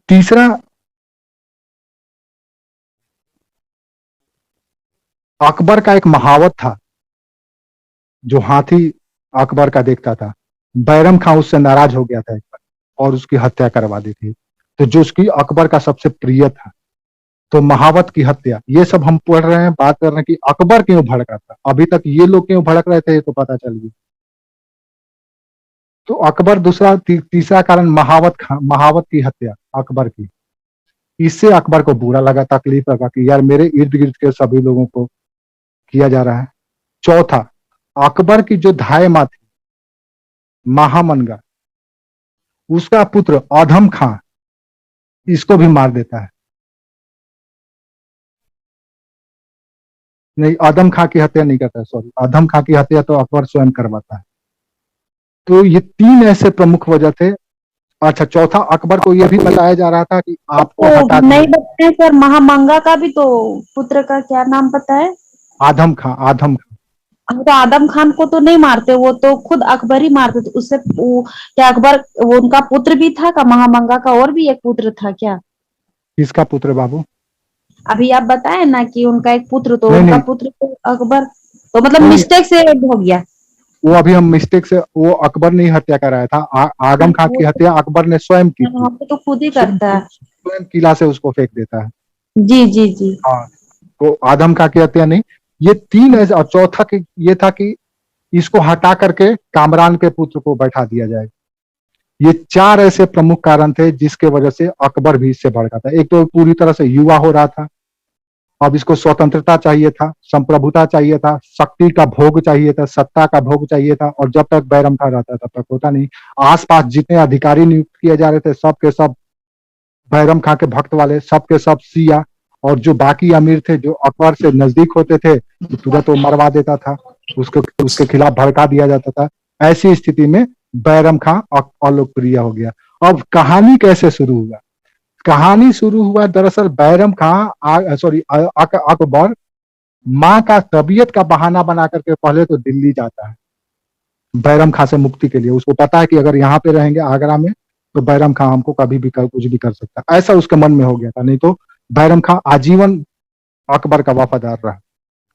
तीसरा, अकबर का एक महावत था, जो हाथी अकबर का देखता था। बैरम खां उससे नाराज हो गया था एक बार और उसकी हत्या करवा दी थी, तो जो उसकी अकबर का सबसे प्रिय था। तो महावत की हत्या, ये सब हम पढ़ रहे हैं, बात कर रहे हैं कि अकबर क्यों भड़का था। अभी तक ये लोग क्यों भड़क रहे थे ये तो पता चल गया। तो अकबर दूसरा तीसरा कारण महावत की हत्या अकबर की। इससे अकबर को बुरा लगा, तकलीफ लगा कि यार मेरे इर्द गिर्द के सभी लोगों को किया जा रहा है। चौथा, अकबर की जो धाय माँ थी महामनगा, उसका पुत्र आदम खां इसको भी मार देता है। नहीं, आदम खां की हत्या नहीं करता है, सॉरी, आदम खां की हत्या तो अकबर स्वयं करवाता है। तो ये 3 ऐसे प्रमुख वजह थे। अच्छा, चौथा, अकबर को यह भी बताया जा रहा था कि आपको हटा तो दिया। नहीं बताए सर, महामंगा का भी तो पुत्र का क्या नाम पता है? आदम खां। हम तो आदम खान को तो नहीं मारते, वो तो खुद अकबर ही मारते थे। उससे क्या अकबर वो उनका पुत्र भी था का? महामंगा का और भी एक पुत्र था क्या? किसका पुत्र बाबू? अभी आप बताए ना कि उनका एक पुत्र, तो नहीं उनका नहीं पुत्र तो अकबर, तो मतलब नहीं, मिस्टेक से हो गया। वो अभी हम मिस्टेक से, वो अकबर ने ही हत्या कराया था। आदम खां की हत्या अकबर ने स्वयं की थी। हम तो खुद ही करता है। स्वयं किला से उसको फेंक देता है। जी जी जी। हाँ, तो आदम खां की हत्या नहीं। ये 3 ऐसे, और चौथा ये था कि इसको हटा करके कामरान के पुत्र को बैठा दिया जाए। ये 4 ऐसे प्रमुख कारण थे जिसके वजह से अकबर भी इससे भड़का था। एक तो पूरी तरह से युवा हो रहा था, अब इसको स्वतंत्रता चाहिए था, संप्रभुता चाहिए था, शक्ति का भोग चाहिए था, सत्ता का भोग चाहिए था, और जब तक बैरम खां रहता तब तक होता नहीं। आसपास जितने अधिकारी नियुक्त किए जा रहे थे सब के सब बैरम खां के भक्त वाले, सब के सब सिया, और जो बाकी अमीर थे जो अकबर से नजदीक होते थे तो तुरंत वो मरवा देता था, उसके खिलाफ भड़का दिया जाता था। ऐसी स्थिति में बैरम खां अलोकप्रिय हो गया। अब कहानी कैसे शुरू हुआ? कहानी शुरू हुआ दरअसल बैरम खां, सॉरी, अकबर माँ का तबीयत का बहाना बना करके पहले तो दिल्ली जाता है बैरम खां से मुक्ति के लिए। उसको पता है कि अगर यहाँ पे रहेंगे आगरा में तो बैरम खां हमको कभी भी कुछ भी कर सकता है, ऐसा उसके मन में हो गया था। नहीं तो बैरम खां आजीवन अकबर का वफादार रहा,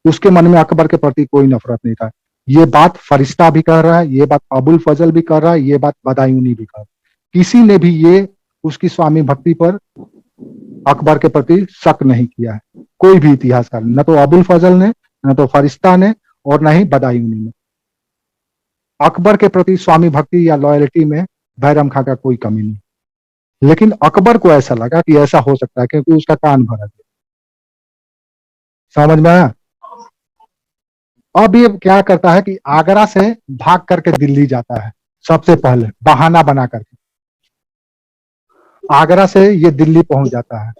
उसके मन में अकबर के प्रति कोई नफरत नहीं था। ये बात फरिश्ता भी कह रहा है, ये बात अबुल फजल भी कह रहा है, ये बात बदायूनी भी कह रहा है। किसी ने भी ये उसकी स्वामी भक्ति पर अकबर के प्रति शक नहीं किया है, कोई भी इतिहासकार, न तो अबुल फजल ने, न तो फरिश्ता ने, और न ही बदायूनी ने। अकबर के प्रति स्वामी भक्ति या लॉयल्टी में बैरम खां का कोई कमी नहीं। लेकिन अकबर को ऐसा लगा कि ऐसा हो सकता है क्योंकि उसका कान भरा गया। समझ में आया? अब ये क्या करता है कि आगरा से भाग करके दिल्ली जाता है, सबसे पहले बहाना बना करके आगरा से ये दिल्ली पहुंच जाता है।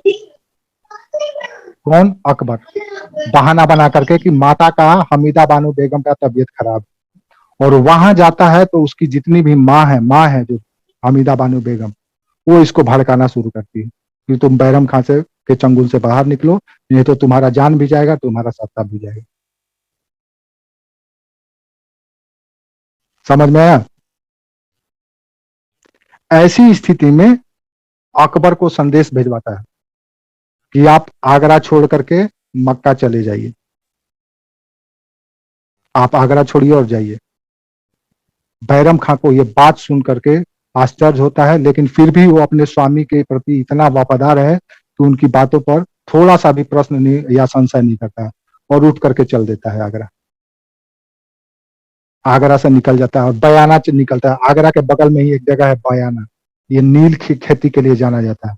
कौन? अकबर। बहाना बना करके कि माता का, हमीदा बानो बेगम का तबीयत खराब, और वहां जाता है तो उसकी जितनी भी माँ है जो हमीदा बानो बेगम, वो इसको भड़काना शुरू करती है कि तुम बैरम खां से के चंगुल से बाहर निकलो, नहीं तो तुम्हारा जान भी जाएगा, तुम्हारा सत्ता भी जाएगा। समझ में आया? ऐसी स्थिति में अकबर को संदेश भेजवाता है कि आप आगरा छोड़ करके मक्का चले जाइए, आप आगरा छोड़िए और जाइए। बैरम खां को ये बात सुन करके आश्चर्य होता है, लेकिन फिर भी वो अपने स्वामी के प्रति इतना वफादार है कि उनकी बातों पर थोड़ा सा भी प्रश्न नहीं या संशय नहीं करता है, और उठ करके चल देता है आगरा। आगरा से निकल जाता है और बयाना से निकलता है। आगरा के बगल में ही एक जगह है बयाना, ये नील की खेती के लिए जाना जाता है।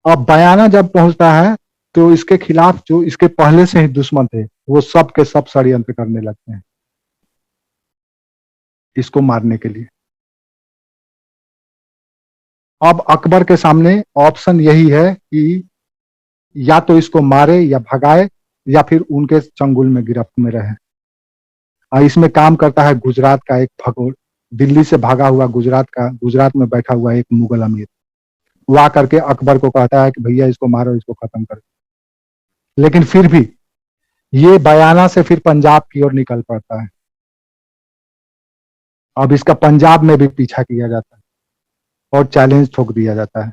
अब बयाना जब पहुंचता है तो इसके खिलाफ जो इसके पहले से ही दुश्मन थे वो सब के सब षड्यंत्र करने लगते हैं इसको मारने के लिए। अब अकबर के सामने ऑप्शन यही है कि या तो इसको मारे या भगाए, या फिर उनके चंगुल में गिरफ्त में रहे। और इसमें काम करता है गुजरात का एक भगोड़, दिल्ली से भागा हुआ गुजरात में बैठा हुआ एक मुगल अमीर। वो आकर के अकबर को कहता है कि भैया इसको मारो, इसको खत्म करो। लेकिन फिर भी ये बयाना से फिर पंजाब की ओर निकल पड़ता है। अब इसका पंजाब में भी पीछा किया जाता है और चैलेंज ठोक दिया जाता है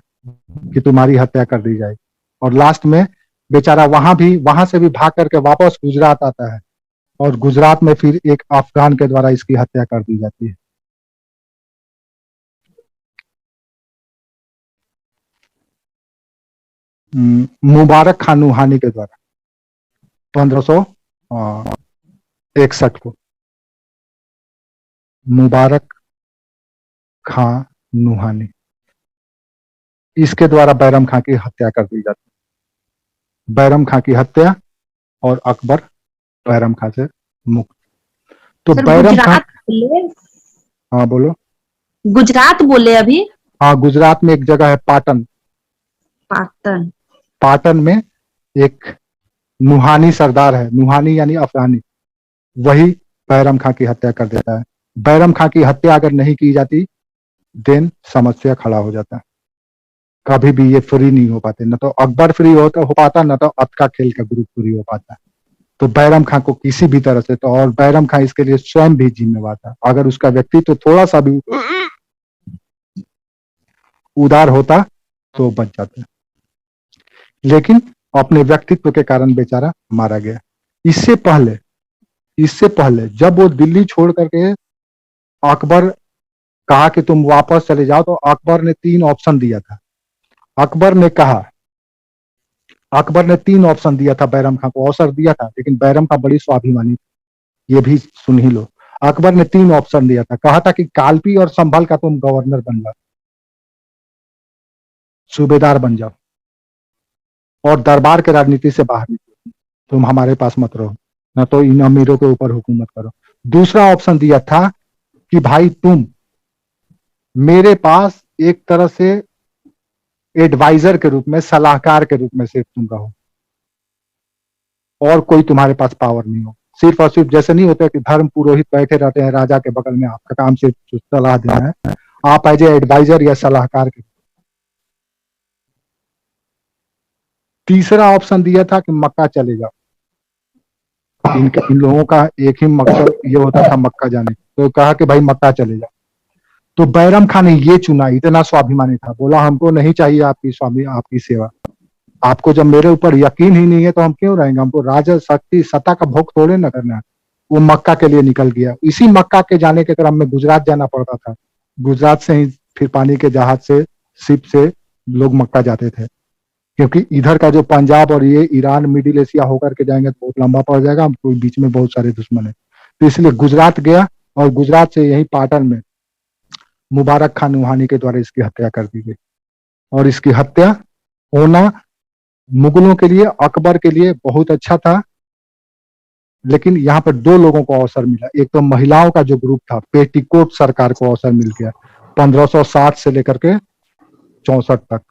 कि तुम्हारी हत्या कर दी जाएगी। और लास्ट में बेचारा वहां से भी भाग करके वापस गुजरात आता है, और गुजरात में फिर एक अफगान के द्वारा इसकी हत्या कर दी जाती है। मुबारक खान नूहानी के द्वारा 1561 को। मुबारक खां नूहानी, इसके द्वारा बैरम खां की हत्या कर दी जाती है। बैरम खां की हत्या और अकबर बैरम खां से मुक्त। तो सर बैरम खां, गुजरात बोले, हाँ बोलो। गुजरात बोले अभी। हाँ, गुजरात में एक जगह है पाटन। पाटन। पाटन में एक नूहानी सरदार है, नूहानी यानी अफगानी, वही बैरम खां की हत्या कर देता है। बैरम खां की हत्या अगर नहीं की जाती देन समस्या खड़ा हो जाता है। कभी भी ये फ्री नहीं हो पाते, न तो अकबर फ्री हो पाता, न तो अतका खेल का ग्रुप फ्री हो पाता है। तो बैरम खां को किसी भी तरह से, तो और बैरम खां इसके लिए स्वयं भी जिम्मेवार था। अगर उसका व्यक्तित्व थोड़ा सा भी उदार होता तो बच जाता, लेकिन अपने व्यक्तित्व के कारण बेचारा मारा गया। इससे पहले जब वो दिल्ली छोड़ करके अकबर कहा कि तुम वापस चले जाओ, तो अकबर ने 3 ऑप्शन दिया था। अकबर ने 3 ऑप्शन दिया था बैरम खां को, अवसर दिया था, लेकिन बैरम खां बड़ी स्वाभिमानी, ये भी सुन ही लो। अकबर ने 3 ऑप्शन दिया था, कहा था कि कालपी और संभल का तुम गवर्नर बन जाओ, सूबेदार बन जाओ, और दरबार के राजनीति से बाहर निकलो, तुम हमारे पास मत रहो, न तो इन अमीरों के ऊपर हुकूमत करो। दूसरा ऑप्शन दिया था कि भाई तुम मेरे पास एक तरह से एडवाइजर के रूप में, सलाहकार के रूप में सिर्फ तुम रहो, और कोई तुम्हारे पास पावर नहीं हो। सिर्फ और सिर्फ जैसे नहीं होते कि धर्म पुरोहित बैठे रहते हैं राजा के बगल में, आपका काम सिर्फ सलाह देना है, आप एज ए एडवाइजर या सलाहकार के। तीसरा ऑप्शन दिया था कि मक्का चले जाओ। इन लोगों का एक ही मकसद ये होता था, मक्का जाने, तो कहा कि भाई मक्का चले जाओ। तो बैरम खां ने ये चुना, इतना स्वाभिमानी था, बोला हमको नहीं चाहिए आपकी सेवा, आपको जब मेरे ऊपर यकीन ही नहीं है तो हम क्यों रहेंगे, हमको राजा शक्ति सत्ता का भोग थोड़े न करना है। वो मक्का के लिए निकल गया। इसी मक्का के जाने के क्रम में गुजरात जाना पड़ता था, गुजरात से ही फिर पानी के जहाज से, शिप से लोग मक्का जाते थे, क्योंकि इधर का जो पंजाब और ये ईरान मिडिल एशिया होकर के जाएंगे तो बहुत लंबा पड़ जाएगा, हमको बीच में बहुत सारे दुश्मन है। तो इसलिए गुजरात गया, और गुजरात से यही पाटन में मुबारक खान नूहानी के द्वारा इसकी हत्या कर दी गई। और इसकी हत्या होना मुगलों के लिए, अकबर के लिए बहुत अच्छा था, लेकिन यहाँ पर 2 लोगों को अवसर मिला। एक तो महिलाओं का जो ग्रुप था, पेटीकोट सरकार को अवसर मिल गया 1560 से लेकर के 64 तक।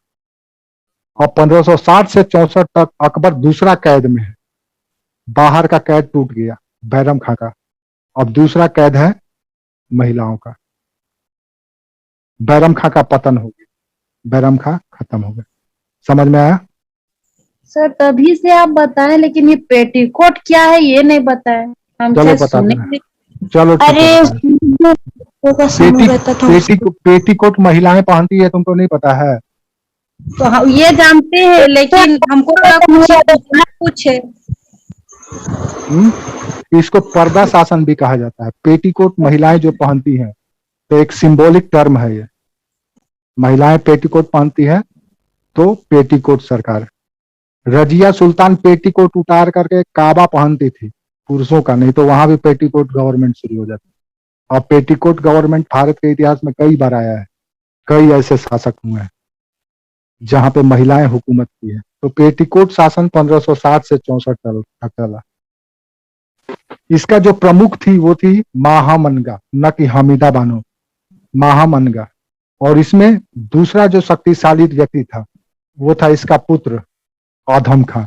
और 1560 से 64 तक अकबर दूसरा कैद में है, बाहर का कैद टूट गया बैरम खां का, अब दूसरा कैद है महिलाओं का। बैरम खां का पतन हो गया, बैरम खां खत्म हो गया। समझ में आया? सर तभी से आप बताएं, लेकिन ये पेटीकोट क्या है ये नहीं बताएं। हम चलो क्या बता सुने? देना। चलो ठीक अरे है, पेटीकोट महिलाएं पहनती है, तुमको नहीं पता है? तो हम ये जानते हैं, लेकिन हमको लगा कुछ है। इसको पर्दा शासन भी कहा जाता है। पेटीकोट महिलाएं जो पहनती हैं, तो एक सिंबॉलिक टर्म है ये। महिलाएं पेटीकोट पहनती है तो पेटीकोट सरकार। रजिया सुल्तान पेटीकोट उतार करके काबा पहनती थी, पुरुषों का, नहीं तो वहां भी पेटीकोट गवर्नमेंट शुरू हो जाती। अब पेटीकोट गवर्नमेंट भारत के इतिहास में कई बार आया है, कई ऐसे शासक हुए हैं जहां पे महिलाएं हुकूमत की है। तो पेटीकोट शासन 1560 से 64 तक चला। इसका जो प्रमुख थी वो थी महामनगा, न कि हमीदा बानो, महामनगा। और इसमें दूसरा जो शक्तिशाली व्यक्ति था वो था इसका पुत्र आधम खां।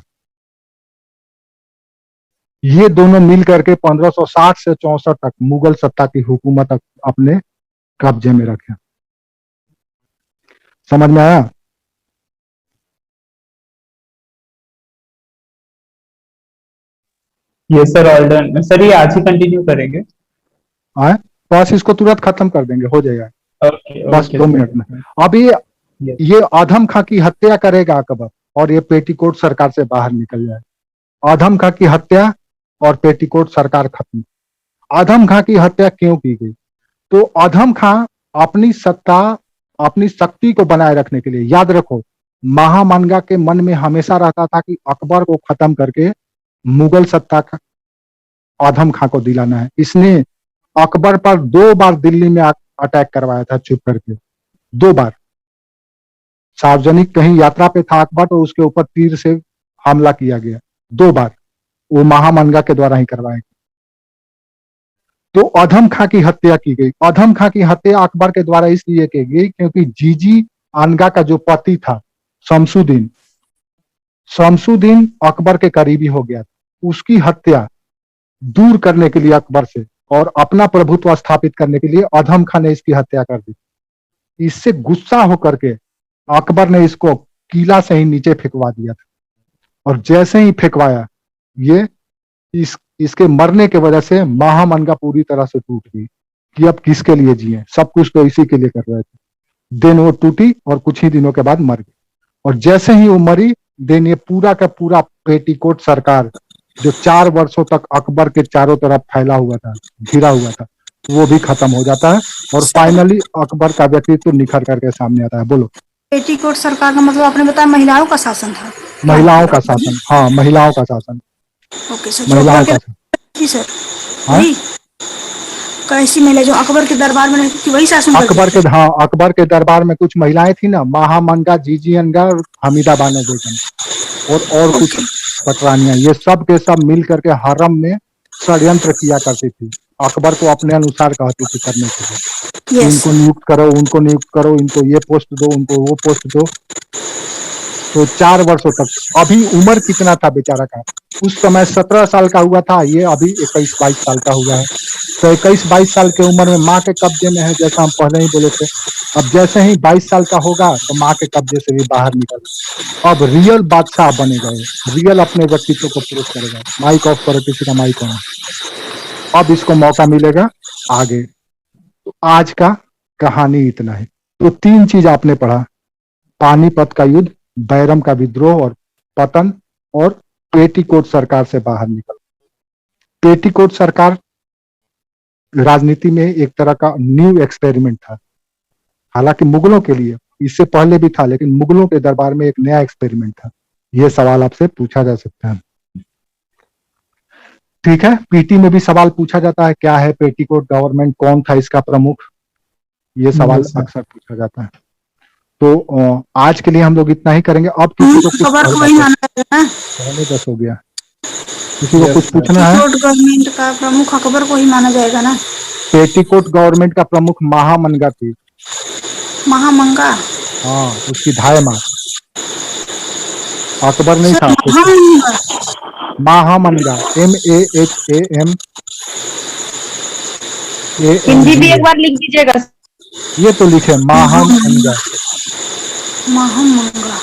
ये दोनों मिल करके 1560 से 64 तक मुगल सत्ता की हुकूमत अपने कब्जे में रखे। समझ में आया? ये सर ऑल डन सर, ये आज ही कंटिन्यू करेंगे? आए बस इसको तुरंत खत्म कर देंगे, हो जाएगा बस 2 मिनट में। अब ये आधम खां की हत्या करेगा अकबर, और ये पेटीकोट सरकार से बाहर निकल जाए। आधम खां की हत्या और पेटीकोट सरकार खत्म। आधम खां की हत्या क्यों की गई? तो आधम खां अपनी सत्ता, अपनी शक्ति को बनाए रखने के लिए, याद रखो महामनगा के मन में हमेशा रहता था कि अकबर को खत्म करके मुगल सत्ता का आधम खां को दिलाना है। इसने अकबर पर 2 बार दिल्ली में अटैक करवाया था चुप करके, 2 बार। सार्वजनिक कहीं यात्रा पे था अकबर तो उसके ऊपर तीर से हमला किया गया 2 बार, वो महामंगा के द्वारा ही करवाया गया। तो अधम खां की हत्या की गई। अधम खां की हत्या अकबर के द्वारा इसलिए की गई क्योंकि जीजी अनगा का जो पति था शमसुद्दीन, शमसुद्दीन अकबर के करीबी हो गया था। उसकी हत्या दूर करने के लिए अकबर से और अपना प्रभुत्व स्थापित करने के लिए अधम खां ने इसकी हत्या कर दी। इससे गुस्सा होकर के अकबर ने इसको किला से ही नीचे फेंकवा दिया था, और जैसे ही फेंकवाया ये इसके मरने की वजह से महामंगा पूरी तरह से टूट गई कि अब किसके लिए जिए, सब कुछ तो इसी के लिए कर रहे थे। देन वो टूटी और कुछ ही दिनों के बाद मर गई। और जैसे ही वो मरी देन ये पूरा का पूरा पेटीकोट सरकार जो 4 वर्षों तक अकबर के चारों तरफ फैला हुआ था, घिरा हुआ था, वो भी खत्म हो जाता है और फाइनली अकबर का व्यक्तित्व निखर करके सामने आता है। बोलो। पेटीकोट सरकार का मतलब आपने बताया महिलाओं का शासन था? महिलाओं का शासन, हाँ महिलाओं का शासन। Okay sir. महिलाओं का जी सर। हाँ? वही कैसी महिला जो अकबर के दरबार में रहती थी वही शासन करती अकबर के, थी? हाँ अकबर के दरबार में कुछ महिलाएं थी ना, महामंगा, जीजी अनगा और हमीदा बानो बेगम और कुछ पटरानियां, ये सब के सब मिल करके हरम में षड्यंत्र किया करती थी। अकबर को अपने अनुसार कहती थी करने के लिए, इनको नियुक्त करो, उनको नियुक्त करो, इनको ये पोस्ट दो, उनको वो पोस्ट दो। तो 4 वर्षों तक। अभी उम्र कितना था बेचारा का? उस समय 17 साल का हुआ था, ये अभी 21-22 साल का हुआ है। तो 21-22 साल की उम्र में माँ के कब्जे में है, जैसा हम पहले ही बोले थे। अब जैसे ही 22 साल का होगा तो माँ के कब्जे से भी बाहर निकल, अब रियल बादशाह बनेगा, रियल अपने व्यक्तित्व को प्रूव करेगा। माइक ऑफ करो, किसी का माइक ऑन। अब इसको मौका मिलेगा आगे। तो आज का कहानी इतना है। तो 3 चीज आपने पढ़ा, पानीपत का युद्ध, बैरम का विद्रोह और पतन, और पेटीकोट सरकार से बाहर निकल। पेटीकोट सरकार राजनीति में एक तरह का न्यू एक्सपेरिमेंट था, हालांकि मुगलों के लिए इससे पहले भी था, लेकिन मुगलों के दरबार में एक नया एक्सपेरिमेंट था। यह सवाल आपसे पूछा जा सकता है। ठीक है, पीटी में भी सवाल पूछा जाता है, क्या है पेटीकोट गवर्नमेंट, कौन था इसका प्रमुख, ये सवाल अक्सर पूछा जाता है। तो आज के लिए हम लोग इतना ही करेंगे। अब किसी को कुछ पहले 10 हो गया, किसी को कुछ पूछना है? गवर्नमेंट का प्रमुख अकबर को ही माना जाएगा ना? पेटीकोट गवर्नमेंट का प्रमुख महामंगा थी। महामंगा? हाँ, उसकी धाय माँ, अकबर नहीं था। महामंगा, MAHAM। हिंदी भी एक बार लिख दीजिएगा। ये तो लिखे महामंगा। महामंगा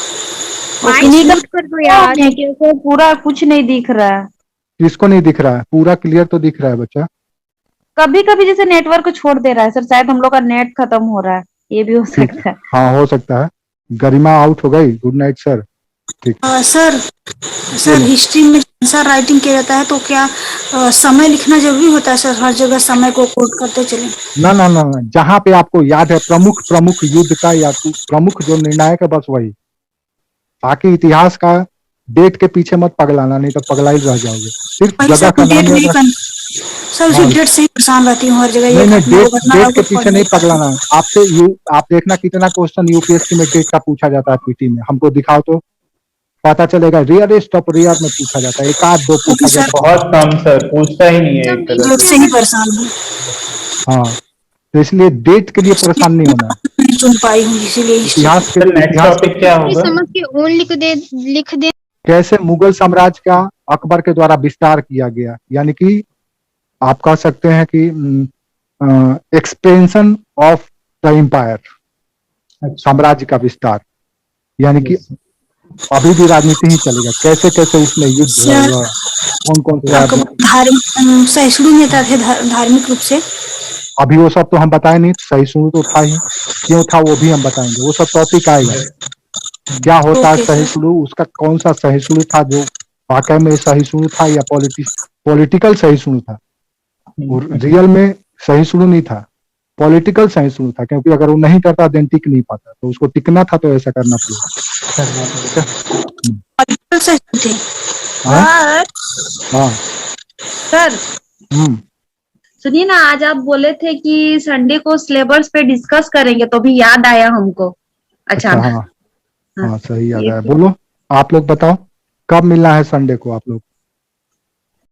कर दो यार, क्योंकि पूरा कुछ नहीं दिख रहा है। किसको नहीं दिख रहा है? पूरा क्लियर तो दिख रहा है बच्चा। कभी कभी जैसे नेटवर्क छोड़ दे रहा है सर, शायद हम लोग का नेट खत्म हो रहा है, ये भी हो सकता है। हाँ हो सकता है। गरिमा आउट हो गई, गुड नाइट सर। ठीक। सर हिस्ट्री में आंसर राइटिंग किया जाता है तो क्या समय लिखना जरूरी होता है सर? हर जगह समय को कोट करते चले? ना ना ना, जहाँ पे आपको याद है प्रमुख युद्ध का या प्रमुख जो निर्णायक है, बस वही। बाकी इतिहास का डेट के पीछे मत पगलाना, नहीं तो पगलाई रह जाओगे। सिर्फ जगह का नाम सर, उसी डेट से ही परेशान रहती हूँ हर जगह। नहीं, डेट के पीछे नहीं पगलाना। आपसे आप देखना कितना क्वेश्चन यूपीएससी में डेट का पूछा जाता है पीटी में, हमको दिखाओ तो पता चलेगा। रियरेस्ट ऑफ रियर में पूछा जाता है, 1-2 पूछा जाता है, बहुत कम सर, पूछता ही नहीं है एक तरह से ही परेशान हूँ। हाँ, तो इसलिए डेट के लिए परेशान नहीं होना। नहीं सुन पाई हूँ इसीलिए। इतिहास के टॉपिक क्या होगा? समझ के ओन लिख दे। कैसे मुगल साम्राज्य का अकबर के द्वारा विस्तार किया गया, यानी कि आप कह सकते हैं कि एक्सपेंशन ऑफ द एम्पायर, साम्राज्य का विस्तार, यानी कि अभी भी राजनीति ही चलेगा। कैसे कैसे उसमें युद्ध हुआ, कौन से धार्मिक सहिष्णु नेता थे धार्मिक रूप से। अभी वो सब तो हम बताए नहीं, सहिष्णु तो था ही, क्यों था वो भी हम बताएंगे, वो सब टॉपिक आएगा। क्या होता है सहिष्णु, उसका कौन सा सहिष्णु था जो वाकई में सहिष्णु था या पॉलिटिकल सहिष्णु था। रियल में सहिष्णु नहीं था, पॉलिटिकल सहिष्णु था, क्योंकि अगर वो नहीं करता देन टिक नहीं पाता, तो उसको टिकना था तो ऐसा करना पड़ेगा। हाँ सर। सुनिए ना, आज आप बोले थे कि संडे को सिलेबस पे डिस्कस करेंगे, तो भी याद आया हमको। अच्छा, अच्छा, हाँ हाँ, सही याद ये आया। बोलो, आप लोग बताओ, कब मिलना है संडे को आप लोग?